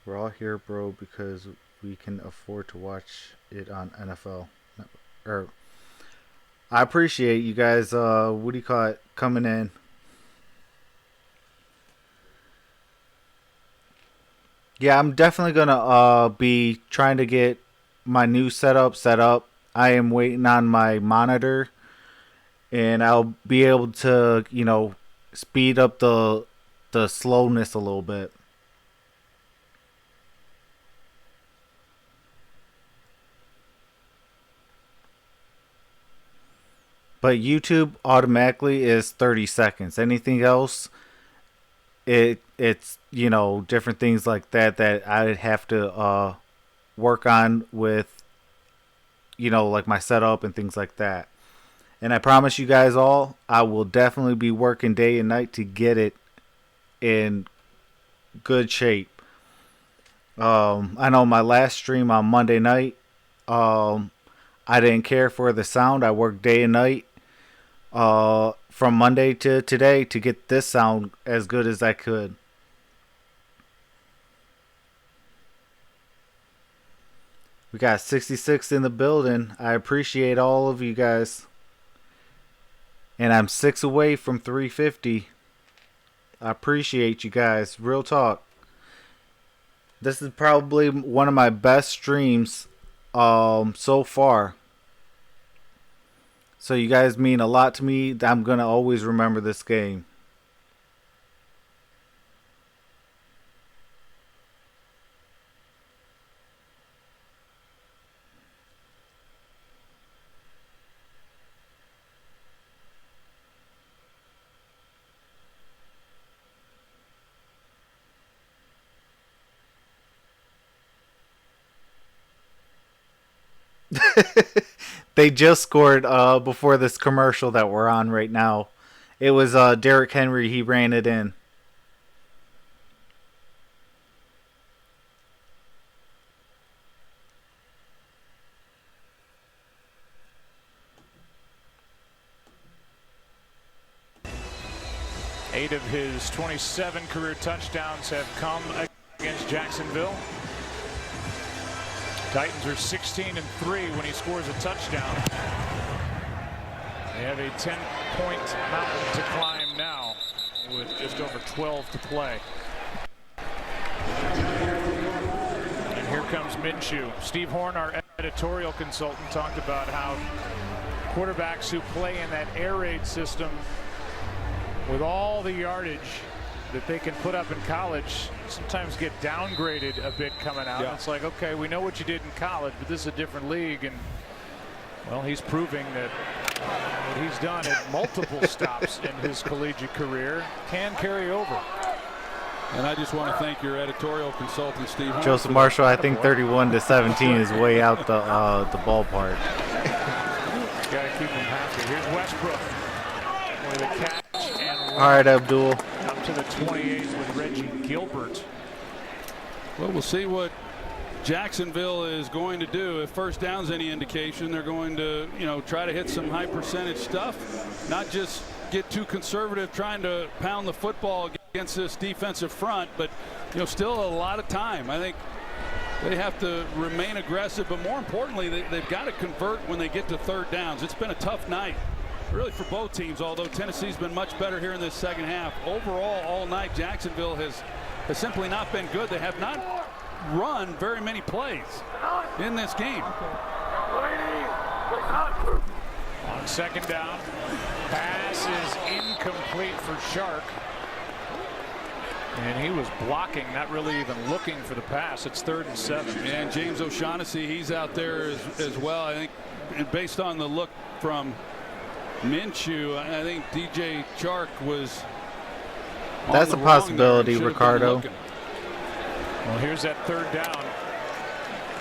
We're all here, bro, because we can afford to watch it on NFL. I appreciate you guys, what do you call it, coming in. Yeah, I'm definitely going to be trying to get my new setup set up. I am waiting on my monitor, and I'll be able to, you know, speed up the slowness a little bit. But YouTube automatically is 30 seconds. Anything else, it's, you know, different things like that I'd have to work on with, you know, like my setup and things like that. And I promise you guys all, I will definitely be working day and night to get it in good shape. I know my last stream on Monday night, I didn't care for the sound. I worked day and night from Monday to today to get this sound as good as I could. We got 66 in the building. I appreciate all of you guys. And I'm 6 away from 350. I appreciate you guys. Real talk. This is probably one of my best streams so far. So you guys mean a lot to me. I'm going to always remember this game. They just scored before this commercial that we're on right now. It was Derrick Henry. He ran it in. Eight of his 27 career touchdowns have come against Jacksonville. Titans are 16-3 when he scores a touchdown. They have a 10-point mountain to climb now with just over 12 to play. And here comes Minshew. Steve Horn, our editorial consultant, talked about how quarterbacks who play in that air raid system with all the yardage that they can put up in college sometimes get downgraded a bit coming out. Yeah. It's like, okay, we know what you did in college, but this is a different league, and well, he's proving that what he's done at multiple stops in his collegiate career can carry over. And I just want to thank your editorial consultant, Steve. Joseph Marshall, I think 31-17 is way out the ballpark. Got to keep him happy. Here's Westbrook with a catch and all right, Abdul. Up to the 28 with Reggie Gilbert. Well, we'll see what Jacksonville is going to do. If first down's any indication, they're going to, you know, try to hit some high percentage stuff, not just get too conservative trying to pound the football against this defensive front, but, you know, still a lot of time. I think they have to remain aggressive, but more importantly, they've got to convert when they get to third downs. It's been a tough night really for both teams, although Tennessee's been much better here in this second half. Overall, all night, Jacksonville has simply not been good. They have not run very many plays in this game. On second down, pass is incomplete for Shark. And he was blocking, not really even looking for the pass. It's 3rd and 7. And James O'Shaughnessy, he's out there as well. I think, and based on the look from Minshew, I think DJ Chark was. That's a possibility, Ricardo. Well, here's that 3rd down.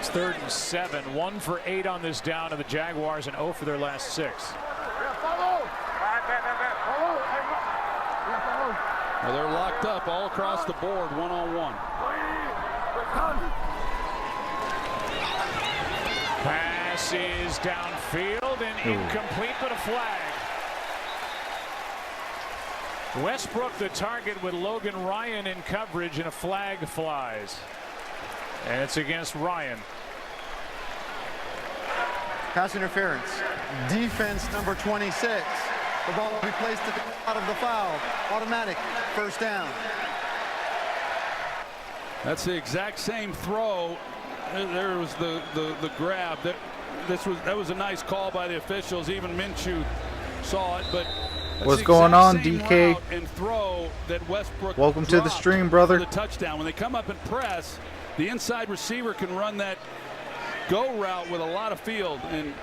It's 3rd and 7. 1 for 8 on this down of the Jaguars and 0 for their last 6. Well, they're locked up all across the board, one-on-one. Pass is downfield and incomplete, but a flag. Westbrook the target with Logan Ryan in coverage, and a flag flies. And it's against Ryan. Pass interference. Defense number 26. The ball will be placed out of the foul. Automatic. 1st down. That's the exact same throw. There was the grab. That was a nice call by the officials. Even Minshew saw it, but what's going on, DK? And throw that Westbrook welcome to the stream, brother. The touchdown. When they come up and press, the inside receiver can run that go route with a lot of field, and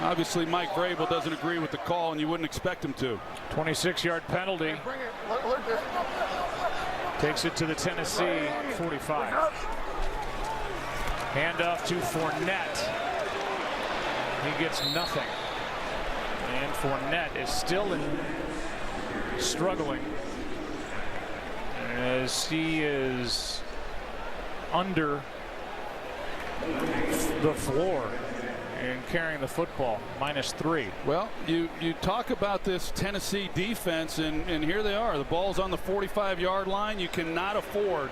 obviously Mike Vrabel doesn't agree with the call, and you wouldn't expect him to. 26-yard penalty. Takes it to the Tennessee 45. Handoff to Fournette. He gets nothing. And Fournette is still struggling as he is under the floor and carrying the football. -3. Well, you talk about this Tennessee defense, and here they are. The ball's on the 45-yard line. You cannot afford.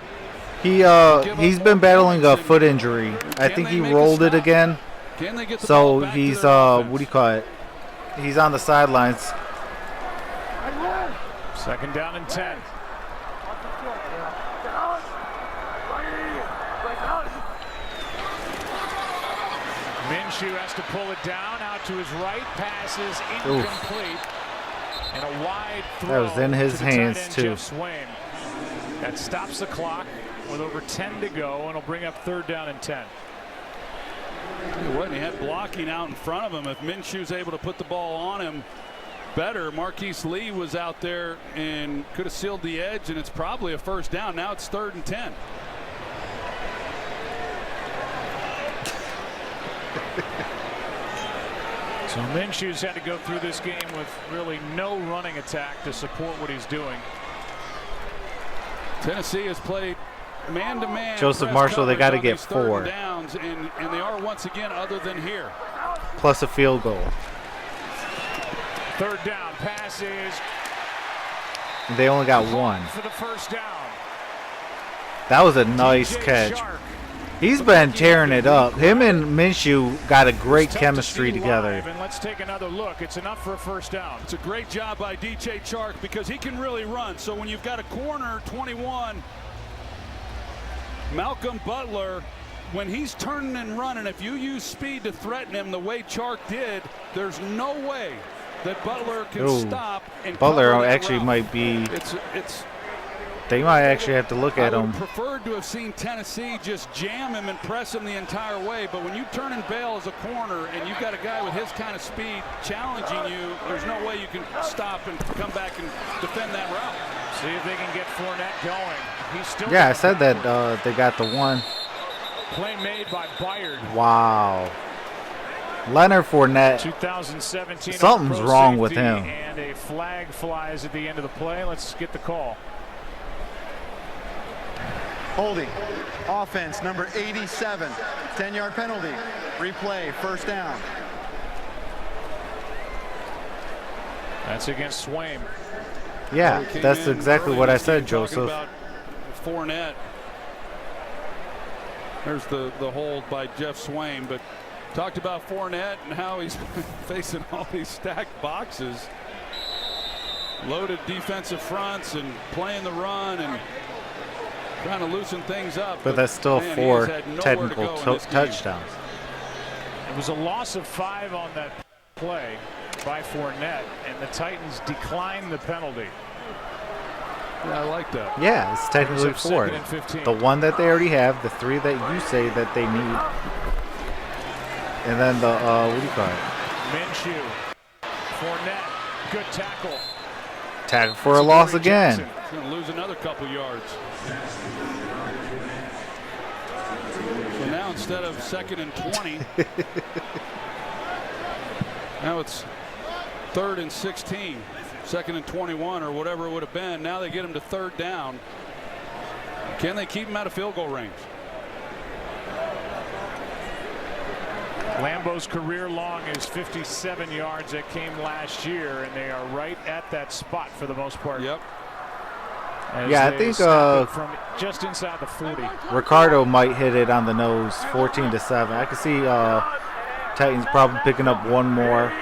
He's been battling a foot injury. I think he rolled it again. Can they get the so ball back he's to their offense? what do you call it? He's on the sidelines. 2nd down and 10. Minshew has to pull it down, out to his right. Pass is incomplete. And a wide throw. That was in his to hands, tight end too. Jeff Swain. That stops the clock with over 10 to go, and will bring up 3rd down and 10. He had blocking out in front of him. If Minshew's able to put the ball on him better, Marquise Lee was out there and could have sealed the edge, and it's probably a 1st down. Now it's 3rd and 10. So Minshew's had to go through this game with really no running attack to support what he's doing. Tennessee has played man-to-man. Joseph Marshall, they got to get 4. Downs, and they are once again, other than here. Plus a field goal. 3rd down, passes. They only got 1. For the 1st down. That was a nice catch. Shark. He's been tearing it up. Him and Minshew got a great chemistry together. And let's take another look. It's enough for a 1st down. It's a great job by DJ Chark because he can really run. So when you've got a corner, 21, Malcolm Butler, when he's turning and running, if you use speed to threaten him the way Chark did, there's no way that Butler can stop. And Butler actually might be. They might actually have to look at him. I would preferred to have seen Tennessee just jam him and press him the entire way, but when you turn and bail as a corner and you've got a guy with his kind of speed challenging you, there's no way you can stop and come back and defend that route. See if they can get Fournette going. He's still. Yeah, I said that they got the 1. Play made by Byard. Wow. Leonard Fournette. 2017. Something's wrong with him. And a flag flies at the end of the play. Let's get the call. Holding. Offense number 87. 10-yard penalty. Replay. 1st down. That's against Swain. Yeah, that's exactly what I said, Joseph. About Fournette. There's the hold by Jeff Swain, but Talked about Fournette and how he's facing all these stacked boxes. Loaded defensive fronts and playing the run and trying to loosen things up. But that's still man, 4 to technical touchdowns. It was a loss of 5 on that play by Fournette, and the Titans declined the penalty. Yeah, I like that. Yeah, it's technically 4. The one that they already have, the 3 that you say that they need, and then the what do you call it? Minshew, Fournette, good tackle. Tackle for a loss again. He's going to lose another couple yards. So now instead of 2nd and 20, now it's 3rd and 16, 2nd and 21 or whatever it would have been. Now they get him to 3rd down. Can they keep him out of field goal range? Lambeau's career long is 57 yards. That came last year, and they are right at that spot for the most part. Yep. Yeah, I think from just inside the 40. Ricardo might hit it on the nose, 14-7. I can see Titans probably picking up one more.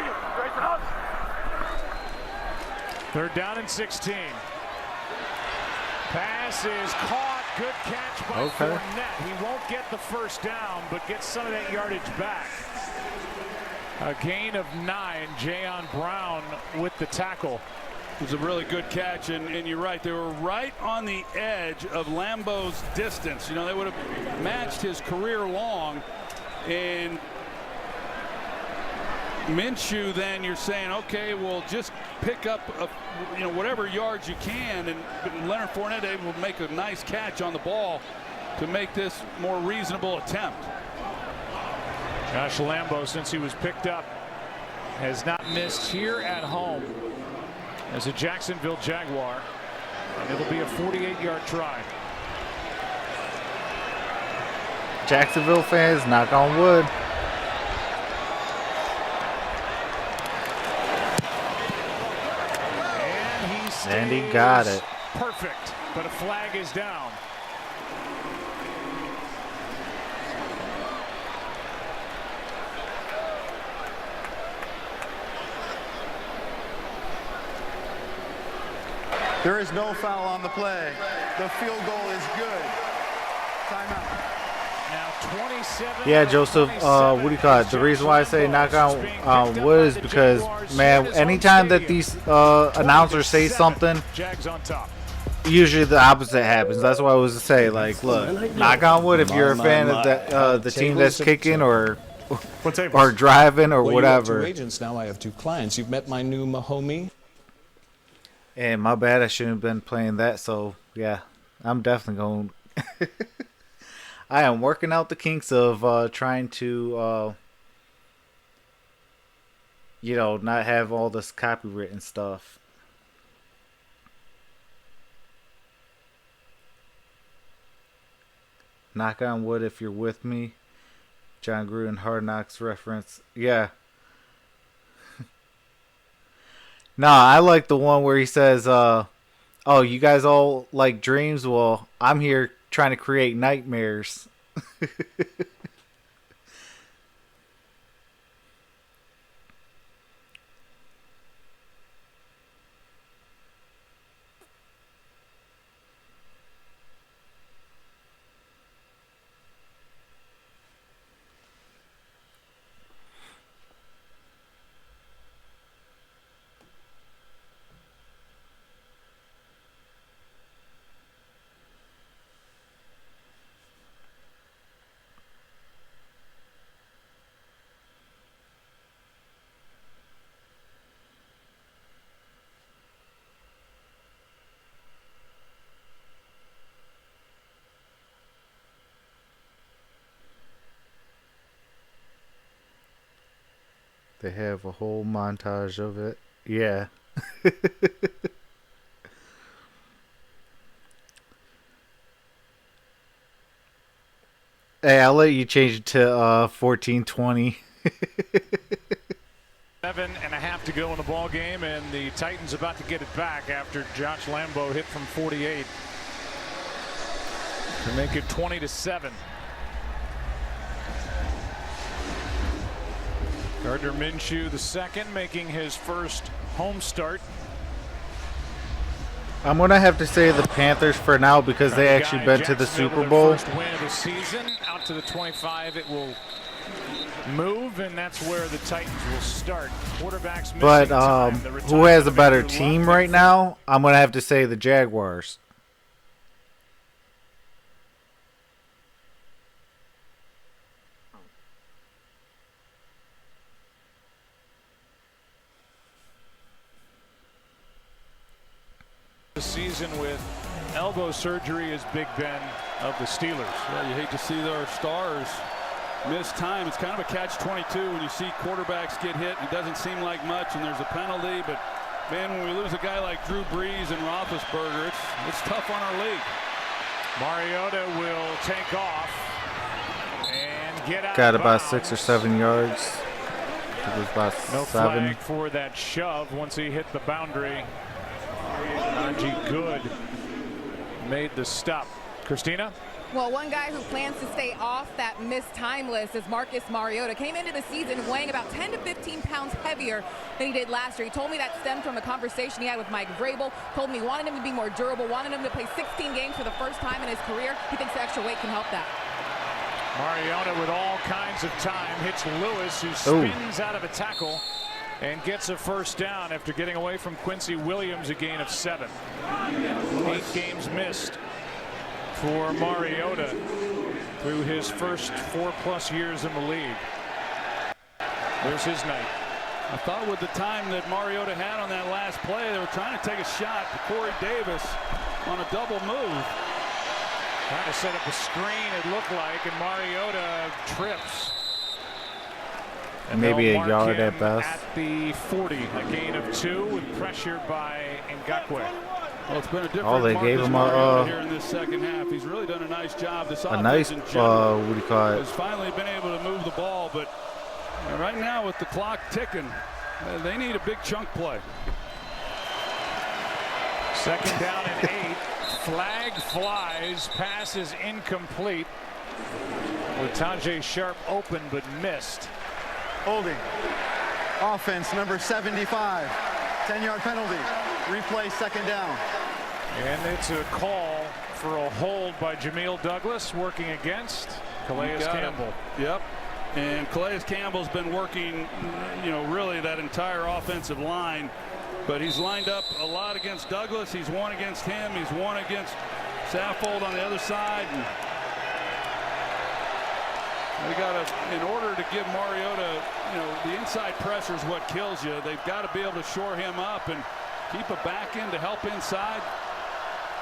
3rd down and 16. Pass is caught. Good catch by Fournette. He won't get the 1st down, but gets some of that yardage back. A gain of 9. Jayon Brown with the tackle. It was a really good catch, and you're right. They were right on the edge of Lambeau's distance. You know, they would have matched his career long, and Minshew, then you're saying, okay, well, just pick up, whatever yards you can, and Leonard Fournette able to make a nice catch on the ball to make this more reasonable attempt. Josh Lambeau, since he was picked up, has not missed here at home as a Jacksonville Jaguar, and it'll be a 48-yard try. Jacksonville fans, knock on wood. And he got it. Perfect, but a flag is down. There is no foul on the play. The field goal is good. Timeout. Now 27. Yeah, Joseph, what do you call it? The reason why I say knock on wood is because, man, anytime that these announcers say something, usually the opposite happens. That's why I was to say, like, look, knock on wood if you're a fan of the team that's kicking or driving or whatever. You have 2 agents now. I have 2 clients. You've met my new Mahomie. And my bad, I shouldn't have been playing that. So yeah, I'm definitely going. I am working out the kinks of trying to, not have all this copywritten stuff. Knock on wood if you're with me. John Gruden Hard Knocks reference. Yeah. Nah, I like the one where he says, oh, you guys all like dreams? Well, I'm here trying to create nightmares. They have a whole montage of it. Yeah. Hey, I'll let you change it to 14-20. 7.5 to go in the ball game, and the Titans about to get it back after Josh Lambeau hit from 48 to make it 20-7. Gardner Minshew, the second, making his first home start. I'm going to have to say the Panthers for now because they actually been to the Super Bowl. First win of the season, out to the 25. It will move, and that's where the Titans will start. Quarterbacks missing But time. who has a better team right now? I'm going to have to say the Jaguars. The season with elbow surgery is Big Ben of the Steelers. Yeah, you hate to see their stars miss time. It's kind of a catch-22 when you see quarterbacks get hit. It doesn't seem like much, and there's a penalty. But, man, when we lose a guy like Drew Brees and Roethlisberger, it's tough on our league. Mariota will take off and get out. Got of about bounds. 6 or 7 yards. It was about No 7. flag for that shove once he hit the boundary. Najee Good made the stop. Christina? Well, one guy who plans to stay off that missed time list is Marcus Mariota. Came into the season weighing about 10 to 15 pounds heavier than he did last year. He told me that stemmed from a conversation he had with Mike Vrabel. Told me he wanted him to be more durable, wanted him to play 16 games for the first time in his career. He thinks the extra weight can help that. Mariota with all kinds of time hits Lewis, who spins out of a tackle and gets a first down after getting away from Quincy Williams, a gain of 7. 8 games missed for Mariota through his first 4+ years in the league. There's his night. I thought with the time that Mariota had on that last play, they were trying to take a shot to Corey Davis on a double move. Trying to set up a screen, it looked like, and Mariota trips. And maybe a yard him at best. At the 40, a gain of 2, and pressured by Ngakoue. Well, it's been a different Oh, they gave him here in this second half. He's really done a nice job. This a nice, offense in general what do you call it? has finally been able to move the ball, but right now with the clock ticking, they need a big chunk play. Second down and 8. Flag flies. Pass is incomplete. With Tajay Sharp open but missed. Holding. Offense number 75. 10-yard penalty. Replay second down. And it's a call for a hold by Jameel Douglas, working against Calais Campbell. Yep. And Calais Campbell's been working, really that entire offensive line. But he's lined up a lot against Douglas. He's won against him. He's won against Saffold on the other side. And they got to, in order to give Mariota, the inside pressure is what kills you. They've got to be able to shore him up and keep a back end to help inside.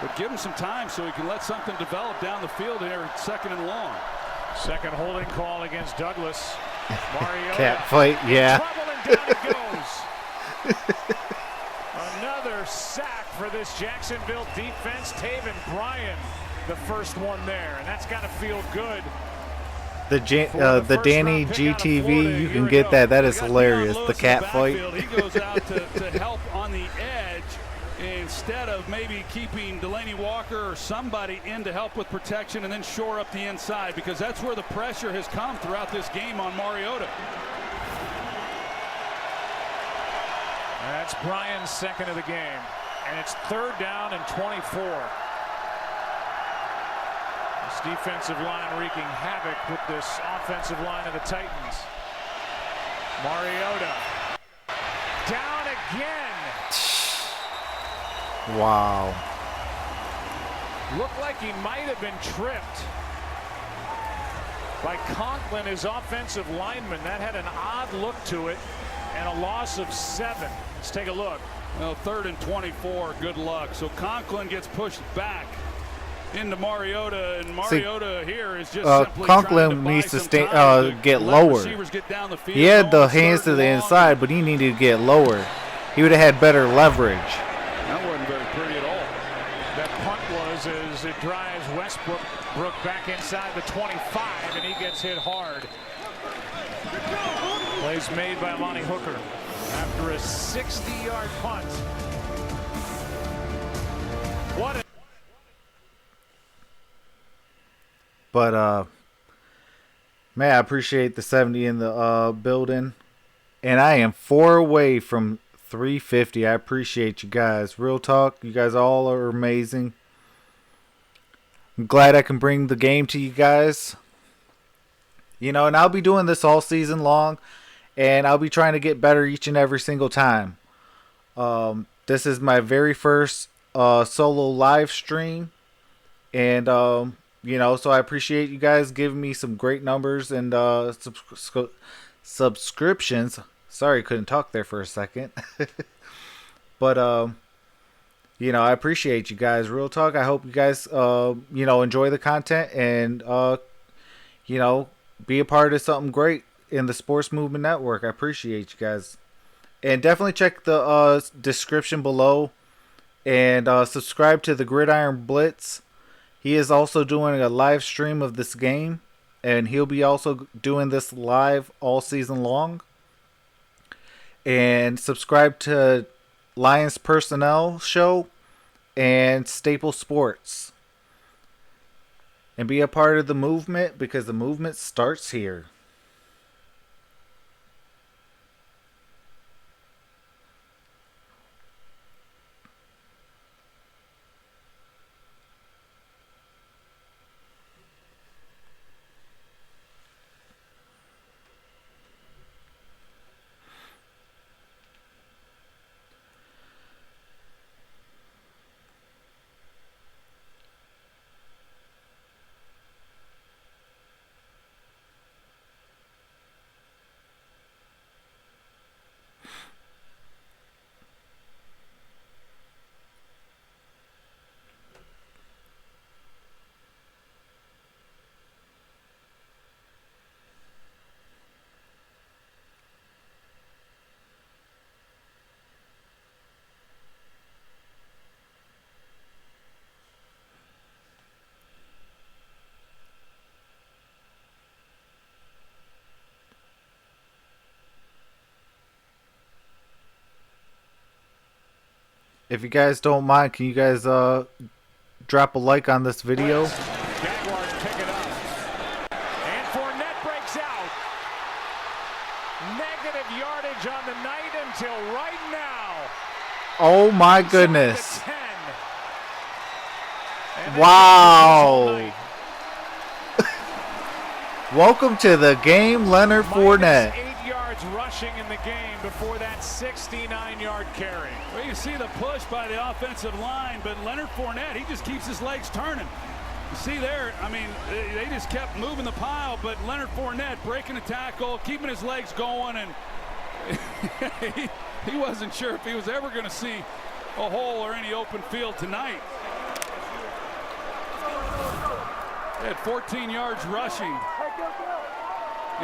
But give him some time so he can let something develop down the field here, second and long. Second holding call against Douglas. Mariota. Cat fight, yeah. Trouble, and down it goes. Another sack for this Jacksonville defense. Taven Bryan, the first one there, and that's got to feel good. The Danny GTV, you can get that. That is hilarious. The cat fight. He goes out to help on the edge instead of maybe keeping Delaney Walker or somebody in to help with protection and then shore up the inside, because that's where the pressure has come throughout this game on Mariota. That's Bryan's second of the game, and it's 3rd down and 24. This defensive line wreaking havoc with this offensive line of the Titans. Mariota down again. Wow. Looked like he might have been tripped by Conklin, his offensive lineman. That had an odd look to it, and a loss of 7. Let's take a look. Well, 3rd and 24, good luck. So Conklin gets pushed back into Mariota, and Mariota here is just simply Conklin needs to get lower. He had the hands to the inside, but he needed to get lower. He would have had better leverage. That wasn't very pretty at all. That punt was as it drives Westbrook back inside the 25, and he gets hit hard. Plays made by Lonnie Hooker after a 60-yard punt. What a But man, I appreciate the 70 in the building. And I am 4 away from 350. I appreciate you guys. Real talk, you guys all are amazing. I'm glad I can bring the game to you guys. You know, and I'll be doing this all season long. And I'll be trying to get better each and every single time. This is my very first solo live stream. And, you know, so I appreciate you guys giving me some great numbers and subscriptions. Sorry, couldn't talk there for a second. But, you know, I appreciate you guys. Real talk. I hope you guys, you know, enjoy the content and, you know, be a part of something great in the Sports Movement Network. I appreciate you guys. And definitely check the description below and subscribe to the Gridiron Blitz. He is also doing a live stream of this game, and he'll be also doing this live all season long. And subscribe to Lions Personnel Show and Staple Sports. And be a part of the movement, because the movement starts here. If you guys don't mind, can you guys drop a like on this video? Jaguars pick it up. And Fournette breaks out. Negative yardage on the night until right now. Oh my goodness. Wow. Welcome to the game, Leonard Fournette. 8 yards rushing in the game before that 69-yard carry. Well, you see the push by the offensive line, but Leonard Fournette, he just keeps his legs turning. You see there, I mean, they just kept moving the pile, but Leonard Fournette breaking the tackle, keeping his legs going, and he wasn't sure if he was ever going to see a hole or any open field tonight. He had 14 yards rushing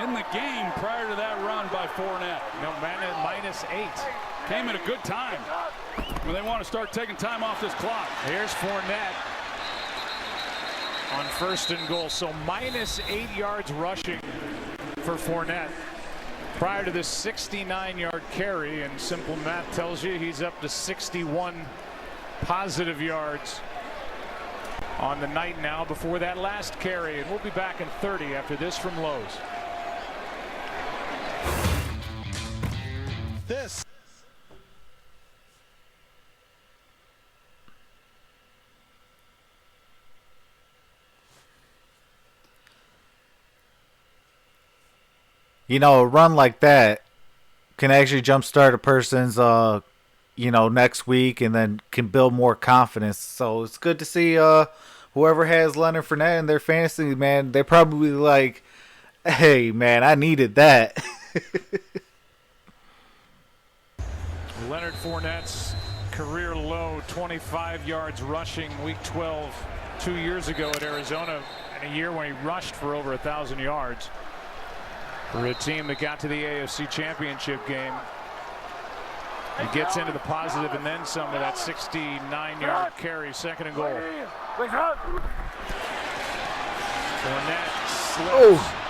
in the game prior to that run by Fournette. No, -8. Came at a good time when they want to start taking time off this clock. Here's Fournette on 1st and goal. So -8 yards rushing for Fournette prior to this 69-yard carry. And simple math tells you he's up to 61 positive yards on the night now before that last carry. And we'll be back in 30 after this from Lowe's. This. You know, a run like that can actually jumpstart a person's, you know, next week, and then can build more confidence. So it's good to see whoever has Leonard Fournette in their fantasy, man. They're probably like, hey, man, I needed that. Leonard Fournette's career low, 25 yards rushing, week 12, 2 years ago at Arizona, in a year when he rushed for over 1,000 yards for a team that got to the AFC Championship game. He gets into the positive and then some with that 69-yard carry, 2nd and goal. Fournette slips. Oh.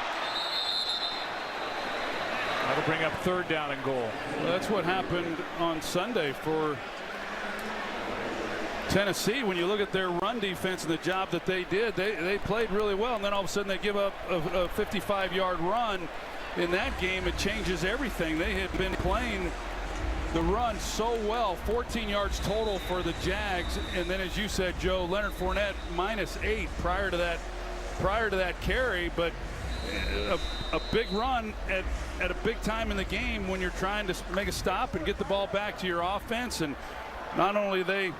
That'll bring up 3rd down and goal. Well, that's what happened on Sunday for Tennessee. When you look at their run defense and the job that they did, they played really well, and then all of a sudden they give up a 55-yard run in that game, it changes everything. They had been playing the run so well, 14 yards total for the Jags, and then as you said, Joe, Leonard Fournette -8 prior to that carry, but a big run at a big time in the game when you're trying to make a stop and get the ball back to your offense. And not only they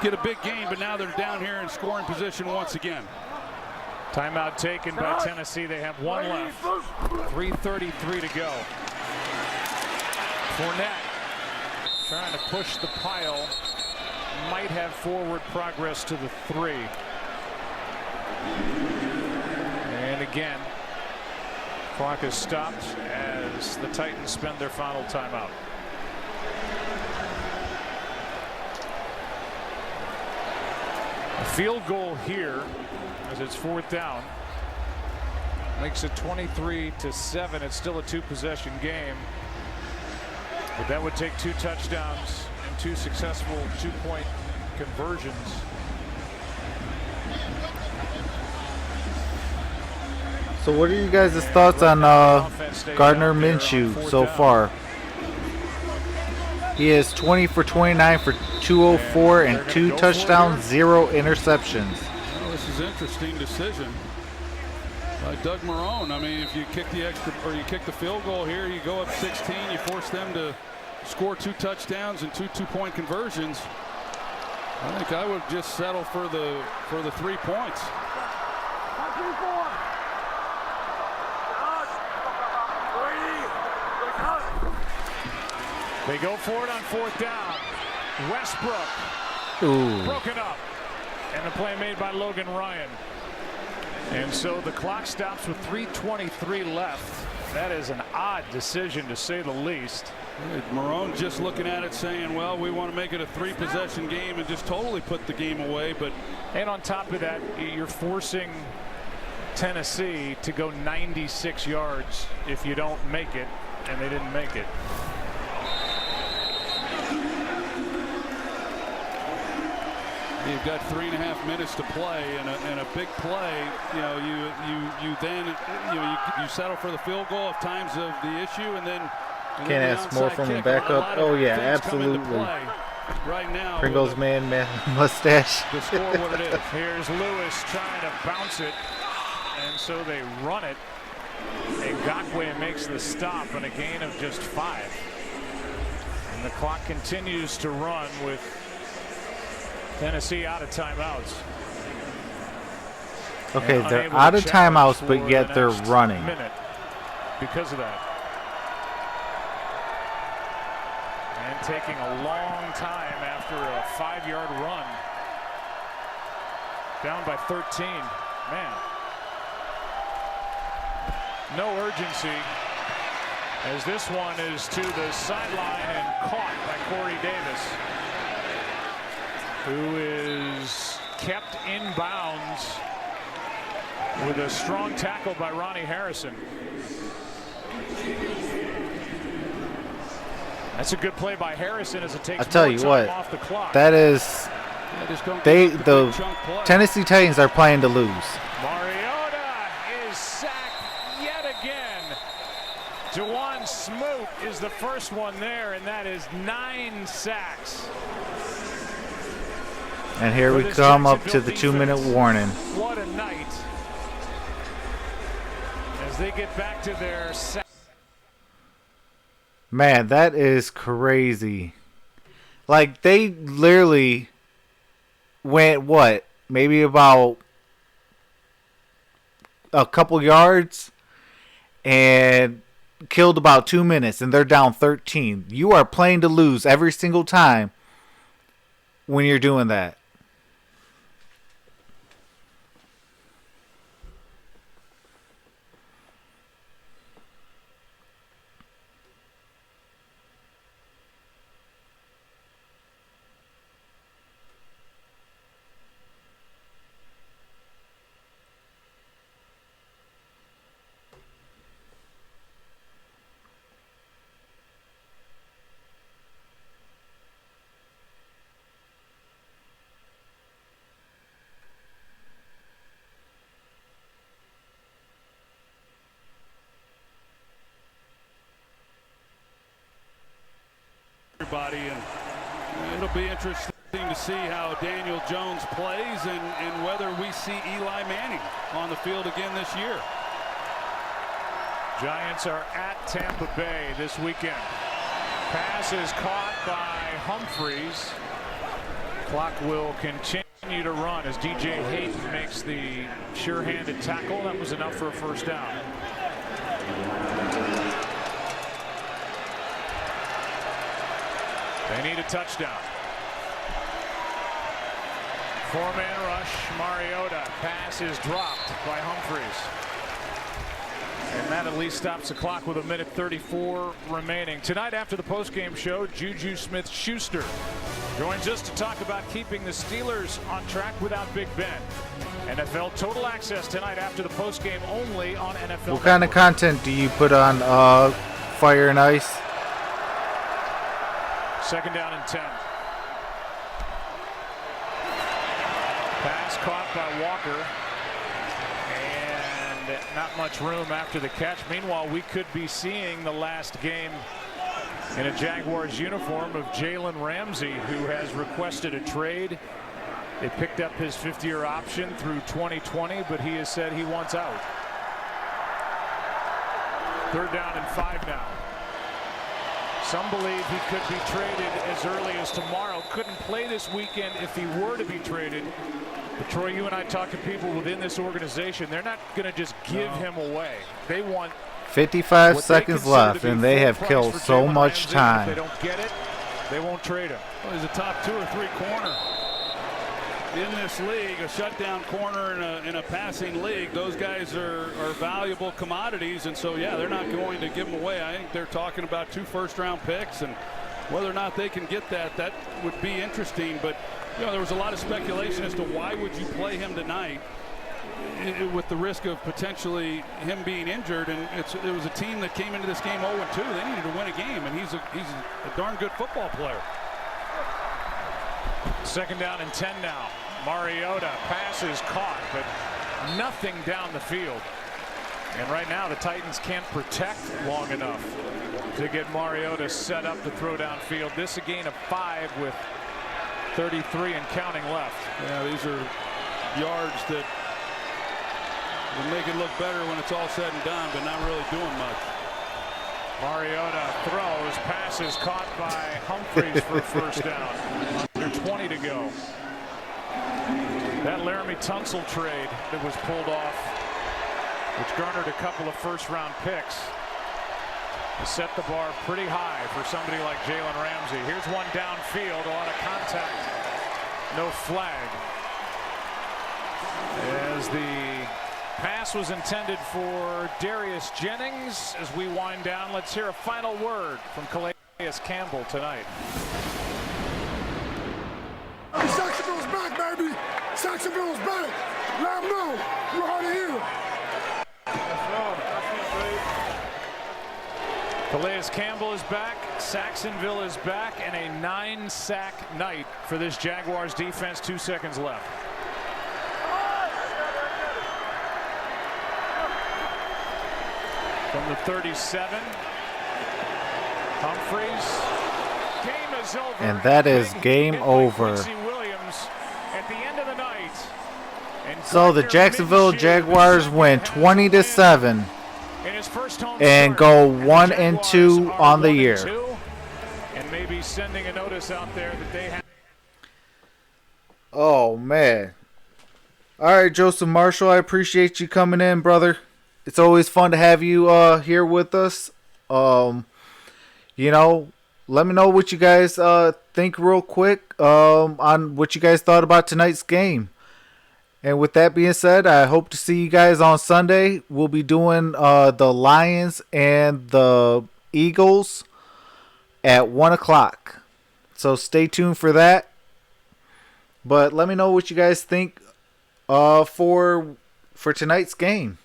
get a big gain, but now they're down here in scoring position once again. Timeout taken by Tennessee. They have one left. 3:33 to go. Fournette trying to push the pile. Might have forward progress to the 3. And again, clock is stopped as the Titans spend their final timeout. A field goal here as it's 4th down makes it 23-7. It's still a 2-possession game, but that would take 2 touchdowns and 2 successful 2-point conversions. So what are you guys' thoughts on Gardner Minshew so far? He is 20 for 29 for 204 and 2 touchdowns, 0 interceptions. Well, this is an interesting decision by Doug Marrone. I mean, if you kick the extra or you kick the field goal here, you go up 16, you force them to score 2 touchdowns and 2 2-point conversions. I think I would just settle for the 3 points. They go for it on 4th down. Westbrook broken up, and the play made by Logan Ryan. And so the clock stops with 3:23 left. That is an odd decision, to say the least. Marrone just looking at it saying, well, we want to make it a 3-possession game and just totally put the game away. But and on top of that, you're forcing Tennessee to go 96 yards if you don't make it, and they didn't make it. You've got 3.5 minutes to play, and a big play. You know, you then you settle for the field goal if time's of the issue, and then can't ask more from the backup. Oh yeah, absolutely. Right now, Pringles man mustache. To score what it is. Here's Lewis trying to bounce it, and so they run it. Ngakoue makes the stop on a gain of just 5, and the clock continues to run with Tennessee out of timeouts. Okay, they're out of timeouts, but yet they're running. Minute because of that. And taking a long time after a 5-yard run. Down by 13. Man. No urgency, as this one is to the sideline and caught by Corey Davis, who is kept in bounds with a strong tackle by Ronnie Harrison. That's a good play by Harrison as it takes I'll tell you what, off the clock. That is, the Tennessee Titans are playing to lose. Mariota is sacked yet again. Juwan Smoot is the first one there, and that is 9 sacks. And here we come up to the 2-minute warning. What a night as they get back to their sack. Man, that is crazy. Like, they literally went, what, maybe about a couple yards and killed about 2 minutes, and they're down 13. You are playing to lose every single time when you're doing that. everybody, and it'll be interesting to see how Daniel Jones plays and whether we see Eli Manning on the field again this year. Giants are at Tampa Bay this weekend. Pass is caught by Humphries. Clock will continue to run as DJ Hayden makes the sure-handed tackle. That was enough for a first down. They need a touchdown. Four-man rush. Mariota. Pass is dropped by Humphries. And that at least stops the clock with 1:34 remaining. Tonight after the postgame show, Juju Smith-Schuster joins us to talk about keeping the Steelers on track without Big Ben. NFL Total Access tonight after the postgame only on NFL. What kind of content do you put on Fire and Ice? Second down and 10. Pass caught by Walker. And not much room after the catch. Meanwhile, we could be seeing the last game in a Jaguars uniform of Jalen Ramsey, who has requested a trade. They picked up his 5th-year option through 2020, but he has said he wants out. Third down and 5 now. Some believe he could be traded as early as tomorrow. Couldn't play this weekend if he were to be traded. But Troy, you and I talk to people within this organization. They're not going to just give him away. They want 55 seconds left, and they have killed so much time. If they don't get it, they won't trade him. Well, he's a top 2 or 3 corner in this league, a shutdown corner in a passing league. Those guys are valuable commodities, and so yeah, they're not going to give them away. I think they're talking about 2 first-round picks, and whether or not they can get that would be interesting. But you know, there was a lot of speculation as to why would you play him tonight with the risk of potentially him being injured, and it was a team that came into this game 0-2. They needed to win a game, and he's a darn good football player. Second down and 10 now. Mariota, pass is caught, but nothing down the field. And right now the Titans can't protect long enough to get Mariota set up to throw downfield. This a gain of 5 with 33 and counting left. Yeah, these are yards that will make it look better when it's all said and done, but not really doing much. Mariota throws, passes caught by Humphries for a first down. Under 20 to go. That Laramie Tunsil trade that was pulled off, which garnered a couple of first-round picks, has set the bar pretty high for somebody like Jalen Ramsey. Here's one downfield, a lot of contact, no flag. As the pass was intended for Darius Jennings. As we wind down, let's hear a final word from Calais Campbell tonight. Jacksonville's back, baby. Jacksonville's back. Let them know. You hard to hear. Calais Campbell is back. Saxonville is back, and a 9-sack night for this Jaguars defense. 2 seconds left. From the 37, Humphries. Game is over. And that is game over. Williams at the end of the night. So the Jacksonville Jaguars win 20-7 and go 1-2 on the year. And maybe sending a notice out there that they have. Oh man. All right, Joseph Marshall, I appreciate you coming in, brother. It's always fun to have you here with us. You know, let me know what you guys think real quick on what you guys thought about tonight's game. And with that being said, I hope to see you guys on Sunday. We'll be doing the Lions and the Eagles at 1 o'clock. So stay tuned for that. But let me know what you guys think for tonight's game.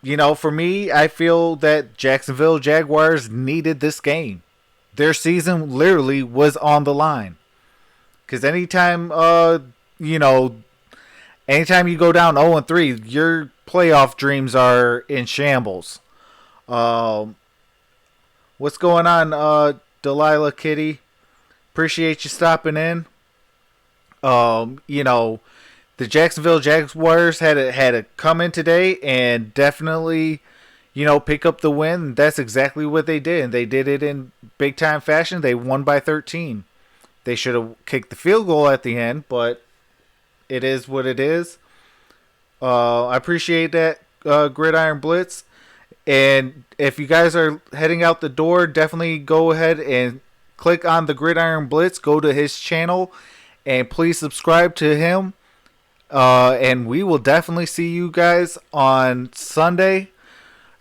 You know, for me, I feel that Jacksonville Jaguars needed this game. Their season literally was on the line. Because anytime, anytime you go down 0-3, your playoff dreams are in shambles. What's going on, Delilah Kitty. Appreciate you stopping in. You know, the Jacksonville Jaguars had to come in today and definitely, you know, pick up the win. That's exactly what they did. And they did it in big time fashion. They won by 13. They should have kicked the field goal at the end, but it is what it is. I appreciate that, Gridiron Blitz. And if you guys are heading out the door, definitely go ahead and click on the Gridiron Blitz. Go to his channel and please subscribe to him. And we will definitely see you guys on Sunday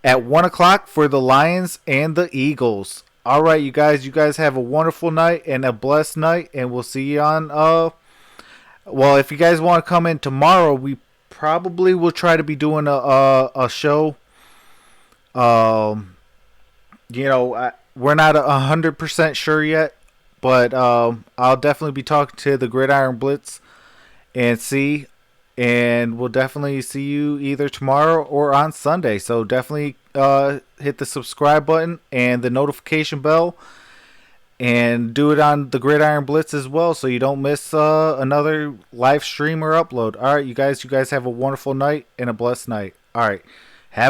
at 1 o'clock for the Lions and the Eagles. All right, you guys. You guys have a wonderful night and a blessed night. And we'll see you on... well, if you guys want to come in tomorrow, we probably will try to be doing a show. You know, we're not 100% sure yet, but I'll definitely be talking to the Gridiron Blitz and see, and we'll definitely see you either tomorrow or on Sunday. So definitely hit the subscribe button and the notification bell, and do it on the Gridiron Blitz as well, so you don't miss another live stream or upload. All right, you guys have a wonderful night and a blessed night. All right, have a